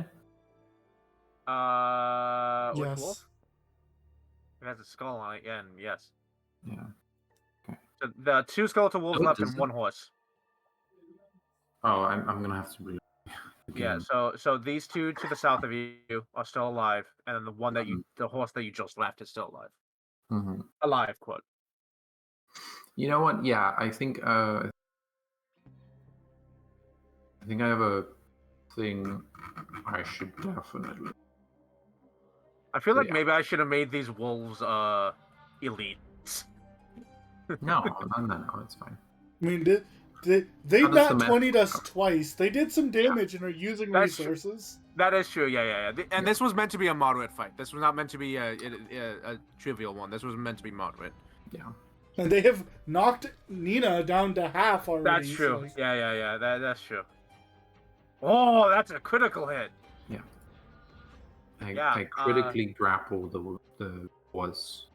Which Yes. wolf? It has a skull on it, yeah, and yes. Yeah. So the 2 skeletal wolves Oh, left does and it? 1 horse. Oh, I'm gonna have to read Yeah, again. so these 2 to the south of you are still alive, and then the horse that you just left is still alive. Mhm. Alive, quote. You know what? Yeah, I think I have a thing I should definitely. I feel like Yeah. maybe I should have made these wolves elites. No, it's fine. I mean, they How does the not math 20'd us work? twice. They did some damage and are using That's true. resources. That is true, yeah. And this was meant to be a moderate fight. This was not meant to be a trivial one. This was meant to be moderate. Yeah. And they have knocked Nina down to half already. That's true. so- Yeah. That's true. Oh, that's a critical hit. I critically grappled the was.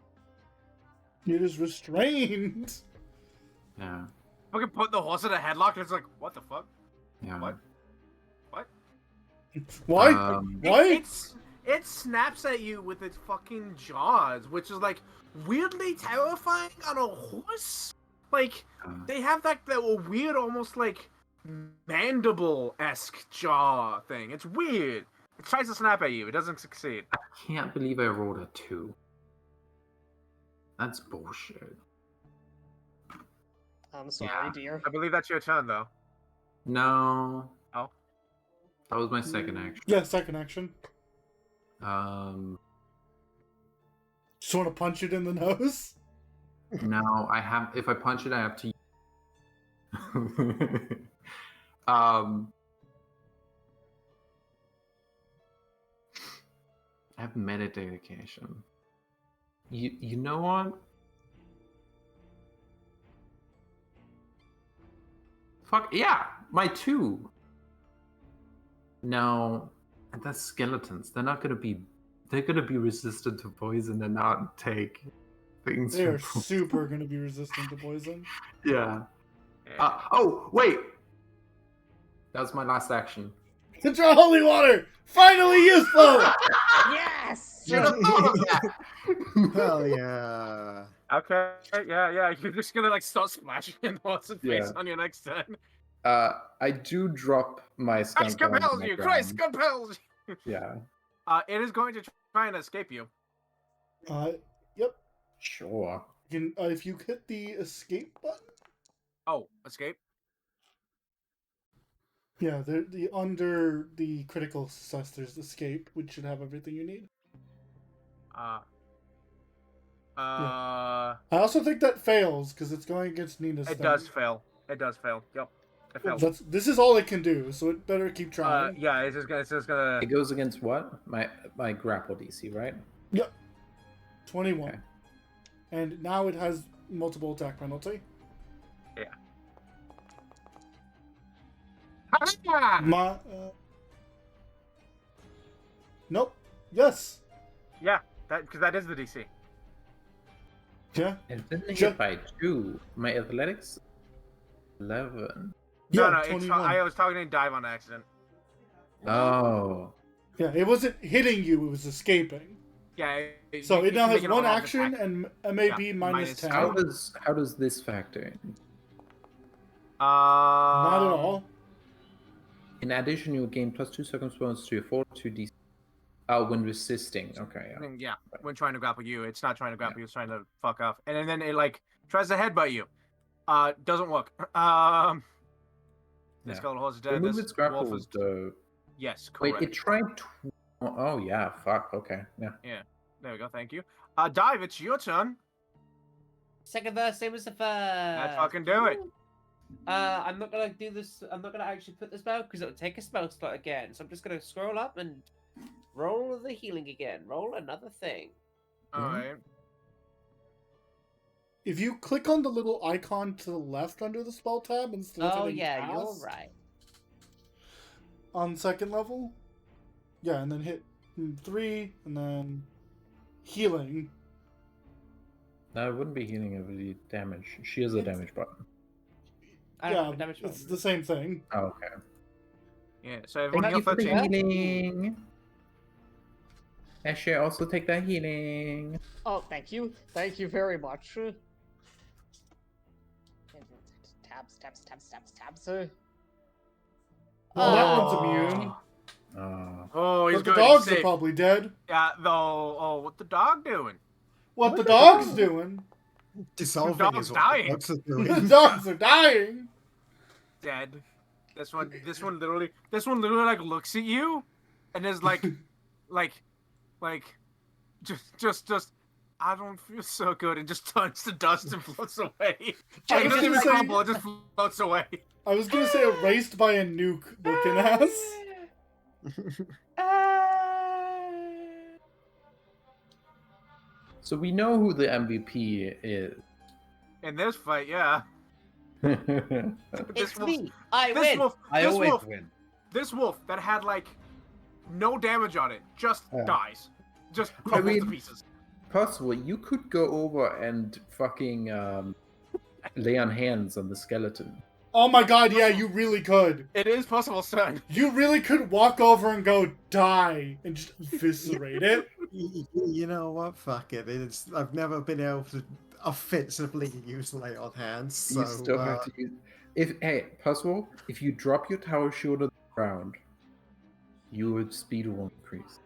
It is restrained. Yeah. Fucking put the horse in a headlock, and it's like, what the fuck? Yeah. What? Why? Why? It snaps at you with its fucking jaws, which is like weirdly terrifying on a horse. Like they have that weird, almost like mandible-esque jaw thing. It's weird. It tries to snap at you. It doesn't succeed. I can't believe I rolled a 2. That's bullshit. I'm sorry, Yeah. dear. I believe that's your turn, though. No. Oh. That was my second action. Yeah, second action. Just want to punch it in the nose? No, I have. If I punch it, I have to. I have meditation. You know what? Fuck yeah, my 2. No, and that's skeletons. They're not gonna be. They're gonna be resistant to poison and not take things. They are from- super going to be resistant to poison. Yeah. Oh wait. That was my last action. Control holy water! Finally useful! Yes! Should have thought of that. Hell yeah. Okay, yeah. You're just gonna like start splashing in horse's face Yeah. on your next turn. I do drop my Ice skunk onto compels the you! ground. Christ compels you! Yeah. It is going to try and escape you. Yep. Sure. You can, if you hit the escape button. Oh, escape? Yeah, the under the critical success, there's escape, which should have everything you need. I also think that fails because it's going against Nina's. It does fail. It does fail. Yep. It failed. This is all it can do, so it better keep trying. Yeah, it's just gonna. It goes against what? My grapple DC, right? Yep. 21. Okay. And now it has multiple attack penalty. Yeah. My, nope. Yes. Yeah, because that is the DC. Yeah. It didn't Ju- hit by 2. My athletics 11. Yeah, No, it's 21. I was talking dive on accident. Oh. Yeah, it wasn't hitting you, it was escaping. Yeah. So you it now can has make an one all-out action attack. and MAB Yeah, minus 10. How does this factor in? Not at all. In addition, you gain +2 circumstance to your fortitude DC. Oh, when resisting. Okay, yeah. Yeah, when trying to grapple you, it's not trying to grapple you, it's trying to fuck off. And then it like tries to headbutt you. Doesn't work. This Yeah. skeletal horse is The dead. move This it's wolf grappled. is... Yes, Wait, correct. it tried. Oh yeah, fuck. Okay, yeah. Yeah, there we go. Thank you. Dive. It's your turn. Second verse, same as the first. Let's fucking do it. I'm not gonna do this. I'm not gonna actually put the spell because it'll take a spell slot again. So I'm just gonna scroll up and roll the healing again. Roll another thing. All right. If you click on the little icon to the left under the spell tab instead of Oh hitting yeah, you're cast right. on second level, yeah, and then hit 3 and then healing. No, it wouldn't be healing of the damage. She has a damage button. I don't Yeah, have a damage it's button. the same thing. Oh, okay. Yeah. So everyone heal Thank you for the 13. healing. Ashley, also take that healing. Oh, thank you. Thank you very much. Tabs. Well, that Oh. one's immune. Oh, he's But the good. dogs He's are safe. probably dead. Yeah. Though. Oh, what the dog doing? What the dog's doing? Dissolving dog's is what dying. the dogs are The doing. dogs are dying. Dead. This one literally like looks at you, and is like, just. I don't feel so good, and just turns to dust and floats away. I Like, was it doesn't gonna even say- crumble; it just floats away. I was gonna say erased by a nuke looking ass. So we know who the MVP is. In this fight, yeah. It's wolf, me. I this win. wolf, I this always wolf, win. this wolf that had like no damage on it just Yeah. dies, just crumbles to mean- pieces. Possible, you could go over and fucking lay on hands on the skeleton. Oh my god, yeah, you really could. It is possible, son. You really could walk over and go die and just eviscerate it. You know what? Fuck it. I've never been able to offensively use lay on hands. So, You still have to use. Possible, if you drop your tower shield on the ground, your speed will increase.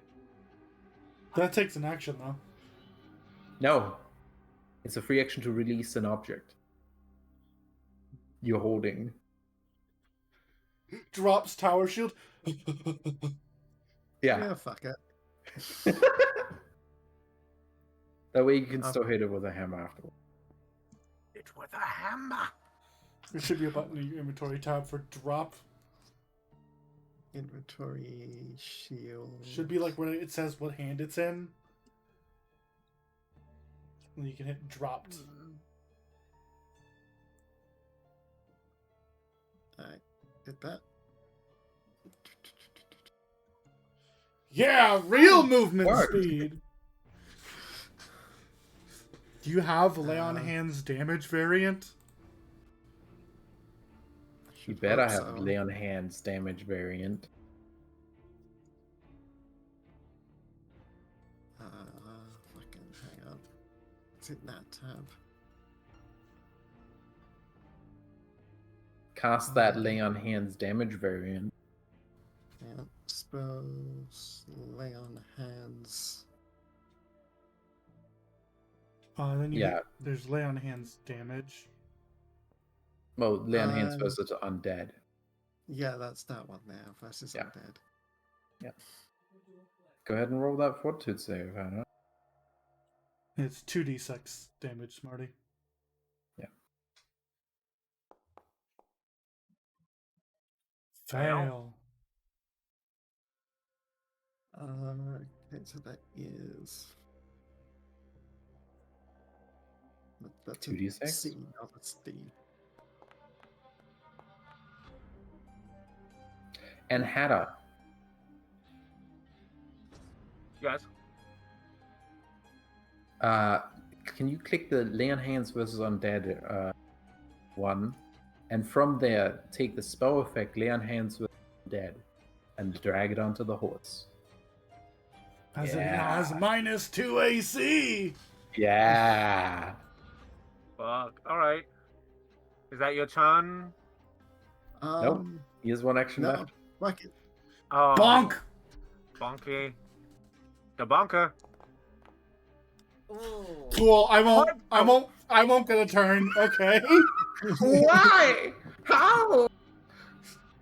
That takes an action though. No, it's a free action to release an object you're holding. Drops tower shield. yeah, fuck it. That way you can still hit it with a hammer afterwards. It's with a hammer. There should be a button in your inventory tab for drop. Inventory shield. Should be like when it says what hand it's in. And you can hit dropped. I did that. Yeah, real movement Worked. speed. Do you have lay on hands damage variant? You better Hope have so. lay on hands damage variant. Fucking hang on. It's in that tab. Cast that lay on hands damage variant. Yeah, spells, lay on hands. Then you Yeah. there's lay on hands damage. Well, lay on hands Um, versus undead. Yeah, that's that one there versus Yeah. undead. Go ahead and roll that fortitude save, Hannah. It's 2d6 damage, Smarty. Fail. Okay, so that is. That's a 2d6? C, not a D. And Hada, Yes. can you click the lay on hands versus undead one, and from there take the spell effect lay on hands versus undead, and drag it onto the horse. As it has -2 AC. Yeah. Fuck. All right. Is that your turn? Nope. He has one action No, left. fuck it. Oh, Bonk. Bonky. The bonker. Ooh. Cool. I won't get a turn. Okay. Why? How?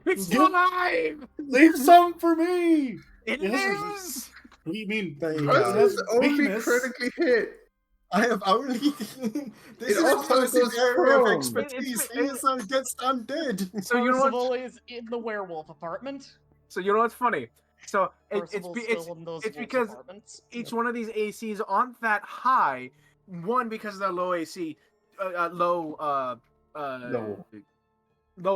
It's You- alive. Leave some for me. It Yes, lives. What do you mean? There you It go. has Versus only weakness. critically hit. I have only. This It is also Percy's goes area prone. of expertise. He is against undead. So you know what? Percival is in the werewolf apartment. So you know what's funny? So Percival's still in those it's wolf because apartments. each one of these ACs aren't that high. One, because of their low AC, low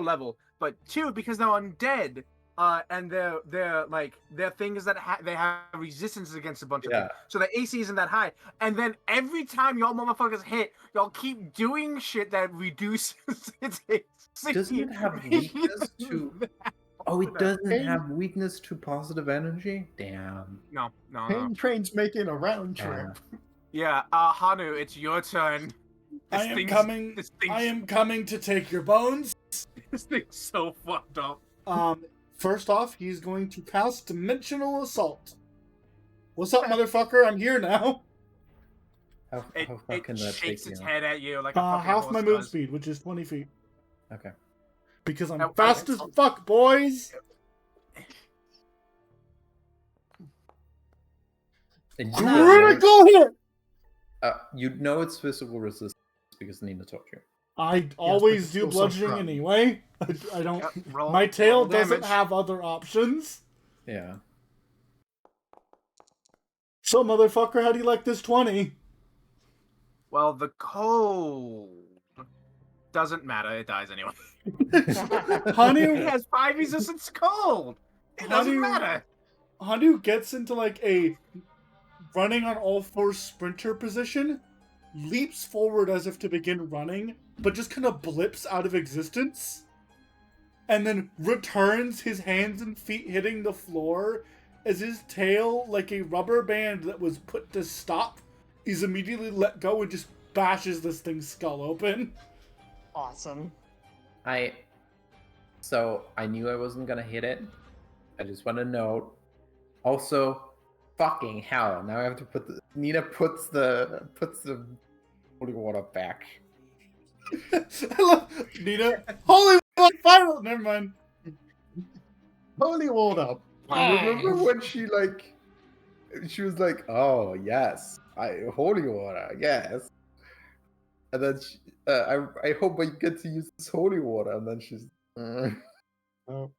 level. But two, because they're undead. And their thing is that they have resistance against a bunch of Yeah. things. So the AC isn't that high. And then every time y'all motherfuckers hit, y'all keep doing shit that reduces its AC. Doesn't it have weakness to? Oh, it doesn't have weakness to positive energy? Damn. No. Pain train's making a round trip. Yeah, Hanu, it's your turn. I am coming to take your bones. This thing's so fucked up. First off, he's going to cast Dimensional Assault. What's up, motherfucker? I'm here now. How far It can that shakes take its you? head at you like a fucking Half horse my move does. speed, which is 20 feet. Okay. Because I'm Oh, fast okay. as fuck, boys. And Critical hit. you know it's physical resistance because Nina told you. I always it's do also bludgeoning prone. anyway. I don't. Yep, roll- My tail roll doesn't damage. have other options. Yeah. So, motherfucker, how do you like this 20? Well, the cold doesn't matter. It dies anyway. Hanu, It has 5 resistance to cold. It doesn't Hanu- matter. Hanu gets into like a running on all fours sprinter position, leaps forward as if to begin running, but just kind of blips out of existence, and then returns, his hands and feet hitting the floor as his tail, like a rubber band that was put to stop, is immediately let go and just bashes this thing's skull open. Awesome. So I knew I wasn't gonna hit it. I just want to note. Also, fucking hell! Now I have to put Nina puts the holy water back. I love Nina. Holy fuck! Final. Never mind. Holy water. Remember when she was like, "Oh yes, holy water, yes," and then I hope I get to use this holy water, and then she's. Oh.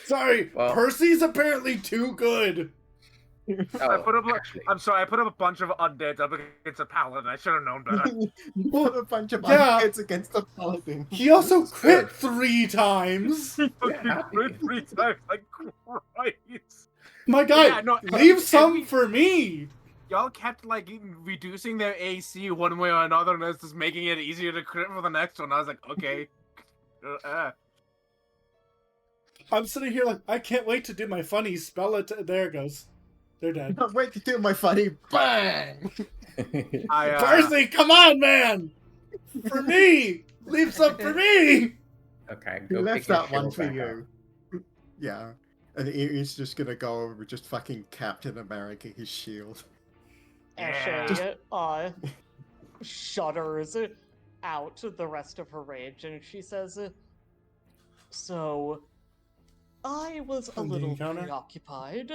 Sorry, Well- Percy's apparently too good. I put up. Actually. I'm sorry. I put up a bunch of undeads up against a paladin. I should have known better. You put a bunch of Yeah. undeads against the paladin. He also This is crit good. 3 times. Fucking happy. crit 3 times. Like Christ. My guy, Yeah, no, leave every- some for me. Y'all kept like reducing their AC one way or another, and it's just making it easier to crit for the next one. I was like, okay. I'm sitting here like, I can't wait to do my funny spell it. There it goes. They're dead. Can't wait to do my funny bang. Percy, come on, man! For me! Leave some for me! Okay, He go left pick your that one shield for back up. you. Yeah. And he's just gonna go over just fucking Captain America his shield. Ashay shudders out the rest of her rage, and she says, "So, I was a Ending little encounter? preoccupied.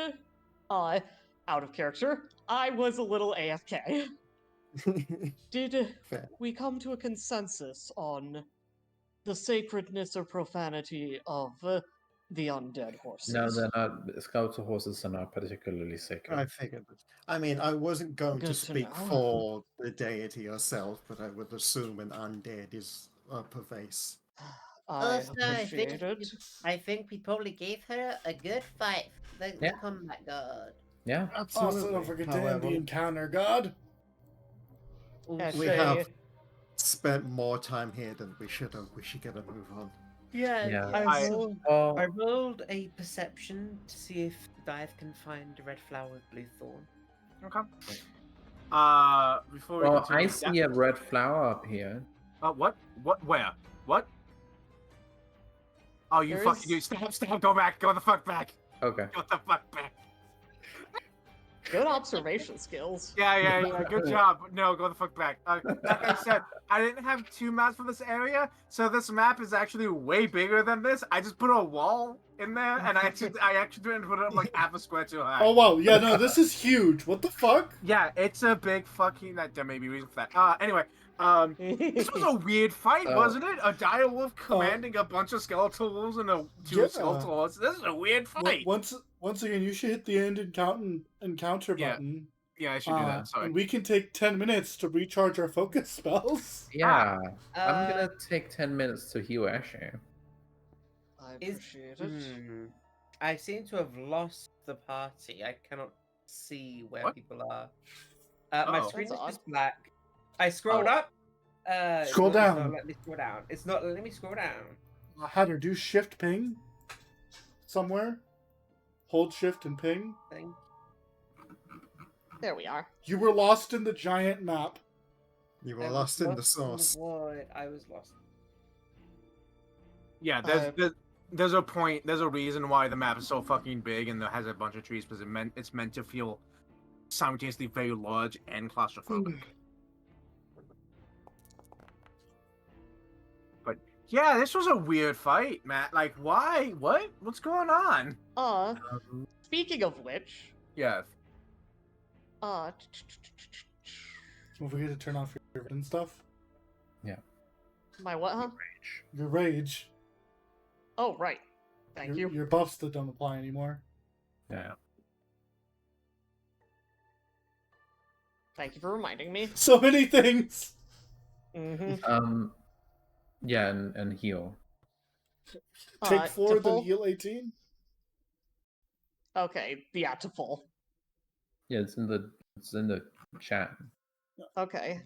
Out of character. I was a little AFK. Did Fair. we come to a consensus on the sacredness or profanity of the undead horses. No, they're not. Skeletal horses are not particularly sacred. I figured that. I mean, I wasn't going to Good to speak know. for the deity herself, but I would assume an undead is a pervase. I Also, I think appreciate it. I think we probably gave her a good fight. The Yeah. combat god. Yeah. Absolutely. Also, don't forget to end However, the encounter, God. we Actually, have spent more time here than we should have. We should get a move on. Yeah, Yeah. I, I- rolled, Oh, I rolled a perception to see if Dive can find a red flower with blue thorn. Okay. Before we well, continue, I see a red flower up here. what? What? Where? What? Oh, you There fucking is- do! Stop! Go back! Go the fuck back! Okay. Go the fuck back! Good observation skills. Yeah. Good job. No, go the fuck back. Like I said, I didn't have 2 maps for this area, so this map is actually way bigger than this. I just put a wall in there, and I actually didn't put it up like half a square too high. Oh wow, yeah, no, this is huge. What the fuck? Yeah, it's a big fucking. There may be a reason for that. Anyway, this was a weird fight, wasn't it? A dire wolf commanding a bunch of skeletal wolves and two Yeah. skeletal horses. This is a weird fight. Once again, you should hit the end encounter Yeah, button. Yeah, I should do that. Sorry. And we can take 10 minutes to recharge our focus spells. Yeah. I'm Uh, gonna take 10 minutes to heal Ashley. I Is- appreciate it. I seem to have lost the party. I cannot see where What? people are. My Oh. screen is That's just black. I scrolled up. It's Scroll not- it's down. not letting me scroll down. It's not letting me scroll down. Hatter, do shift ping somewhere. Hold shift and ping. Thing. There we are. You were lost in the giant map. You were I was lost in the source. void. I was lost. Yeah, there's a point. There's a reason why the map is so fucking big and it has a bunch of trees because it's meant to feel simultaneously very large and claustrophobic. But yeah, this was a weird fight, Matt. Like, why? What? What's going on? Speaking of which, Yeah. Don't forget to turn off your and stuff. my what, huh? Your rage. Oh, right. Thank you. Your buffs that don't apply anymore. Yeah. Thank you for reminding me. So many things. Mm-hmm. Yeah, and heal. Take 4, to then full? heal 18. Okay, yeah, to full. Yeah, it's in the chat. Okay.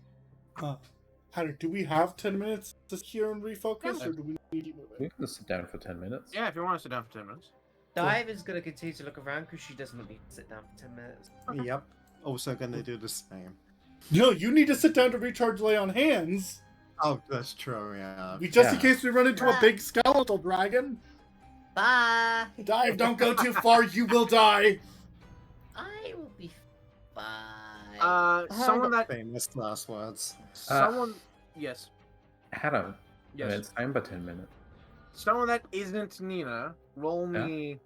Hatter, do we have 10 minutes to hear and refocus, Yeah. or do we need to keep moving? We can sit down for 10 minutes. Yeah, if you want to sit down for 10 minutes. Dive is going to continue to look around because she doesn't need to sit down for 10 minutes. Yep. Also gonna do the same. No, you need to sit down to recharge lay on hands. Oh, that's true, yeah. Just in Yeah. case we run into a big skeletal dragon. Bye. Dive, don't go too far, you will die. I will be fine. Someone that Famous last words. someone yes. Hatter. Yes. It's time by 10 minutes. Someone that isn't Nina, roll Yeah. me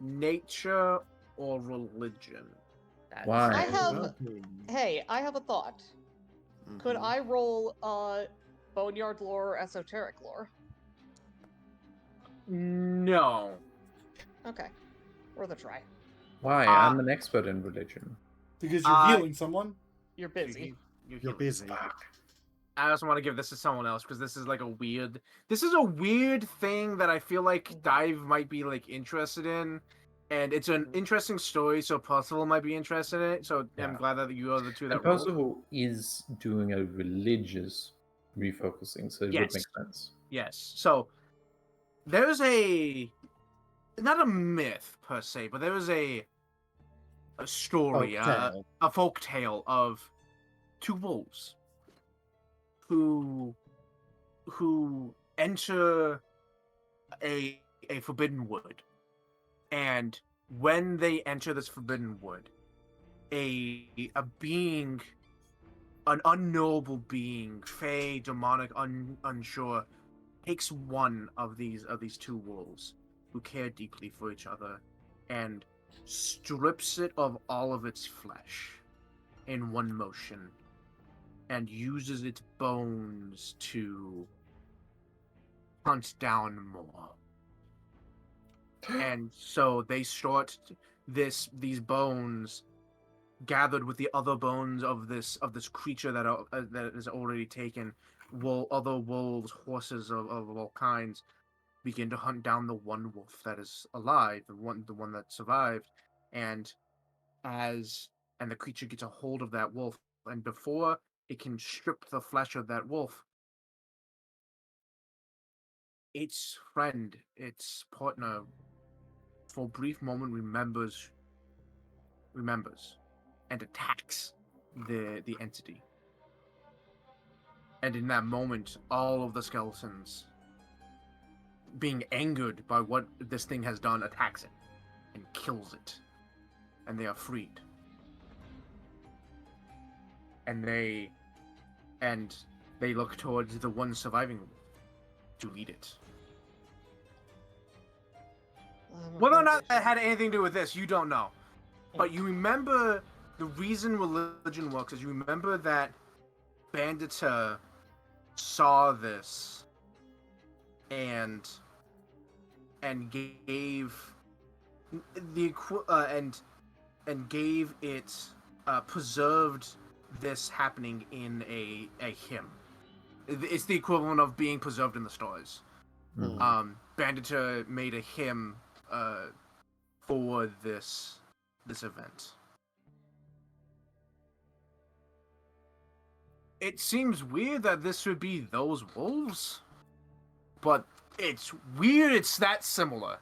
nature or religion. That's- Why? I have. Lovely. Hey, I have a thought. Could Mhm. I roll boneyard lore or esoteric lore? No. Okay, worth a try. Why? I'm an expert in religion. Because you're healing someone. You're busy. You're busy. I also want to give this to someone else because this is like a weird. This is a weird thing that I feel like Dive might be like interested in, and it's an interesting story. So Percival might be interested in it. So I'm Yeah. glad that you are the two And that rolled. Percival is doing a religious refocusing, so it would Yes. make sense. Yes. So there's not a myth per se, but there is a story, Folktale. a folk tale of two wolves who enter a forbidden wood, and when they enter this forbidden wood, a being, an unknowable being, fey, demonic, unsure, takes one of these two wolves who care deeply for each other and strips it of all of its flesh in one motion and uses its bones to hunt down more. And so they start these bones gathered with the other bones of this creature that is already taken. Other wolves, horses of all kinds begin to hunt down the one wolf that is alive, the one that survived, and the creature gets a hold of that wolf, and before it can strip the flesh of that wolf, its friend, its partner, for a brief moment remembers and attacks the entity. And in that moment, all of the skeletons, being angered by what this thing has done, attacks it and kills it. And they are freed. And they look towards the one surviving to lead it. Whether or not that had anything to do with this, you don't know. But you remember the reason religion works is you remember that Bandita saw this and gave gave it preserved this happening in a hymn. It's the equivalent of being preserved in the stars. Bandita made a hymn for this event. It seems weird that this would be those wolves, but it's weird it's that similar.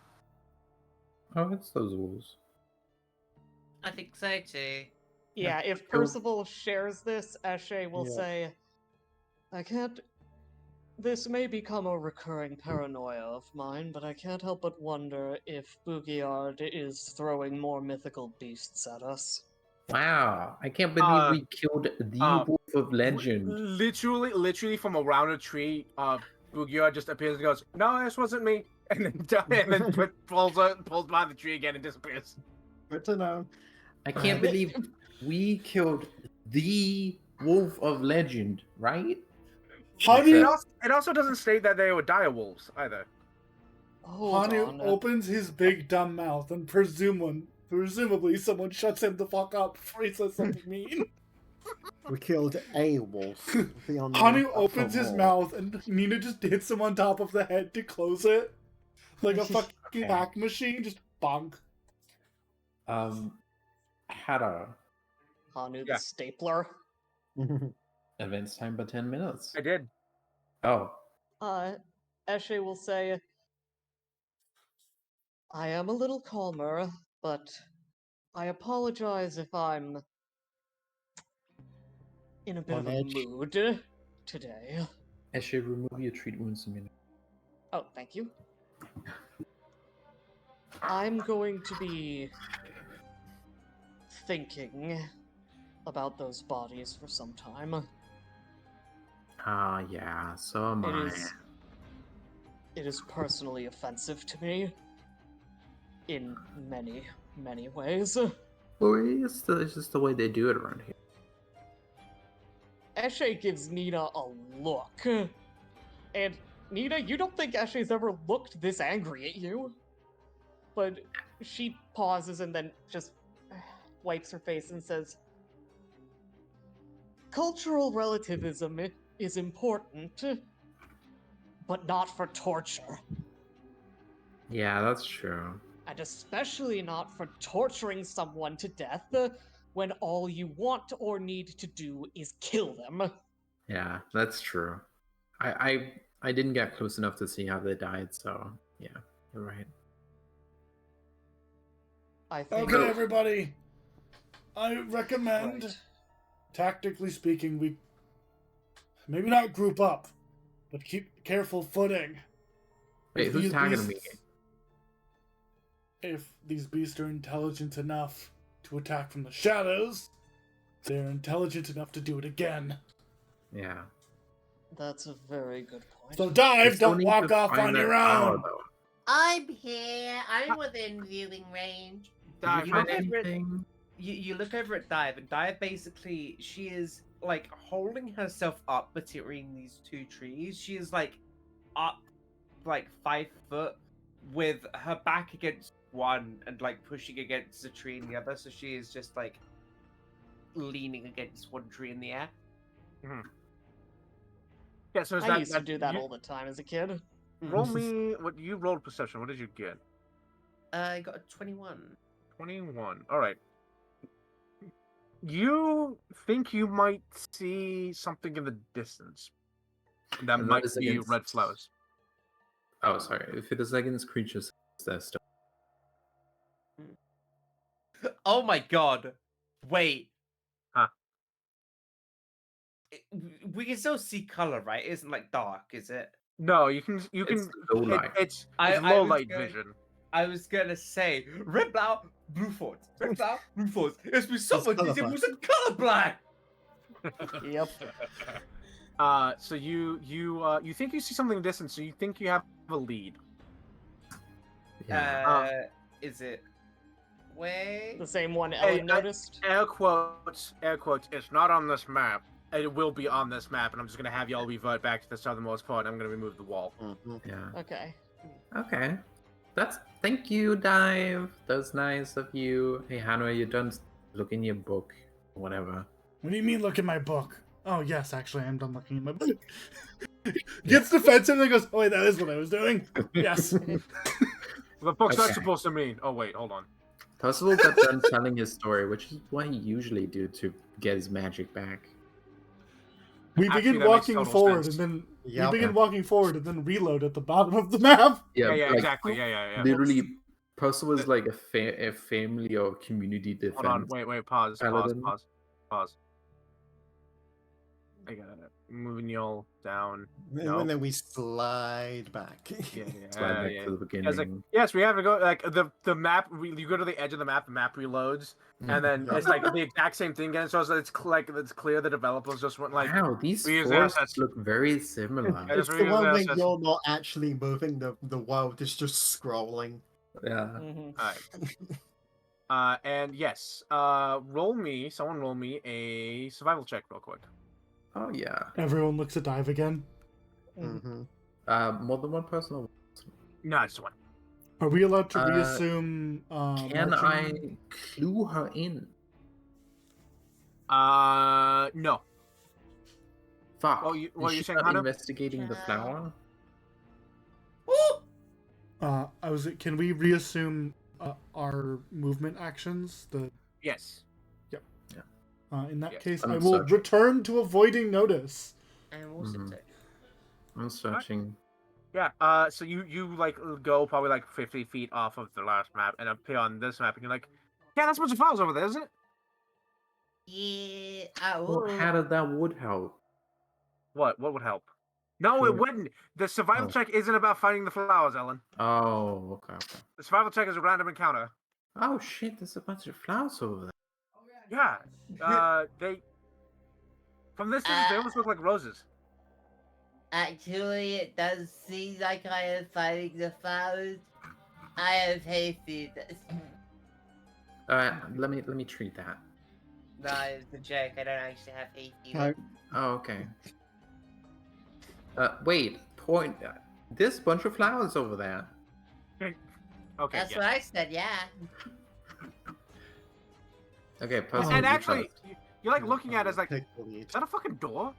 Oh, it's those wolves. I think so too. Yeah, if Percival shares this, Eshe will say, I can't... This may become a recurring paranoia of mine, but I can't help but wonder if Boogiard is throwing more mythical beasts at us. Wow, I can't believe we killed the wolf of legend. Literally from around a tree, Boogiard just appears and goes, "No, this wasn't me," and then pulls behind the tree again and disappears. Good to know. I can't believe we killed the wolf of legend, right? It also doesn't state that they were dire wolves either. Hanu opens his big dumb mouth and presumably someone shuts him the fuck up before he says something mean. We killed a wolf. Hanu opens his mouth and Nina just hits him on top of the head to close it. Like a fucking hack machine, just bonk. Hada. Hanu the stapler. Advance time by 10 minutes. I did. Oh. Eshe will say, I am a little calmer, but I apologize if I'm in a bit of a mood today. Eshe, remove your treat wounds a minute. Oh, thank you. I'm going to be thinking about those bodies for some time. Yeah, so am I. It is personally offensive to me in many, many ways. Well, it's just the way they do it around here. Eshe gives Nina a look. And Nina, you don't think Eshe's ever looked this angry at you? But she pauses and then just wipes her face and says, cultural relativism is important, but not for torture. Yeah, that's true. And especially not for torturing someone to death when all you want or need to do is kill them. Yeah, that's true. I didn't get close enough to see how they died, so yeah, you're right. I think Okay, everybody. I recommend, tactically speaking, we maybe not group up, but keep careful footing. Wait, who's tagging me? If these beasts are intelligent enough to attack from the shadows, they're intelligent enough to do it again. Yeah. That's a very good point. So dive, don't walk off on your own. I'm here. I'm within viewing range. Dive, you look over at Dive, and Dive basically, she is like holding herself up between these two trees. She is like up like 5 foot with her back against one and like pushing against the tree in the other, so she is just like leaning against one tree in the air. Yeah, so is I used to do that all the time as a kid. Roll me what you rolled perception. What did you get? I got a 21. 21. All right. You think you might see something in the distance that And might is be against- red flowers. Oh, sorry. If it is against creatures, that's still. Oh my god! Wait. Huh. We can still see color, right? It isn't like dark, is it? No, you can. It's low light. It's I low was light going- vision. I was gonna say red flower, blue thorns. Red flower, blue thorns. It's been so It's much easier colourblind. with some colorblind. Yep. So you think you see something in the distance. So you think you have a lead. Yeah. Is it? Wait. The same one Ellen noticed. Air quotes. Air quotes. It's not on this map. It will be on this map, and I'm just gonna have y'all revert back to the southernmost part. I'm gonna remove the wall. Yeah. Okay. Okay. Thank you, Dive. That's nice of you. Hey, Hannah, you done look in your book, or whatever. What do you mean look at my book? Oh, yes, actually, I'm done looking at my book. Gets defensive and goes, oh, wait, that is what I was doing. Yes. The book's not Okay. supposed to mean. Oh wait, hold on. Percival got done telling his story, which is what he usually do to get his magic back. We Actually, begin that makes walking total forward, sense. and then Yep. we begin walking forward, and then reload at the bottom of the map. Yeah, like, exactly. Yeah. Literally, Percival is like a family or community defense. Hold on. Wait. Pause. Paladin. Pause. I got it. Moving y'all down. And then we slide back. Yeah. Slide back yeah. to the beginning. It's like, yes, we have to go. Like the map. You go to the edge of the map reloads, and then Yeah. it's like the exact same thing again. So it's clear the developers just went like, wow, these we use forests assets. look very similar. Yeah. It's Just the reuse one the where assets. you're not actually moving, the world is just scrolling. Yeah. Mhm. Alright. And yes. Someone roll me a survival check real quick. Oh yeah. Everyone looks at Dive again. Mm-hmm. More than one person. Or... No, just one. Are we allowed to Uh, reassume Can marching? I clue her in? No. Fuck. Well, what Is you she saying, not Hannah? investigating the flower? Can we reassume our movement actions? Yes. In that Yes. case, I'm I will searching. return to avoiding notice. And also Mhm. check. I'm searching. Yeah. So you like go probably like 50 feet off of the last map and appear on this map, and you're like, yeah, that's a bunch of flowers over there, isn't it? Yeah. Well, how did that would help? What? What would help? No, it Sure. wouldn't. The survival Oh. check isn't about finding the flowers, Ellen. Oh, okay. The survival check is a random encounter. Oh shit, there's a bunch of flowers over there. Yeah. They. From this distance, they almost look like roses. Actually, it does seem like I am finding the flowers. I have hasted. Let me treat that. No, it's a joke. I don't actually have hasted. No, Oh, okay. Wait. Point. This bunch of flowers over there. Okay. That's yes. what I said, yeah. Okay, Oh, person. And you actually, first. you're like looking at it as like, take the lead. is that a fucking door?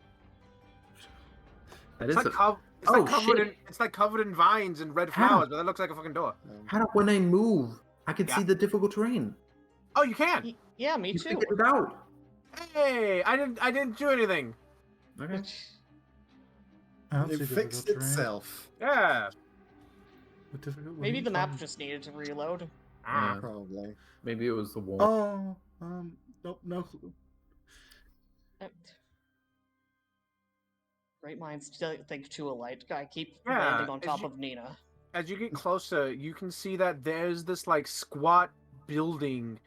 That It's is like, a... it's covered shit. in covered in vines and red How? flowers, but that looks like a fucking door. How do when I move, I can Yeah. see the difficult terrain. Oh, you can. Yeah, me You too. figured it out. Hey, I didn't do anything. Okay. I don't It see fixed difficult terrain. itself. Yeah. What difficult- what Maybe are you the map talking- just needed to reload. Ah. Yeah. Probably. Maybe it was the wall. Oh, nope, no clue. Uh, Great minds think too alike. I keep Yeah, landing on as top you- of Nina. As you get closer, you can see that there's this like squat building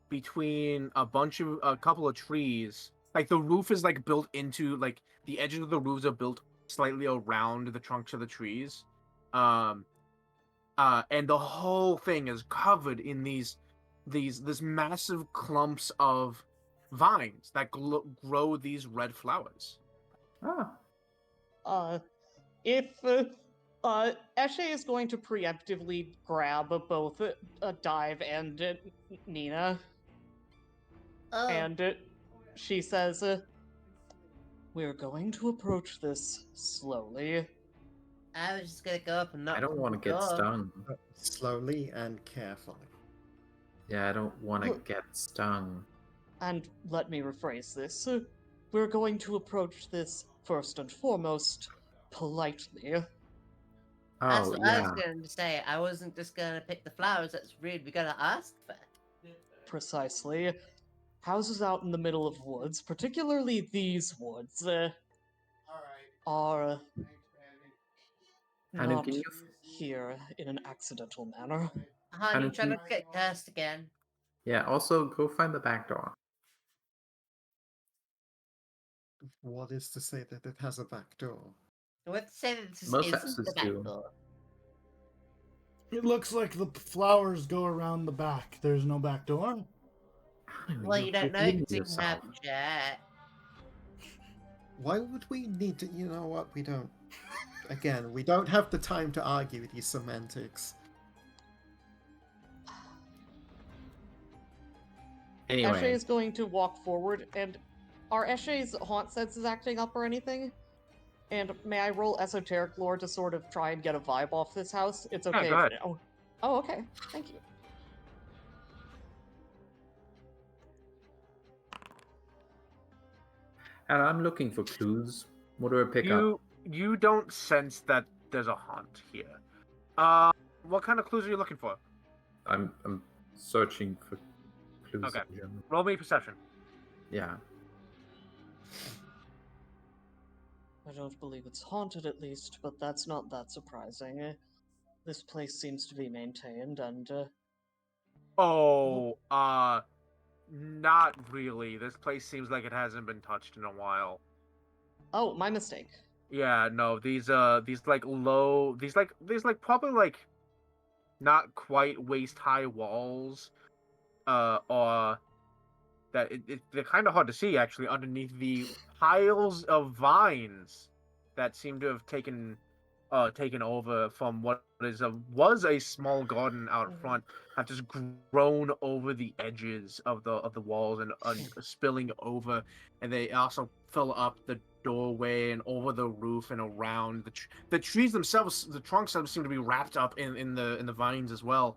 between a couple of trees. Like the roof is like built into like the edges of the roofs are built slightly around the trunks of the trees. And the whole thing is covered in this massive clumps of vines that grow these red flowers. Ah. If Eshe is going to preemptively grab both Dive and Nina, Oh, and she says, "We're going to approach this slowly." I was just gonna go up and knock. I don't on want the to get door. stung. Slowly and carefully. Yeah, I don't want to get stung. And let me rephrase this. We're going to approach this first and foremost politely. That's Oh what I was yeah. going to say. I wasn't just gonna pick the flowers. That's rude. We gotta ask first. Precisely. Houses out in the middle of woods, particularly these woods, are Hanu, not can you? here in an accidental manner. Honey, Hanu, try can not to get cursed again. Yeah. Also, go find the back door. What is to say that it has a back door? Let's say that this Most isn't houses the back do. door. It looks like the flowers go around the back. There's no back door. Hanu, Well, you're you don't know repeating because you yourself. haven't yet. Why would we need to? You know what? We don't. Again, we don't have the time to argue with these semantics. Eshe Anyway, is going to walk forward, and are Eshe's haunt senses acting up or anything? And may I roll esoteric lore to sort of try and get a vibe off this house? It's okay. go ahead. Oh, okay. Thank you. and I'm looking for clues. What do I pick up? You don't sense that there's a haunt here. What kind of clues are you looking for? I'm searching for clues. Okay. in general. Roll me perception. Yeah. I don't believe it's haunted, at least, but that's not that surprising. This place seems to be maintained, and Not really. This place seems like it hasn't been touched in a while. oh, my mistake. Yeah, no, these like low, these like probably like not quite waist high walls, or that they're kind of hard to see actually underneath the piles of vines that seem to have taken over from what was a small garden out front, have just grown over the edges of the walls and spilling over, and they also fill up the doorway and over the roof and around the trees themselves. The trunks seem to be wrapped up in the vines as well.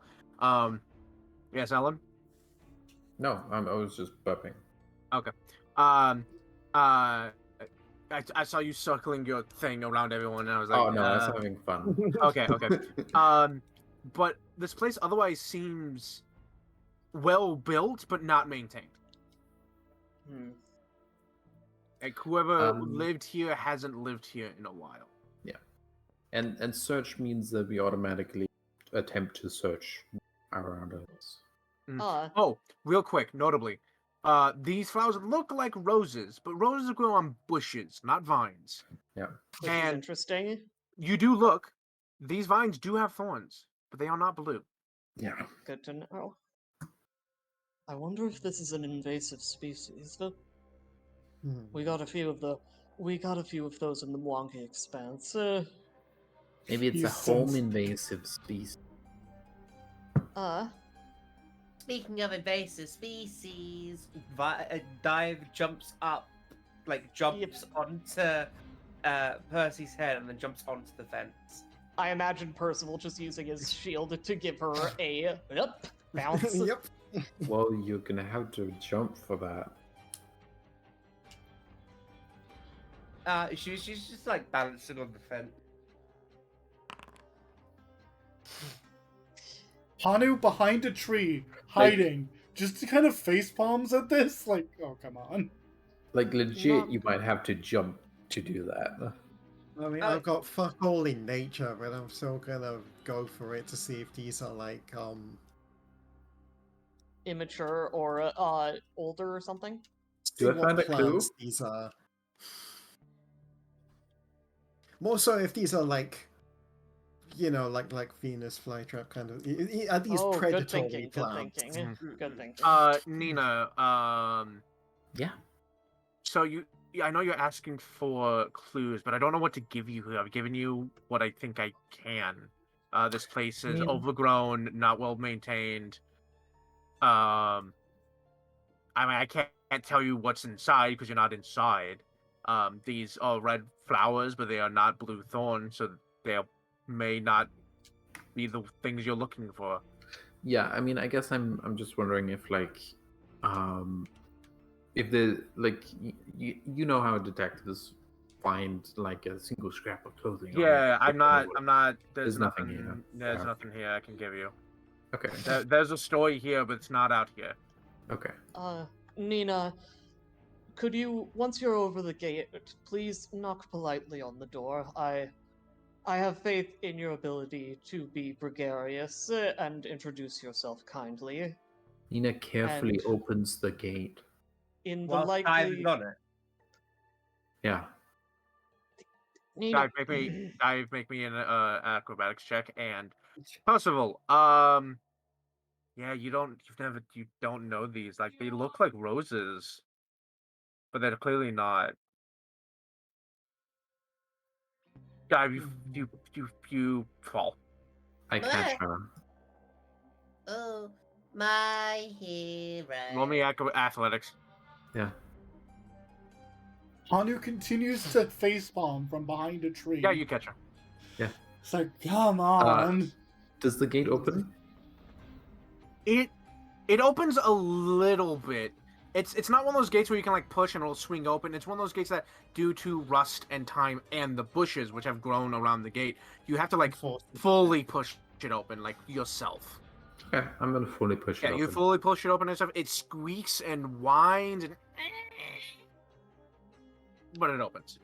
Yes, Ellen. No, I was just burping. Okay. I saw you circling your thing around everyone, and I was like, Oh no, I was having fun. Okay. But this place otherwise seems well built, but not maintained. Hmm. Like whoever Um, lived here hasn't lived here in a while. And search means that we automatically attempt to search around us. Oh, real quick, notably, these flowers look like roses, but roses grow on bushes, not vines. Yeah. Which is And interesting. you do look; these vines do have thorns, but they are not blue. Yeah. Good to know. I wonder if this is an invasive species. We got a few of those in the Mwangi Expanse. Maybe it's You a home sense- invasive species. Speaking of invasive species, Dive jumps up, like jumps onto Percy's head and then jumps onto the fence. I imagine Percival just using his shield to give her a bounce. Yep. Well, you're gonna have to jump for that. She's just like balancing on the fence. Hanu behind a tree, hiding, just to kind of face palms at this. Like, oh come on. Like legit, Not- you might have to jump to do that. I mean, I've got fuck all in nature, but I'm still gonna go for it to see if these are like Immature or older or something. see Do I what find a clue? plants these are. More so if these are like, you know, like Venus flytrap kind of. Are these Oh, good predatory thinking. Good plants? thinking. Good thinking. Nina, Yeah. so I know you're asking for clues, but I don't know what to give you here. I've given you what I think I can. This place is overgrown, not well maintained. I mean, I can't tell you what's inside because you're not inside. These are red flowers, but they are not blue thorns, so they may not be the things you're looking for. Yeah, I mean, I guess I'm just wondering if if the you know how detectives find like a single scrap of clothing. Yeah, I'm not. There's nothing here. There's Yeah. nothing here I can give you. Okay. There's a story here, but it's not out here. Okay. Nina, could you, once you're over the gate, please knock politely on the door? I have faith in your ability to be gregarious and introduce yourself kindly. Nina carefully And- opens the gate. In the While Dive likely... is on it. Yeah. Nina... Dive, make me an acrobatics check. And first of all, yeah, you don't know these. Like, they look like roses, but they're clearly not. Dive, you fall. I catch her. Oh, my hero. Roll me athletics. Yeah. Hanu continues to facepalm from behind a tree. Yeah, you catch her. It's like, come on. Does the gate open? It opens a little bit. It's not one of those gates where you can like push and it'll swing open. It's one of those gates that, due to rust and time and the bushes which have grown around the gate, you have to like fully push it open like yourself. Okay, I'm gonna fully push it Yeah, open. you fully push it open and stuff. It squeaks and whines and but it opens.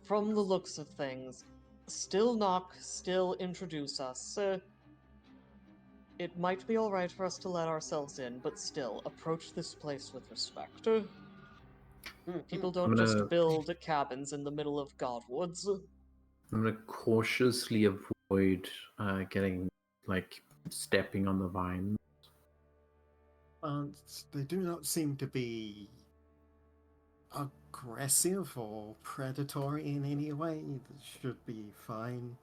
From the looks of things, still knock, still introduce us. It might be alright for us to let ourselves in, but still, approach this place with respect. People don't just build cabins in the middle of Godwoods. I'm gonna cautiously avoid getting like stepping on the vine. They do not seem to be aggressive or predatory in any way. They should be fine.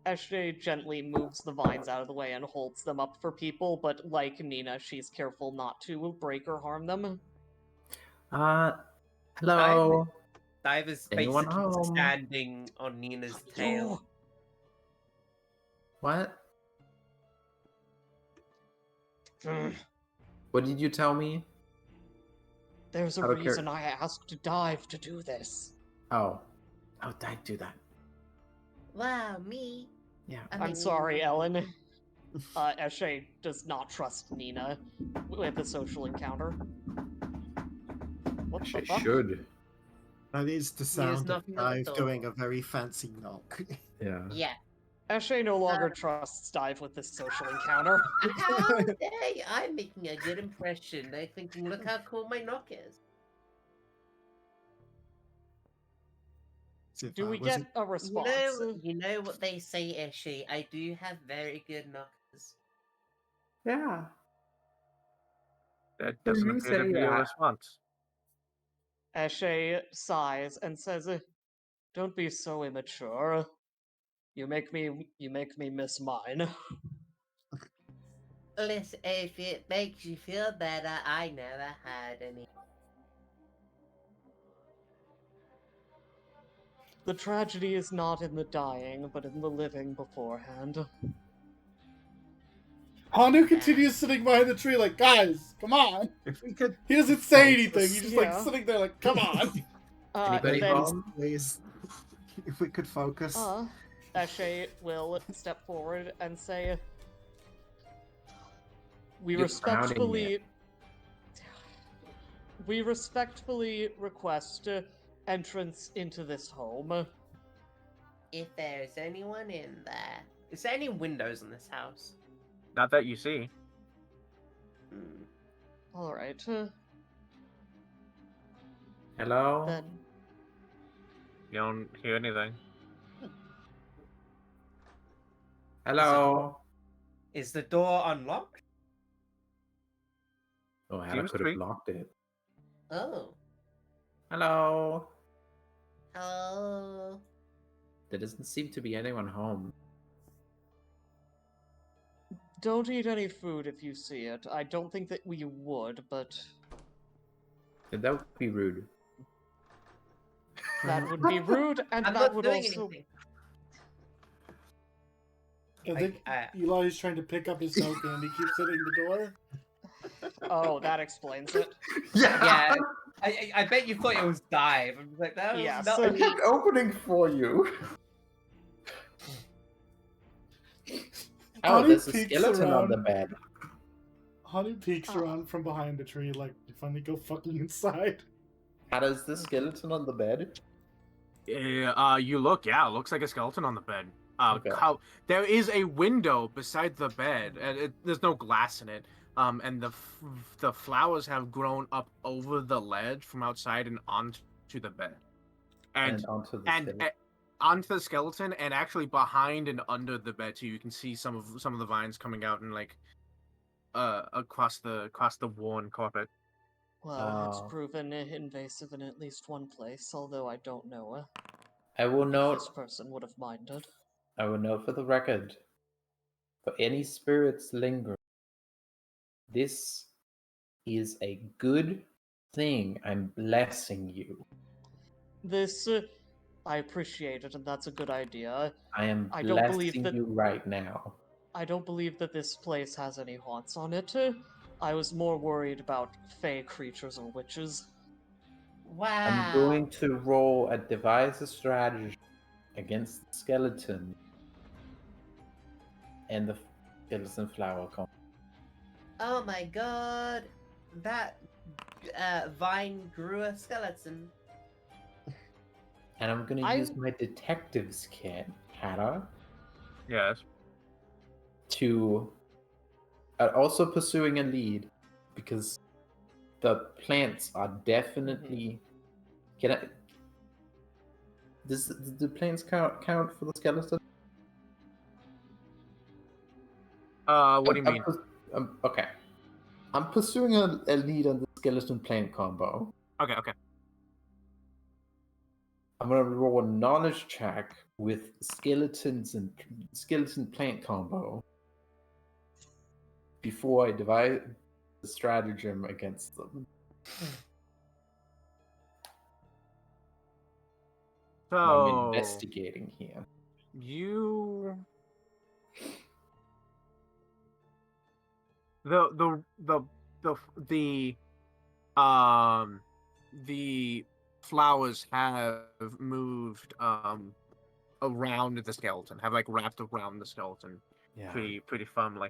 Eshe gently moves the vines out of the way and holds them up for people, but like Nina, she's careful not to break or harm them. Hello. Dive is Anyone basically home? standing on Nina's tail. What? Mm. What did you tell me? There's a I don't care. reason I asked Dive to do this. Oh, I'd do that. Wow, me? Yeah. I'm sorry, Ellen. Eshe does not trust Nina with a social encounter. What the She fuck? should. That is the sound of knocking on the Dive door. doing a very fancy knock. Yeah. Yeah. Eshe no longer trusts Dive with this social encounter. How dare you? I'm making a good impression. They're thinking, look how cool my knock is. As if Do I we wasn't- get a response? You know what they say, Eshe. I do have very good knockers. Yeah. That Well, doesn't you appear to say be a that. response. Eshe sighs and says, "Don't be so immature. You make me miss mine." Listen, if it makes you feel better, I never had any. The tragedy is not in the dying, but in the living beforehand. Hanu continues sitting behind the tree like, guys, come on. If we could He doesn't say anything. focus- He's just Yeah. like sitting there like, come on. Anybody then, home? Please, if we could focus. Eshe will step forward and say, "We You're crowding respectfully request entrance into this home." If there's anyone in there. Is there any windows in this house? Not that you see. Hmm. All right. Hello. Then You don't hear anything. Hello. Is the door unlocked? Oh, Hannah Seems could to have be. locked it. Oh. Hello. Hello. There doesn't seem to be anyone home. Don't eat any food if you see it. I don't think that we would, but That would be rude. that would be rude, and I'm that not would doing also. anything. I think Eli's trying to pick up his token and he keeps hitting the door. Oh, that explains it. Yeah, I bet you thought it was dive. I'm just like, that was Yeah, not so- I kept opening for you. Oh, Honey there's a peeks skeleton on the around. bed. Honey peeks Oh. around from behind the tree like, you finally go fucking inside. How does the skeleton on the bed? You look, yeah, it looks like a skeleton on the bed. Okay. There is a window beside the bed, and there's no glass in it. And the flowers have grown up over the ledge from outside and onto the bed, And onto the skeleton. onto the skeleton, and actually behind and under the bed too. You can see some of the vines coming out and like across the worn carpet. Well, it's Oh. proven invasive in at least one place, although I don't know I will if note. this person would have minded. I will note for the record. For any spirits lingering, this is a good thing. I'm blessing you. This, I appreciate it, and that's a good idea. I am I don't believe blessing that- you right now. I don't believe that this place has any haunts on it. I was more worried about fey creatures or witches. Wow. I'm going to roll a devise a strategy against the skeleton and the skeleton flower combo. Oh my god. That vine grew a skeleton. And I'm going to I- use my detective's kit, Hannah, Yes. to also pursuing a lead because the plants are definitely. Can I? Does the plants count for the skeleton? What do you mean? Okay. I'm pursuing a lead on the skeleton plant combo. Okay. I'm gonna roll a knowledge check with skeletons and skeleton plant combo before I devise the stratagem against them. I'm So investigating here. you the flowers have moved around the skeleton, have like wrapped around the skeleton Yeah. pretty firmly.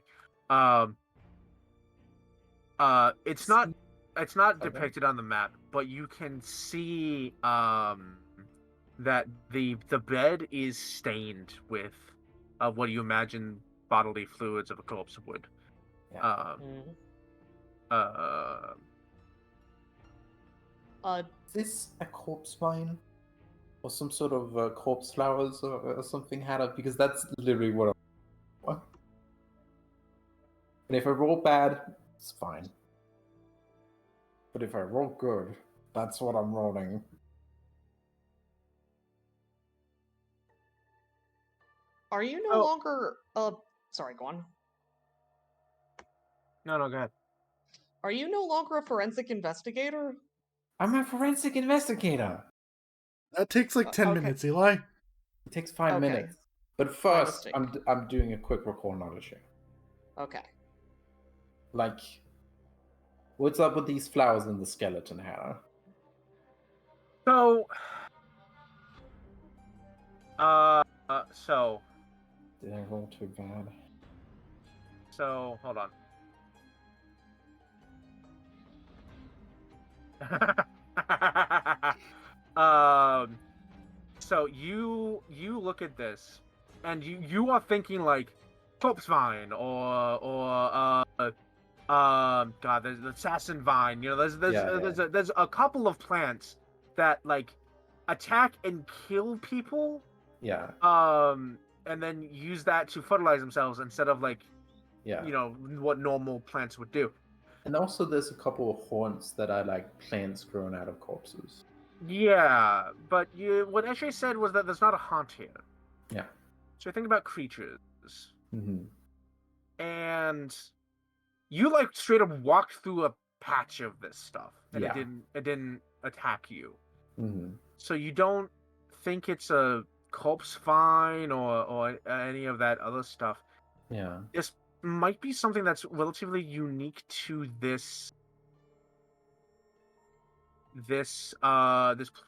It's not depicted on the map, but you can see that the bed is stained with what you imagine bodily fluids of a corpse would. Yeah. Is this a corpse vine? Or some sort of corpse flowers or something had up? Because that's literally what I want. And if I roll bad, it's fine. But if I roll good, that's what I'm rolling. Are you no longer sorry, go on. No, go ahead. Are you no longer a forensic investigator? I'm a forensic investigator. That takes like 10 okay. minutes, Eli. It takes 5 Okay. minutes. But first, mistake. I'm doing a quick recall knowledge check. Okay. Like, what's up with these flowers in the skeleton, Hannah? So Did I roll too bad? So hold on. So you look at this, and you are thinking like corpse vine or God, there's the assassin vine. You know, there's a couple of plants that like attack and kill people. Yeah. And then use that to fertilize themselves instead of like Yeah. you know what normal plants would do. And also, there's a couple of haunts that are like plants grown out of corpses. Yeah, but what Eshe said was that there's not a haunt here. Yeah. So think about creatures. Hmm. And you like straight up walked through a patch of this stuff, and Yeah. it didn't attack you. Hmm. So you don't think it's a corpse vine or any of that other stuff. Yeah. This might be something that's relatively unique to this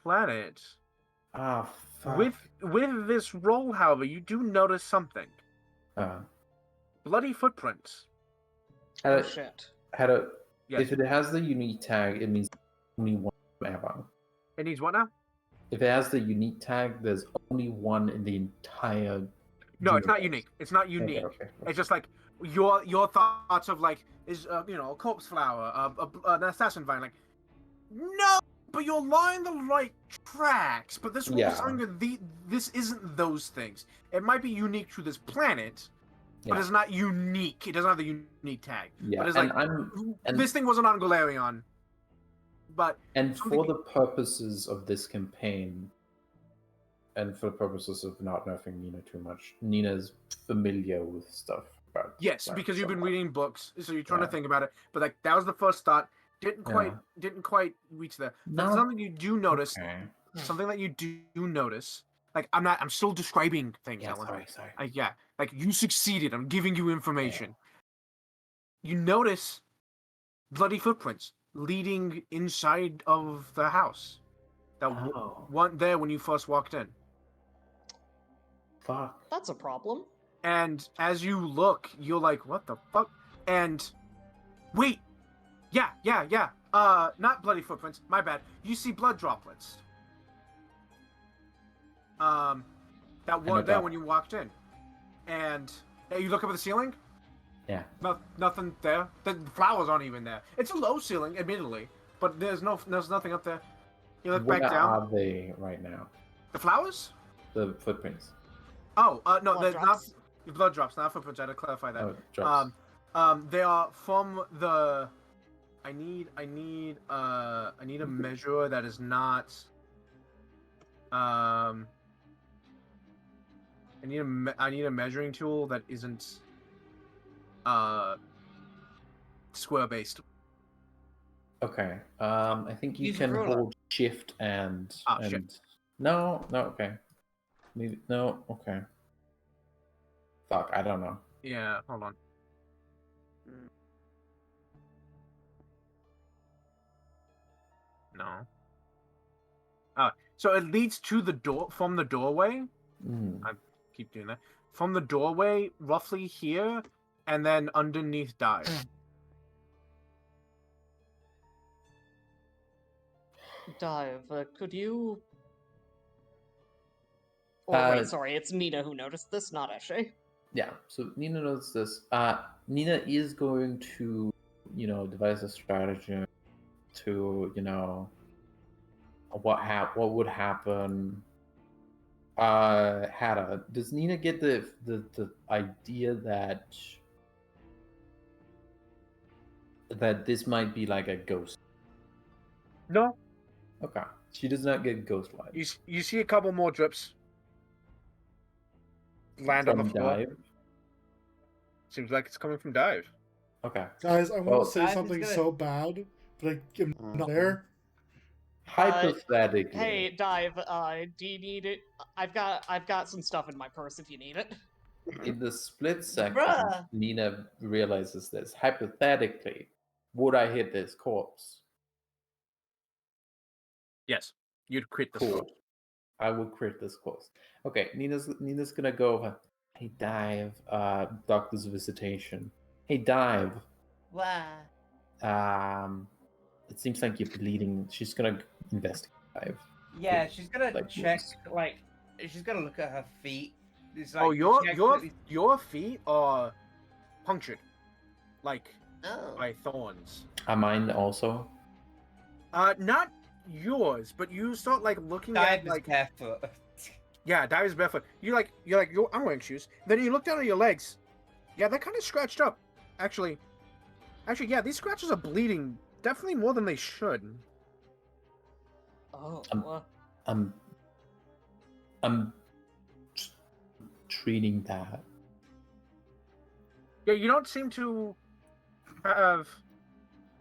planet. Ah, fuck. With this roll, however, you do notice something. Bloody footprints. Oh shit. Yes. If it has the unique tag, it means only one ever. It needs what now? If it has the unique tag, there's only one in the entire. No, it's not universe. unique. It's not unique. Okay. It's just like your thoughts of like is a corpse flower, an assassin vine. Like, no, but you're lying the right tracks. But this Yeah. this isn't those things. It might be unique to this planet, but Yeah. it's not unique. It doesn't have the unique tag. Yeah, But it's and like this thing wasn't on Galarion. But and something- for the purposes of this campaign, and for the purposes of not nerfing Nina too much, Nina's familiar with stuff about. yes, that because you've been somewhat. reading books, so you're trying to Yeah. think about it. But like that was the first thought. Didn't quite reach there. But No. something you do notice. Okay. Something that you do notice. Like I'm still describing things. Yeah, Alan. sorry. Yeah, like you succeeded. I'm giving you information. You notice bloody footprints leading inside of the house. That Oh. weren't there when you first walked in. Fuck. That's a problem. And as you look, you're like, what the fuck? And wait, yeah. Not bloody footprints. My bad. You see blood droplets. That weren't there when you walked in. And you look up at the ceiling. Yeah. Nothing there. The flowers aren't even there. It's a low ceiling, admittedly, but there's nothing up there. You look Where back down. are they right now? The flowers? The footprints. Oh, no, Blood they're drops? not blood drops, not footprints. I had to clarify that. Oh, drops. They are from the. I need a measure that is not. I need a measuring tool that isn't. Square based. Okay. I think you Use a can ruler. hold shift and. Ah, and... shit. No. Okay. No. Okay. Fuck. I don't know. Yeah, hold on. No. So it leads to the door from the doorway. Mm. Keep doing that. From the doorway, roughly here, and then underneath dive. Dive, could you... Oh, Uh, wait, sorry, it's Nina who noticed this, not Eshe. Yeah. So Nina knows this. Nina is going to, devise a strategy to, what would happen. Hada, does Nina get the idea that this might be like a ghost? No. Okay. She does not get ghost light. You see a couple more drips land on the From floor. dive. Seems like it's coming from dive. Okay. Guys, I want Well, to say Dive is something gonna- so bad, but I'm not there. Hypothetically. Hey, Dive, do you need it? I've got some stuff in my purse if you need it. In the split second, Bruh. Nina realizes this. Hypothetically, would I hit this corpse? Yes, you'd crit the Cool. floor. I will crit this corpse. Okay, Nina's gonna go over. Hey, Dive. Doctor's visitation. Hey, Dive. Why? It seems like you're bleeding. She's gonna investigate. Dive. Yeah, she's gonna Like check. this. Like, she's gonna look at her feet. It's like, Oh, your she accidentally- your feet are punctured, like Oh. by thorns. Are mine also? Not yours, but you start like looking Dive at is like barefoot. yeah, Dive is barefoot. You're like I'm wearing shoes. Then you look down at your legs. Yeah, they're kind of scratched up, actually. Actually, yeah, these scratches are bleeding definitely more than they should. Oh. I'm treating that. Yeah, you don't seem to have.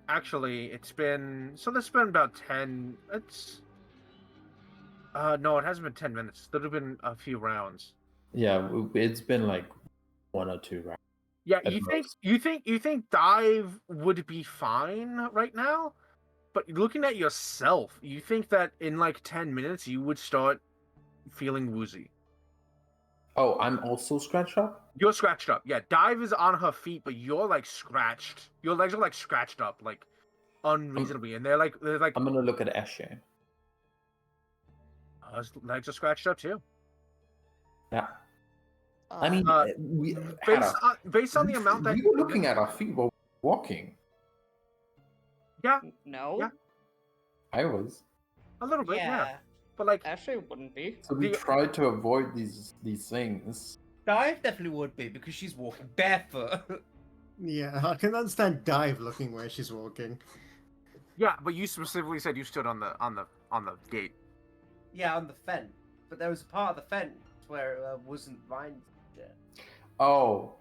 Actually, it's been about 10. No, it hasn't been 10 minutes. There'd have been a few rounds. Yeah, it's been like 1 or 2 rounds. Yeah, at you think Dive would be fine right now? But looking at yourself, you think that in like 10 minutes you would start feeling woozy. Oh, I'm also scratched up? You're scratched up. Yeah, Dive is on her feet, but you're like scratched. Your legs are like scratched up, like unreasonably, and they're like I'm gonna look at Ashe. his legs are scratched up too. Yeah. I mean, we based on the amount that we were looking at our feet while walking. Yeah, No. Yeah. I was. a little bit, yeah. But like, Ashley wouldn't be. So we The- tried to avoid these things. Dive definitely would be because she's walking barefoot. Yeah, I can understand Dive looking where she's walking. yeah, but you specifically said you stood on the gate. Yeah, on the fence. But there was a part of the fence where it wasn't vines. Yeah. Oh.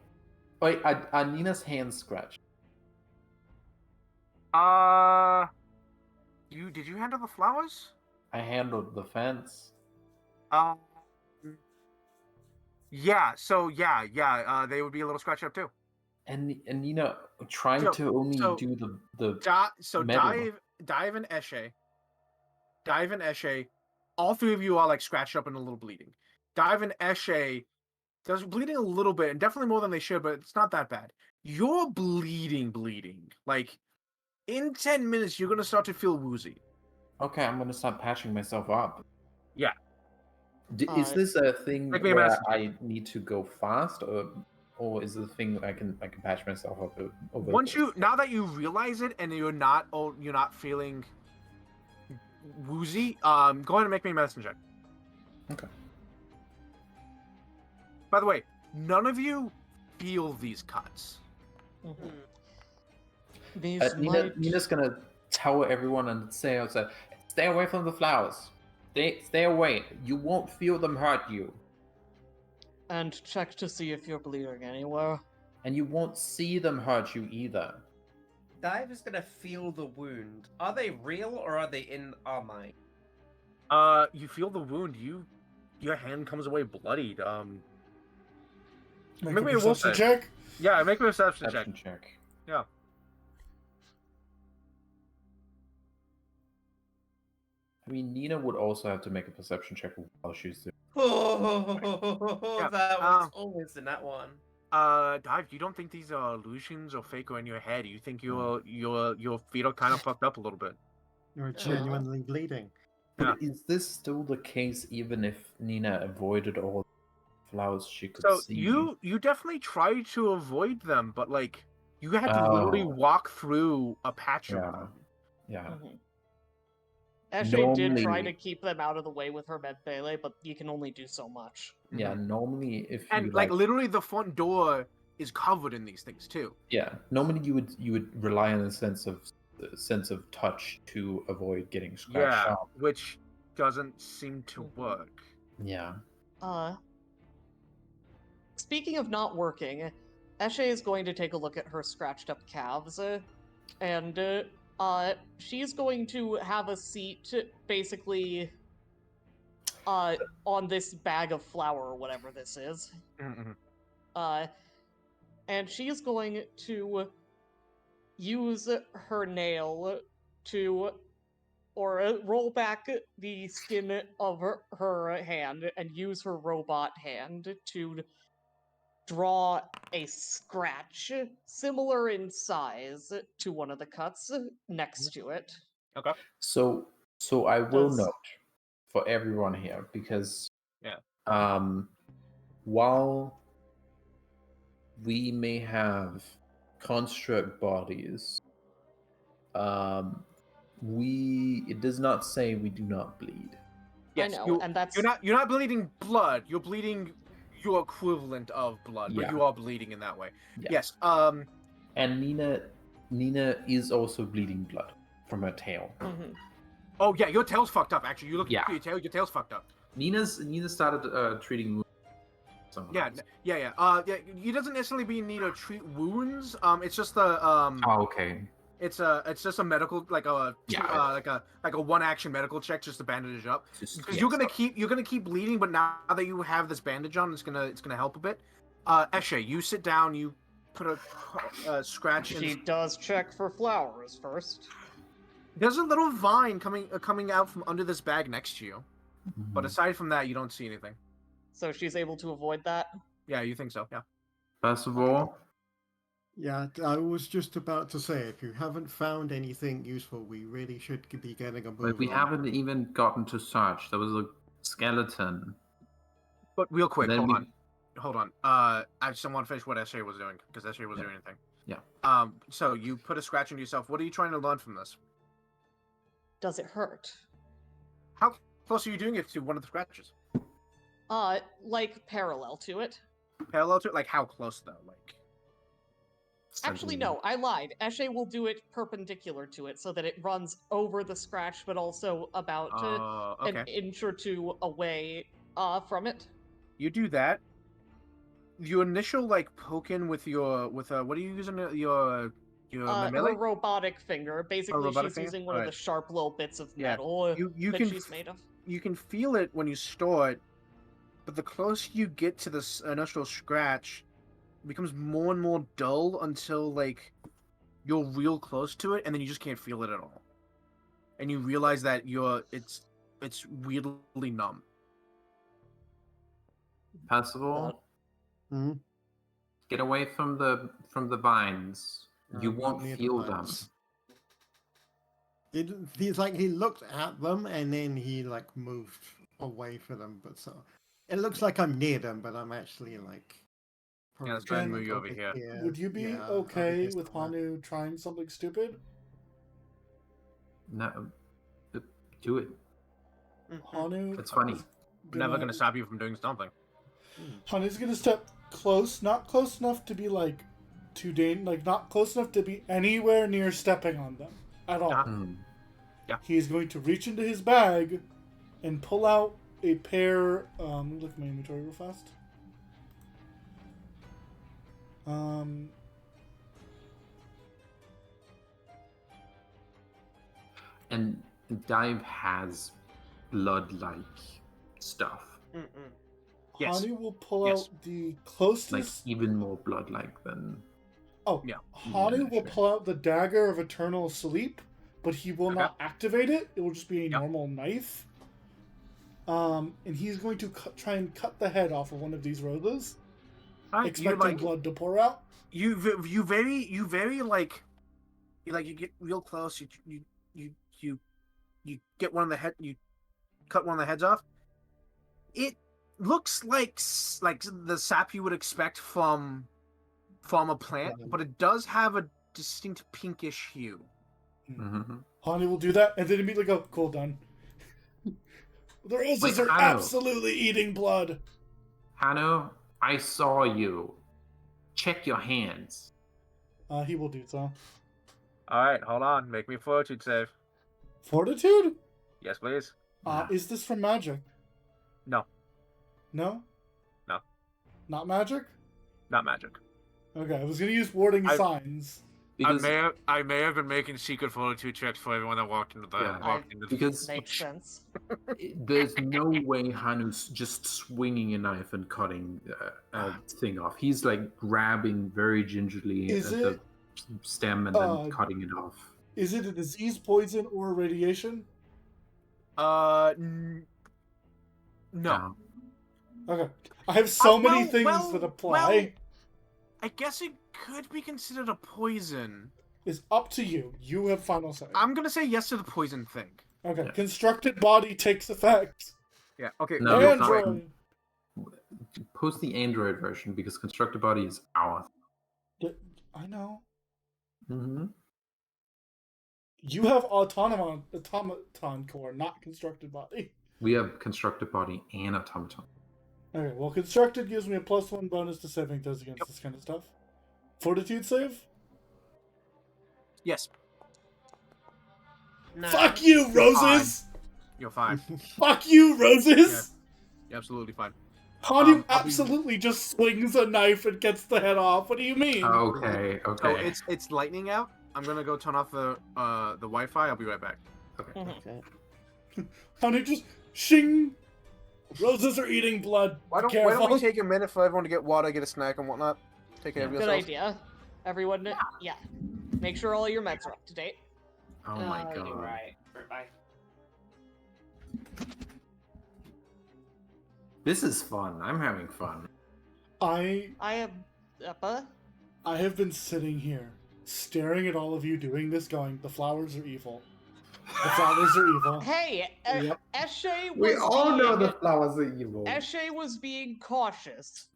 Wait, are Nina's hands scratched? Did you handle the flowers? I handled the fence. Yeah. So yeah. They would be a little scratched up too. And Nina tried So- to only so- do the Dive metal. and Eshe, all three of you are like scratched up and a little bleeding. Dive and Eshe, there's bleeding a little bit, and definitely more than they should, but it's not that bad. You're bleeding. Like, in 10 minutes, you're gonna start to feel woozy. Okay, I'm gonna start patching myself up. Yeah. Is this a thing Make me a where medicine check. I need to go fast, or is it a thing I can patch myself up over? Now that you realize it and you're not feeling woozy, go ahead and make me a medicine check. Okay. By the way, none of you feel these cuts. These Nina's gonna tell everyone and say outside, stay away from the flowers. Stay away. You won't feel them hurt you. And check to see if you're bleeding anywhere. And you won't see them hurt you either. Dive is gonna feel the wound. Are they real or are they in our mind? You feel the wound. Your hand comes away bloodied. Make Maybe a it will perception say. check. Yeah, make a perception check. Perception check. Yeah. I mean, Nina would also have to make a perception check while she's doing. Oh, that was always in that one. Dive, you don't think these are illusions or fake or in your head? You think your feet are kind of fucked up a little bit? You're genuinely bleeding. But is this still the case even if Nina avoided all the flowers she could So see? you definitely tried to avoid them, but like you had to literally Oh. walk through a patch of Yeah. them. Yeah. Ashley did try Normally- to keep them out of the way with her med melee, but you can only do so much. Yeah, normally if And you like literally the front door is covered in these things too. yeah, normally you would rely on a sense of touch to avoid getting scratched Yeah, up. which doesn't seem to work. Yeah. Speaking of not working, Eshe is going to take a look at her scratched up calves, and she's going to have a seat basically on this bag of flour or whatever this is. And she's going to use her nail to roll back the skin of her hand and use her robot hand to draw a scratch similar in size to one of the cuts next to it. Okay. So I will Does- note for everyone here because Yeah. while we may have construct bodies, it does not say we do not bleed. Yes, I know, and that's you're not bleeding blood. You're bleeding your equivalent of blood, but Yeah. you are bleeding in that way. Yeah. Yes. And Nina is also bleeding blood from her tail. Oh yeah, your tail's fucked up. Actually, you look Yeah. at your tail's fucked up. Nina started treating someone Yeah, else. yeah. Yeah. You doesn't necessarily need to treat wounds. It's just the Oh, okay. It's just a medical like a one action medical check just to bandage it up because you're gonna keep bleeding, but now that you have this bandage on, it's gonna help a bit. Eshe, you sit down. You put a scratch. She does check for flowers first. There's a little vine coming out from under this bag next to you, but Mhm. aside from that, you don't see anything. So she's able to avoid that. Yeah, you think so? Yeah. First of all, Yeah, I was just about to say, if you haven't found anything useful, we really should be getting a move but we on. haven't even gotten to search. There was a skeleton. But real quick, Then hold on. I just want to finish what Eshe was doing because Eshe was doing anything. Yeah. So you put a scratch into yourself. What are you trying to learn from this? Does it hurt? How close are you doing it to one of the scratches? Like parallel to it. Parallel to it? Like how close though? Like. Actually, no, I lied. Eshe will do it perpendicular to it so that it runs over the scratch, but also about Okay. an inch or two away from it. You do that. Your initial like poking with what are you using your Her melee? robotic finger. Basically, robotic she's finger? using one of the Alright. sharp little bits of Yeah. metal You that can she's made of. you can feel it when you store it, but the closer you get to this initial scratch, it becomes more and more dull until like you're real close to it, and then you just can't feel it at all, and you realize that it's weirdly numb. First of all, Mhm. get away from the vines. You Not won't near the feel them. vines. He's like he looked at them and then he like moved away from them, but so it looks like I'm near them, but I'm actually like. Yeah, let's try and probably, move like, you over here. Would you be yeah, over okay here with somewhere. Hanu trying something stupid? No, do it. Hanu. It's funny. is I'm never gonna stop you from doing something. Hanu's gonna step close, not close enough to be like not close enough to be anywhere near stepping on them at all. Mm. He's going to reach into his bag and pull out a pair. Let me look at my inventory real fast. And Dive has blood-like stuff, Yes. Hanu will pull Yes. out the like closest. even more blood-like than. Oh, Yeah. Hanu will pull out the dagger of eternal sleep, but he will not activate it. It will just be a Yep. normal knife. And he's going to try and cut the head off of one of these roses, expecting blood to pour out. You very like you get real close. You get one of the head. You cut one of the heads off. It looks like the sap you would expect from a plant, but it does have a distinct pinkish hue. Mm-hmm. Hanu will do that, and then immediately go, cool, done. The roses Wait, are Hanu. absolutely eating blood. Hanu, I saw you. Check your hands. He will do so. All right, hold on. Make me a fortitude save. Fortitude? Yes, please. Is this from magic? No, No? No. Not magic? not magic. Okay, I was gonna use warding signs. Because I may have been making secret fortitude checks for everyone that walked into the because Makes sense. there's no way Hanu's just swinging a knife and cutting a thing off. He's like grabbing very gingerly Is at the stem and then cutting it off. Is it a disease, poison, or radiation? No. Okay. I have so many well, things well, that apply. well- I guess it could be considered a poison. It's up to you. You have final say. I'm gonna say yes to the poison thing. Okay. Yeah. Constructed body takes effect. Yeah. Okay. No, it's not. Android. Post the Android version because constructed body is our. I know. Mm-hmm. You have automaton core, not constructed body. We have constructed body and automaton. Okay, well, constructed gives me a +1 bonus to saving throws against this kind of stuff. Fortitude save? Yes, No. Fuck you, roses! you're fine. Fuck you, roses! You're absolutely fine. Hanu I'll be- absolutely just swings a knife and gets the head off. What do you mean? Okay, So okay. it's lightning out. I'm gonna go turn off the Wi-Fi. I'll be right back. Mhm. Okay. Hanu just shing. Roses are eating blood. Why don't we take a minute for everyone to get water, get a snack, and whatnot? Take care of Good yourselves. idea. Everyone, yeah. Make sure all your meds are up to date. Oh my You're god. right. Bye. This is fun. I'm having fun. I I have. I have been sitting here, staring at all of you doing this, going, the flowers are evil. The flowers are evil. Hey, Yep. Eshe was We all know being- the flowers are evil. Eshe was being cautious.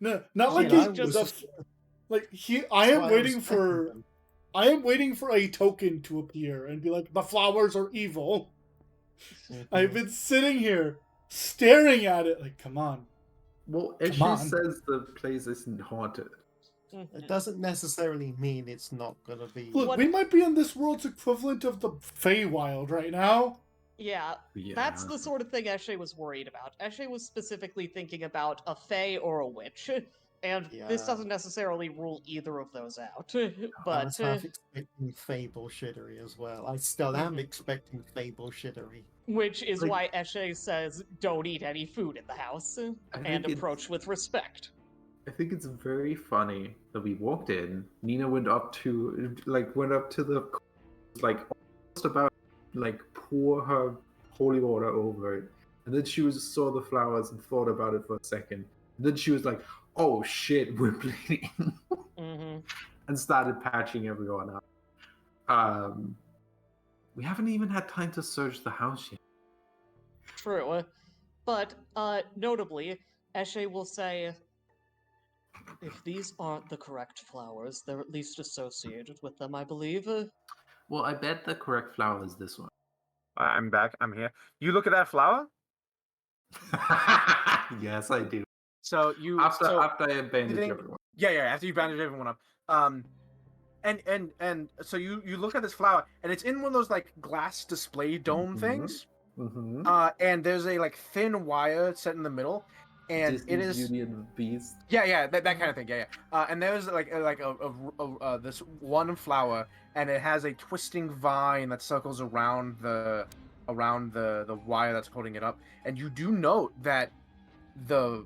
No, not She like was he's just- just like he. That's I am why waiting was for. checking them. I am waiting for a token to appear and be like, the flowers are evil. I've been sitting here staring at it like, come on. Well, Come Eshe on. says the place isn't haunted. It doesn't necessarily mean it's not gonna be. Look, What- we might be in this world's equivalent of the Feywild right now. Yeah, Yeah. that's the sort of thing Eshe was worried about. Eshe was specifically thinking about a fae or a witch, and this Yeah. doesn't necessarily rule either of those out. I But was half expecting Fable shittery as well. I still am expecting Fable shittery. which is Like- why Eshe says don't eat any food in the house and think it's- approach with respect. I think it's very funny that we walked in. Nina went up to the like almost about like pour her holy water over it, and then she saw the flowers and thought about it for a second. And then she was like, "Oh shit, we're bleeding," Hmm and started patching everyone up. We haven't even had time to search the house yet. True. But notably, Eshe will say, if these aren't the correct flowers, they're at least associated with them, I believe. Well, I bet the correct flower is this one. I'm back. I'm here. You look at that flower. Yes, I do. So you After so, I bandage think- everyone. yeah. After you bandage everyone up. And so you look at this flower, and it's in one of those like glass display dome Mhm. things. Mm-hmm. And there's a like thin wire set in the middle, and Disney it is Beauty and the Beast. yeah that kind of thing yeah. And there's like this one flower, and it has a twisting vine that circles around the wire that's holding it up, and you do note that the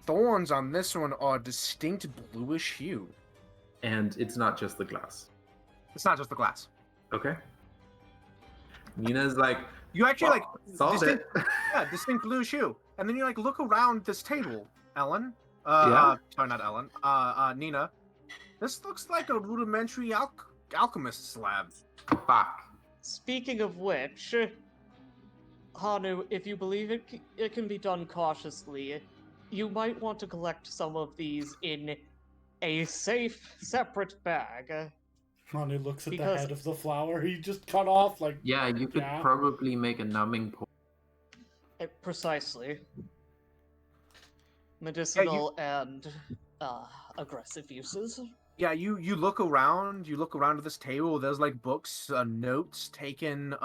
thorns on this one are distinct bluish hue. And it's not just the glass. It's not just the glass. Okay. Nina's like, You actually like solved distinct, it. yeah, distinct bluish hue, and then you like look around this table, Ellen. Yeah? Sorry, not Ellen. Nina. This looks like a rudimentary alchemist's lab. Fuck. Speaking of which, Hanu, if you believe it can be done cautiously, you might want to collect some of these in a safe, separate bag. Hanu looks at Because- the head of the flower he just cut off, like, Yeah, you could Yeah. probably make a numbing potion. Precisely. Medicinal and aggressive uses. Yeah, you look around. You look around at this table. There's like books, notes taken.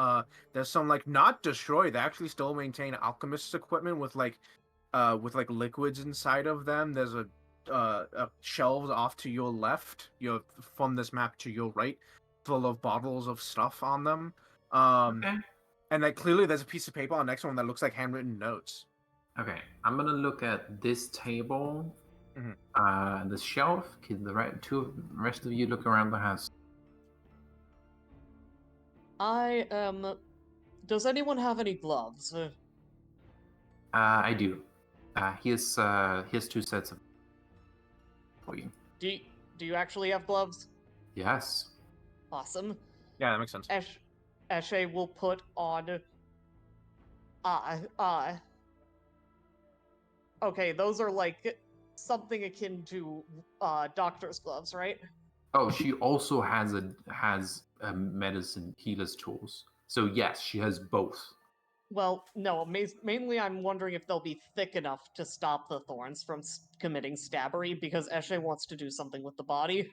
There's some like not destroyed. They actually still maintain alchemist's equipment with like liquids inside of them. There's a shelves off to your left. You're from this map to your right, full of bottles of stuff on them. Okay. And like clearly there's a piece of paper on the next one that looks like handwritten notes. Okay, I'm gonna look at this table, Mhm. the shelf. Can the rest of you look around the house? I am. Does anyone have any gloves? I do. Here's 2 sets of for you. Do you actually have gloves? Yes. Awesome. Yeah, that makes sense. Eshe will put on. Okay, those are like something akin to doctor's gloves, right? Oh, she also has medicine healer's tools. So yes, she has both. Well, no. Mainly, I'm wondering if they'll be thick enough to stop the thorns from committing stabbery, because Eshe wants to do something with the body.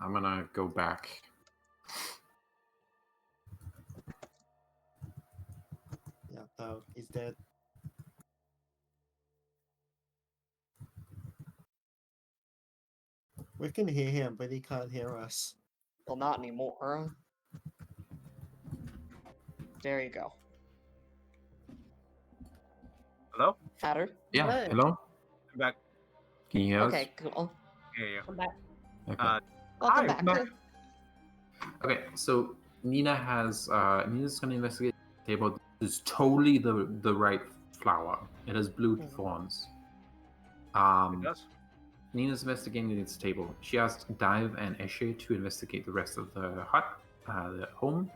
I'm gonna go back. Yeah, no, he's dead. We can hear him, but he can't hear us. Well, not anymore. There you go. Hello? Hatter. Yeah, Hello. hello? I'm back. Can you hear us? Okay, cool. Yeah. Come back. Okay. Welcome Hi, back. Matt. Okay, so Nina's gonna investigate the table. This is totally the right flower. It has blue Mhm. thorns. It does. Nina's investigating its table. She asked Dive and Eshe to investigate the rest of the hut, the home,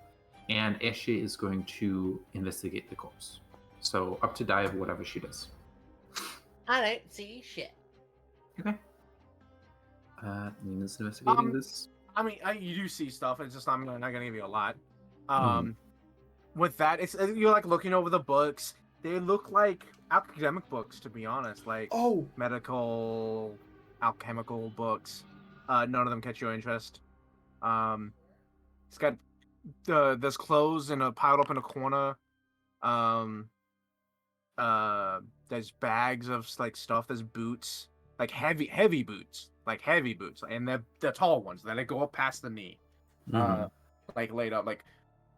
and Eshe is going to investigate the corpse. So up to Dive, whatever she does. I don't see shit. Okay. Nina's investigating this. I mean, you do see stuff. It's just I'm not gonna give you a lot. Mhm. With that, it's you're like looking over the books. They look like academic books, to be honest, like Oh, medical, alchemical books. None of them catch your interest. It's got there's clothes piled up in a corner. Um, there's bags of like stuff. There's boots, like heavy boots, and they're tall ones that go up past the knee. Mhm. Like laid up, like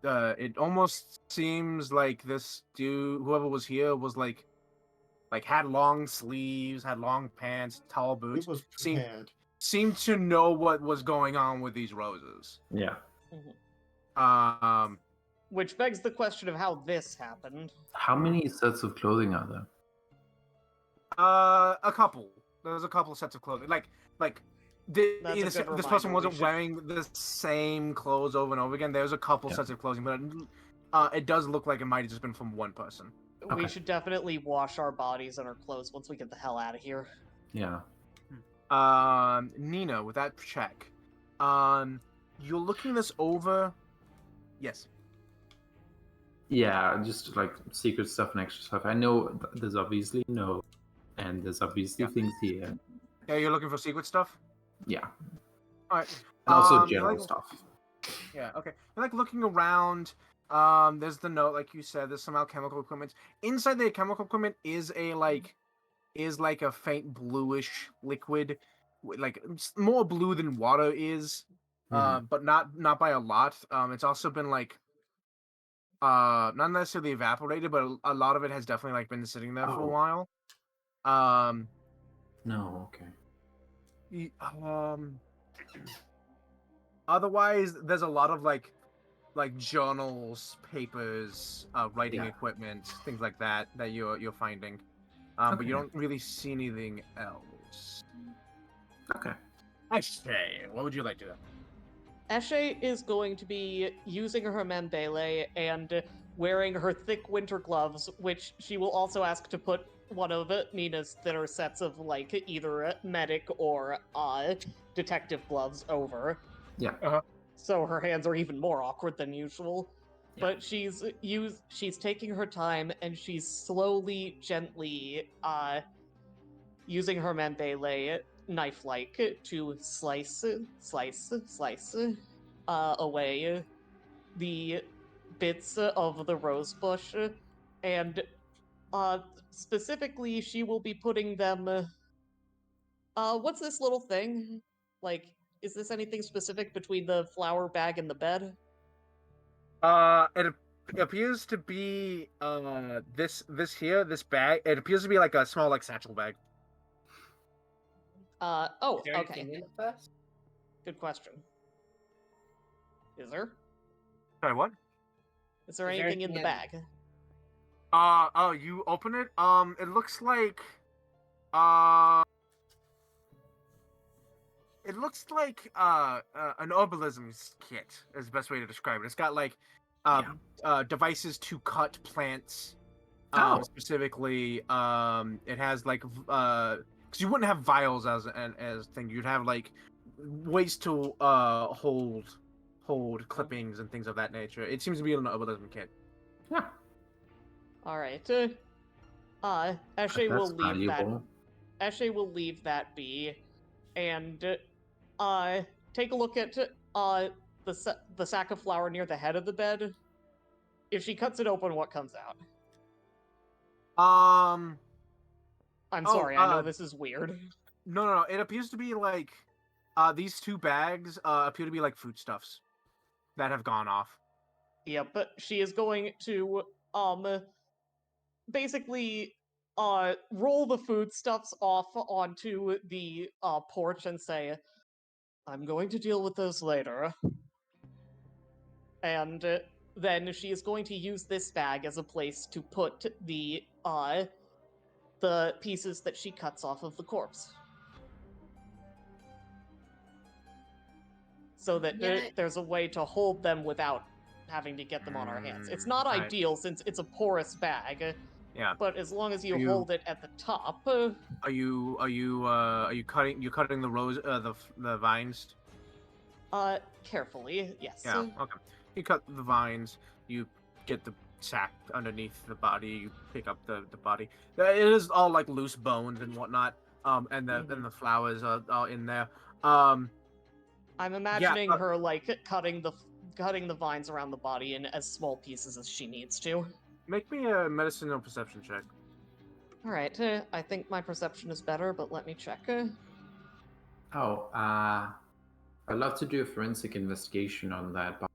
it almost seems like this dude, whoever was here, was like had long sleeves, had long pants, tall He boots. was prepared. Seemed to know what was going on with these roses. Yeah. Which begs the question of how this happened. How many sets of clothing are there? A couple. There's a couple sets of clothing. Like That's a good this person reminder, we wasn't should- wearing the same clothes over and over again. There's a couple Yeah. sets of clothing, but it does look like it might have just been from one person. We Okay. should definitely wash our bodies and our clothes once we get the hell out of here. Yeah. Nina, with that check, you're looking this over. Yes. Yeah, just like secret stuff and extra stuff. I know there's obviously and there's obviously Yeah. things here. Yeah, you're looking for secret stuff. Yeah. All right. And also You're general like- stuff. Yeah, okay. You're like looking around. There's the note, like you said. There's some alchemical equipment. Inside the alchemical equipment is like a faint bluish liquid, like more blue than water is, but not by a lot. It's also been like, not necessarily evaporated, but a lot of it has definitely like been sitting there for a Oh. while. No, okay. Otherwise, there's a lot of like journals, papers, writing Yeah. equipment, things like that you're finding. But Okay. you don't really see anything else. Okay. Actually, what would you like to do? Eshe is going to be using her Mandele and wearing her thick winter gloves, which she will also ask to put one of Nina's thinner sets of like either medic or detective gloves over. Yeah. So her hands are even more awkward than usual. Yeah. But she's taking her time and she's slowly, gently using her Mandele knife-like to slice away the bits of the rose bush, and specifically she will be putting them. What's this little thing? Like, is this anything specific between the flower bag and the bed? It appears to be this bag. It appears to be like a small like satchel bag. Oh, Is there okay. anything in it first? Good question. Is there? Sorry, what? Is there Is there anything in the anything bag? Oh, you open it. It looks like it looks like an herbalism kit is the best way to describe it. It's got like devices to cut plants. Specifically, it has like because you wouldn't have vials as thing. You'd have like ways to hold clippings and things of that nature. It seems to be an herbalism kit. Yeah. All right. Eshe will That's leave that. valuable. Eshe will leave that be, and take a look at the sack of flour near the head of the bed. If she cuts it open, what comes out? Um. I'm Oh, sorry, I know this is weird. No. It appears to be like, these two bags appear to be like foodstuffs that have gone off. Yep, but she is going to basically roll the foodstuffs off onto the porch and say, "I'm going to deal with those later." And then she is going to use this bag as a place to put the pieces that she cuts off of the corpse, so that there's a way to hold them without having to get them on our hands. It's not Right. ideal since it's a porous bag. Yeah. But as long as you Are you- hold it at the top, Are you cutting the rose the vines? carefully, yes. Yeah. Okay. You cut the vines. You get the sack underneath the body. You pick up the body. It is all like loose bones and whatnot. And the flowers are in there. I'm imagining but- her like cutting the vines around the body in as small pieces as she needs to. Make me a medicine or perception check. All right, I think my perception is better, but let me check. Oh, I'd love to do a forensic investigation on that. But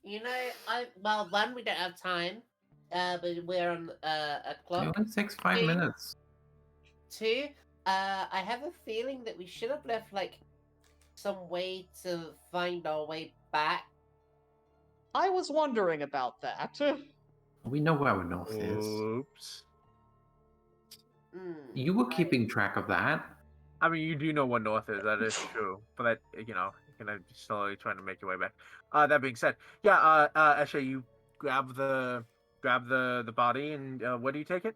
You know, one, we don't have time, but we're on a it clock. only takes 5 minutes. Two, I have a feeling that we should have left like some way to find our way back. I was wondering about that. We know where our north is. Oops. You were keeping track of that. I mean, you do know what north is. That is true. But that, you're gonna be slowly trying to make your way back. That being said, yeah. Actually, you grab the body, and where do you take it?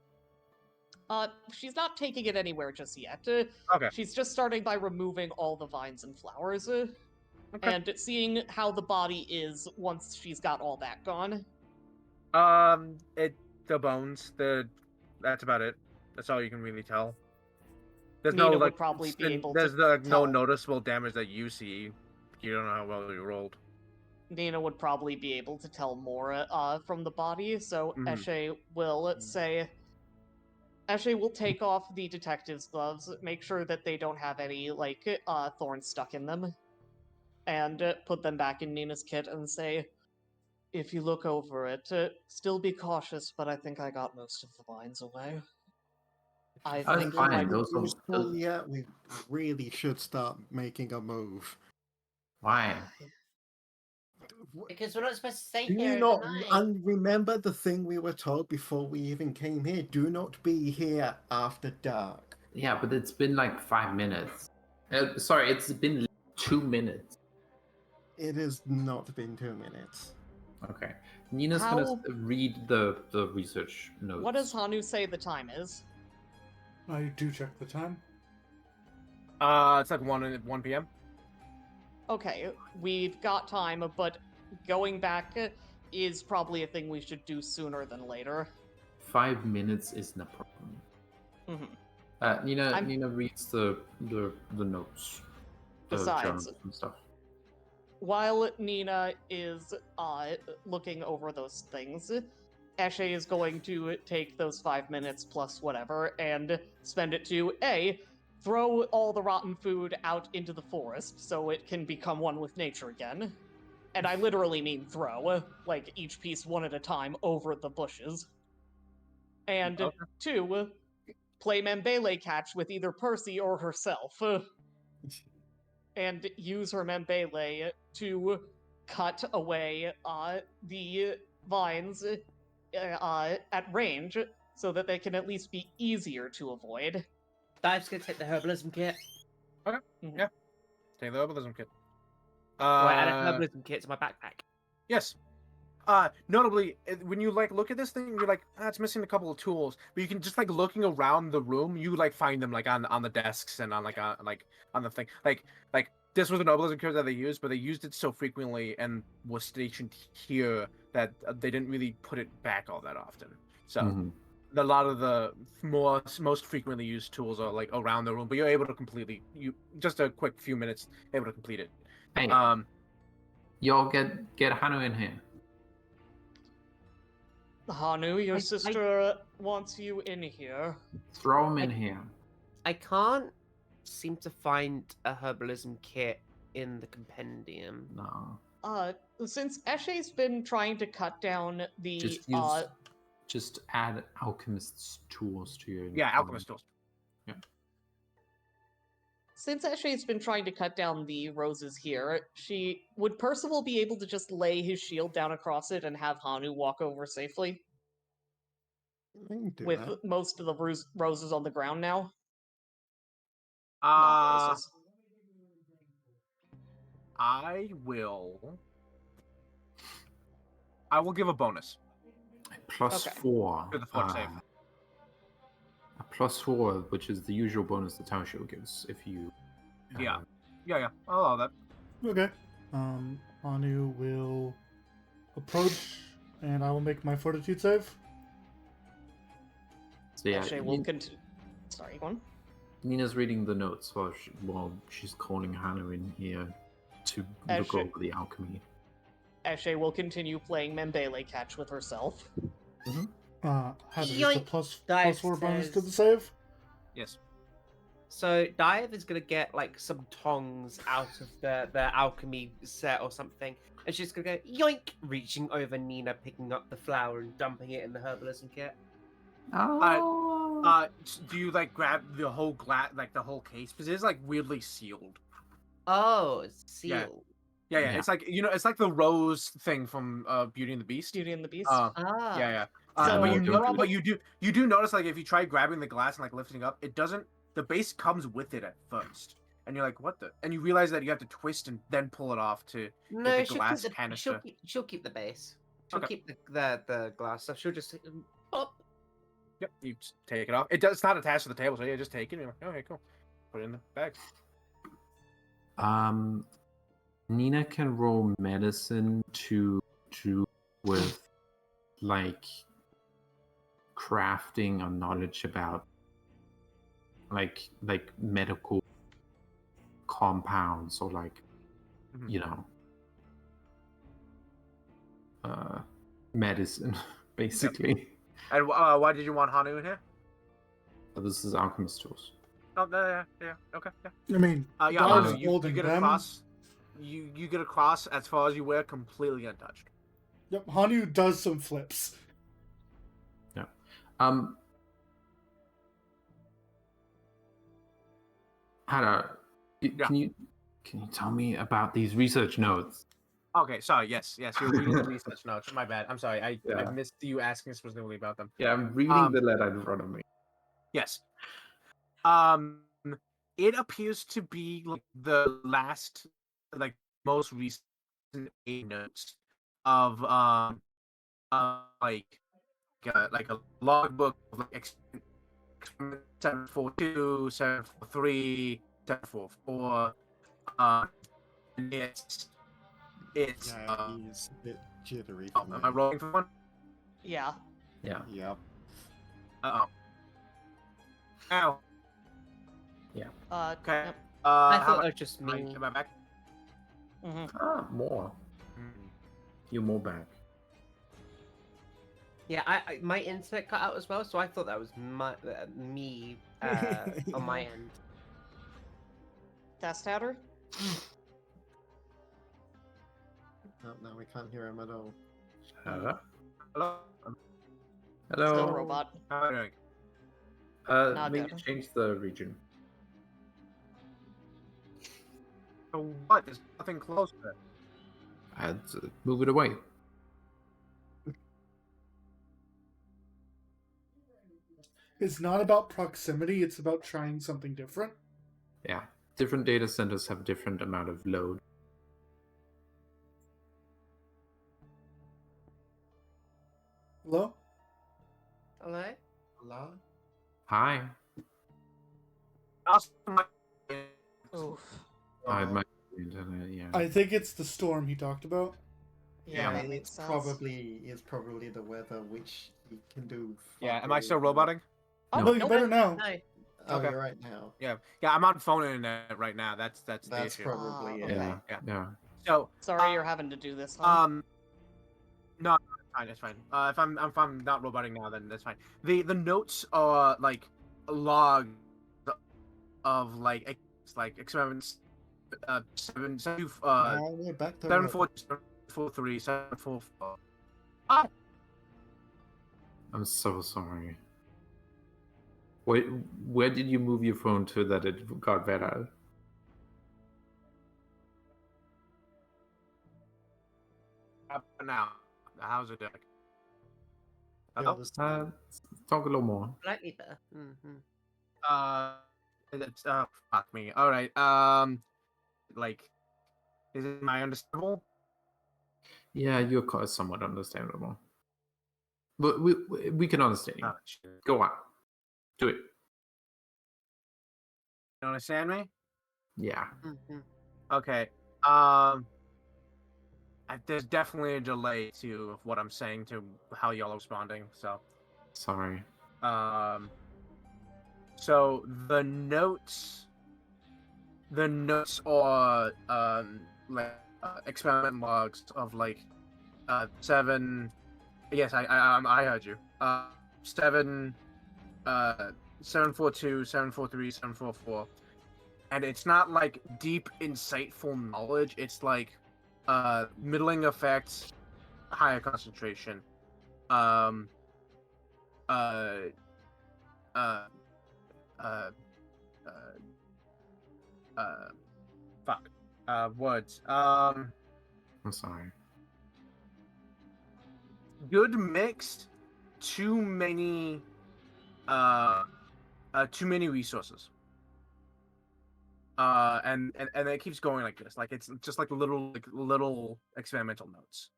She's not taking it anywhere just yet. Okay. She's just starting by removing all the vines and flowers, Okay. and seeing how the body is once she's got all that gone. The bones. That's about it. That's all you can really tell. There's Nina no would like. probably be able there's to no tell. noticeable damage that you see. You don't know how well you rolled. Nina would probably be able to tell more from the body, so Mhm. Eshe will say... Eshe will take off the detective's gloves, make sure that they don't have any, like, thorns stuck in them, and put them back in Nina's kit and say, "If you look over it, still be cautious, but I think I got most of the vines away. I Oh, think it's fine. I... Those are Useful yet, we really should start making a move. why? Because we're not supposed to stay Do here you not overnight. and remember the thing we were told before we even came here? Do not be here after dark. Yeah, but it's been like 5 minutes. Sorry, it's been 2 minutes. It has not been 2 minutes. Okay. Nina's How- gonna read the research notes. What does Hanu say the time is? I do check the time. It's like 1 p.m. Okay, we've got time, but going back is probably a thing we should do sooner than later. 5 minutes isn't a problem. Mhm. Nina reads the notes. The Besides- journals and stuff. While Nina is looking over those things, Eshe is going to take those 5 minutes plus whatever and spend it to throw all the rotten food out into the forest so it can become one with nature again. And I literally mean throw, like each piece one at a time over the bushes. And Okay. 2, play Membele catch with either Percy or herself. And use her Membele to cut away the vines at range so that they can at least be easier to avoid. Dive's gonna take the herbalism kit. Take the herbalism kit. Right, add a herbalism kit to my backpack. Yes. Notably, when you like look at this thing, you're like, it's missing a couple of tools. But you can just like looking around the room, you like find them like on the desks and on on the thing. Like this was an herbalism kit that they used, but they used it so frequently and was stationed here that they didn't really put it back all that often. So, Mhm. a lot of the most frequently used tools are like around the room, but you're able to completely just a quick few minutes able to complete it. Hey, y'all get Hanu in here. Hanu, your I- sister wants you in here. Throw him in here. I can't seem to find a herbalism kit in the compendium. No. Since Eshe's been trying to cut down the Just add alchemist's tools to your. Yeah, alchemist tools. Yeah. Since Eshe's been trying to cut down the roses here, would Percival be able to just lay his shield down across it and have Hanu walk over safely? I can do With that. most of the roses on the ground now? Uh, Not roses. I will give a bonus. Plus Okay. 4. To the fort save. A plus 4, which is the usual bonus the town shield gives if you. Yeah. Yeah. I'll allow that. Okay. Anu will approach, and I will make my fortitude save. So yeah, Eshe will continue. Sorry, go on. Nina's reading the notes while she's calling Hanu in here to look Eshe- over the alchemy. Eshe will continue playing Membele catch with herself. Heather, it's a Yoink. plus Dive 4 bonus to says- the save. Yes. So Dive is gonna get like some tongs out of the alchemy set or something, and she's gonna go yoink, reaching over Nina, picking up the flower and dumping it in the herbalism kit. Oh. Do you like grab the whole the whole case because it is like weirdly sealed? Oh, it's Yeah. sealed. Yeah. Yeah. It's like it's like the rose thing from Beauty and the Beast. Beauty and the Beast. Ah. Yeah. So, But you do notice like if you try grabbing the glass and like lifting up, it doesn't. The base comes with it at first, and you're like, what the? And you realize that you have to twist and then pull it off to No, get the she'll glass keep the canister. she'll keep the base. She'll Okay. keep the glass stuff. She'll just pop. Yep, you just take it off. It's not attached to the table, so yeah, just take it. And you're like, okay, cool. Put it in the bag. Nina can roll medicine to do with like crafting or knowledge about like medical compounds or like Mhm. medicine basically. And why did you want Hanu in here? This is alchemist tools. Oh, yeah, okay, yeah. I mean, Yeah, Dive's Hanu, you holding get them. across. You get across as far as you wear, completely untouched. Yep, Hanu does some flips. Yeah. Hannah, can you tell me about these research notes? Okay, sorry. Yes, you're reading the research notes. My bad. I'm sorry. I Yeah. missed you asking specifically about them. Yeah, I'm reading the letter in front of me. Yes. It appears to be like the last, like most recent notes of like a logbook of like 742, 743, 744. And it's Yeah, he's a bit jittery for am I me. rolling for one? Yeah. Yeah. Yep. Uh-oh. Ow. Okay. Yep. I How thought about that was just me. am I back? More. You're more back. Yeah, I my internet cut out as well, so I thought that was me on my end. Test Hatter? Oh, no, we can't hear him at all. Hello. Hello. Hello. Still a robot. How are you doing? Not Maybe good. change the region. So what? There's nothing close to it. Move it away. It's not about proximity, it's about trying something different. Yeah. Different data centers have different amount of load. Hello? Hello? Hello? Hi. Also, Oof. I my internet. Yeah. I think it's the storm he talked about. Yeah, that makes sense. it's probably the weather, which you can do. Yeah, am I fuck still all with. roboting? Oh, No, you nope. better know. No. Oh, Okay. you're right now. Yeah, I'm on phone internet right now. That's the That's issue. probably it. Yeah. Yeah. Yeah. So, Sorry you're having to do this, huh? No, it's fine. If I'm not roboting now, then that's fine. The notes are like a log of like experiments. We're back to 743 744. Ah, I'm so sorry. Where did you move your phone to that it got better? now, how's it doing? the Hello? other side. Talk a little more. Slightly better. Mm-hmm. It's fuck me. All right. Like, is it my understandable? Yeah, you're somewhat understandable. But we can understand you. Oh, shit. Go on. Do it. You understand me? Yeah. Mm-hmm. Okay. There's definitely a delay to what I'm saying to how y'all are responding. So, Sorry. so the notes are like experiment logs of like 7. Yes, I heard you. 7 742 743 744, and it's not like deep insightful knowledge. It's like middling effects, higher concentration. Um. Uh. Uh. Uh. Fuck. Words. I'm sorry. Good mixed. Too many resources. And it keeps going like this. Like it's just like little experimental notes.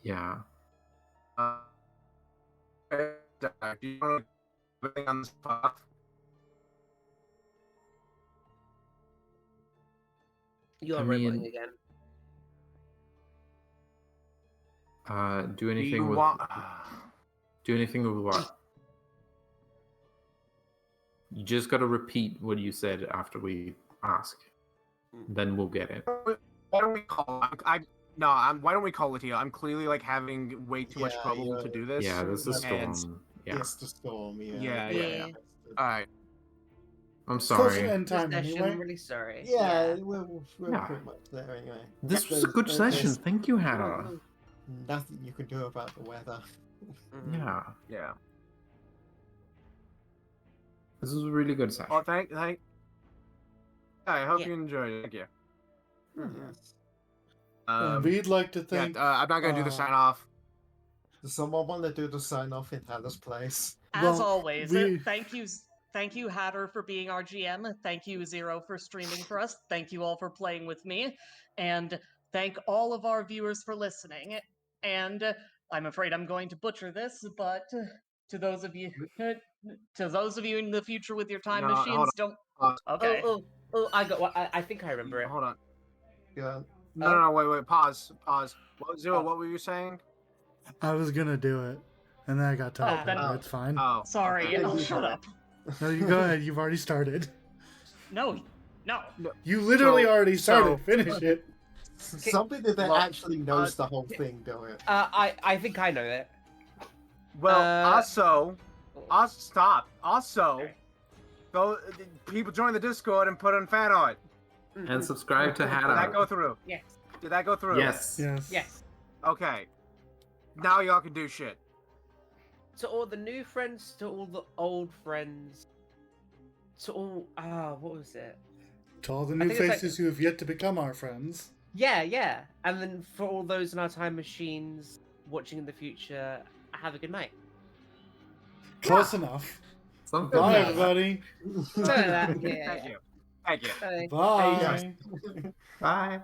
Yeah. Do you want to put on the spot? You're I roboting mean- again. Do Do anything you with want? do anything with what? You just gotta repeat what you said after we ask. Then we'll get it. Why don't we call? Why don't we call it here? I'm clearly like having way too much Yeah, trouble to do this. Yeah, this is and- storm. Yeah. It's the storm. Yeah. Yeah. All right. I'm It's close to sorry. end time Session, anyway. I'm really sorry. Yeah, we're Yeah. pretty much there anyway. This was a good session. Thank you, Hannah. Nothing you can do about the weather. Mhm. Yeah. Yeah. This was a really good session. Well, thank. I hope Yeah. you enjoyed it. Thank you. Mhm. Yes. And we'd like to Yeah, thank. I'm not gonna do the sign off. Does someone want to do the sign off in Hannah's place? As Well, always, we- thank you, Hatter, for being our GM. Thank you, Zero, for streaming for us. Thank you all for playing with me, and thank all of our viewers for listening. And I'm afraid I'm going to butcher this, but to those of you in the future with your time No, hold machines, don't. Uh, Okay. I got what I think I remember it. Hold on. Yeah. No, wait. Pause. Zero, Oh. what were you saying? I was gonna do it, and then I got teleported. then- It's fine. Oh. Sorry, okay. oh, shut up. No, you go ahead. You've already started. No. You literally So- already started. so- Finish it. Somebody that Well, actually knows the whole thing, do it. I think I know it. Well, stop. Also, Okay. go. People join the Discord and put on fan art. And subscribe to Did that Hannah. go through? Yes. Did that go through? Yes. Yes. Yes. Okay. Now y'all can do shit. To all the new friends, to all the old friends, to all what was it? To all the I new think it's like- faces who have yet to become our friends. Yeah. And then for all those in our time machines watching in the future, have a good night. Close enough. Something Bye, like that. everybody. Something like that. Yeah. Thank you. Thank you. Bye. Bye. Bye.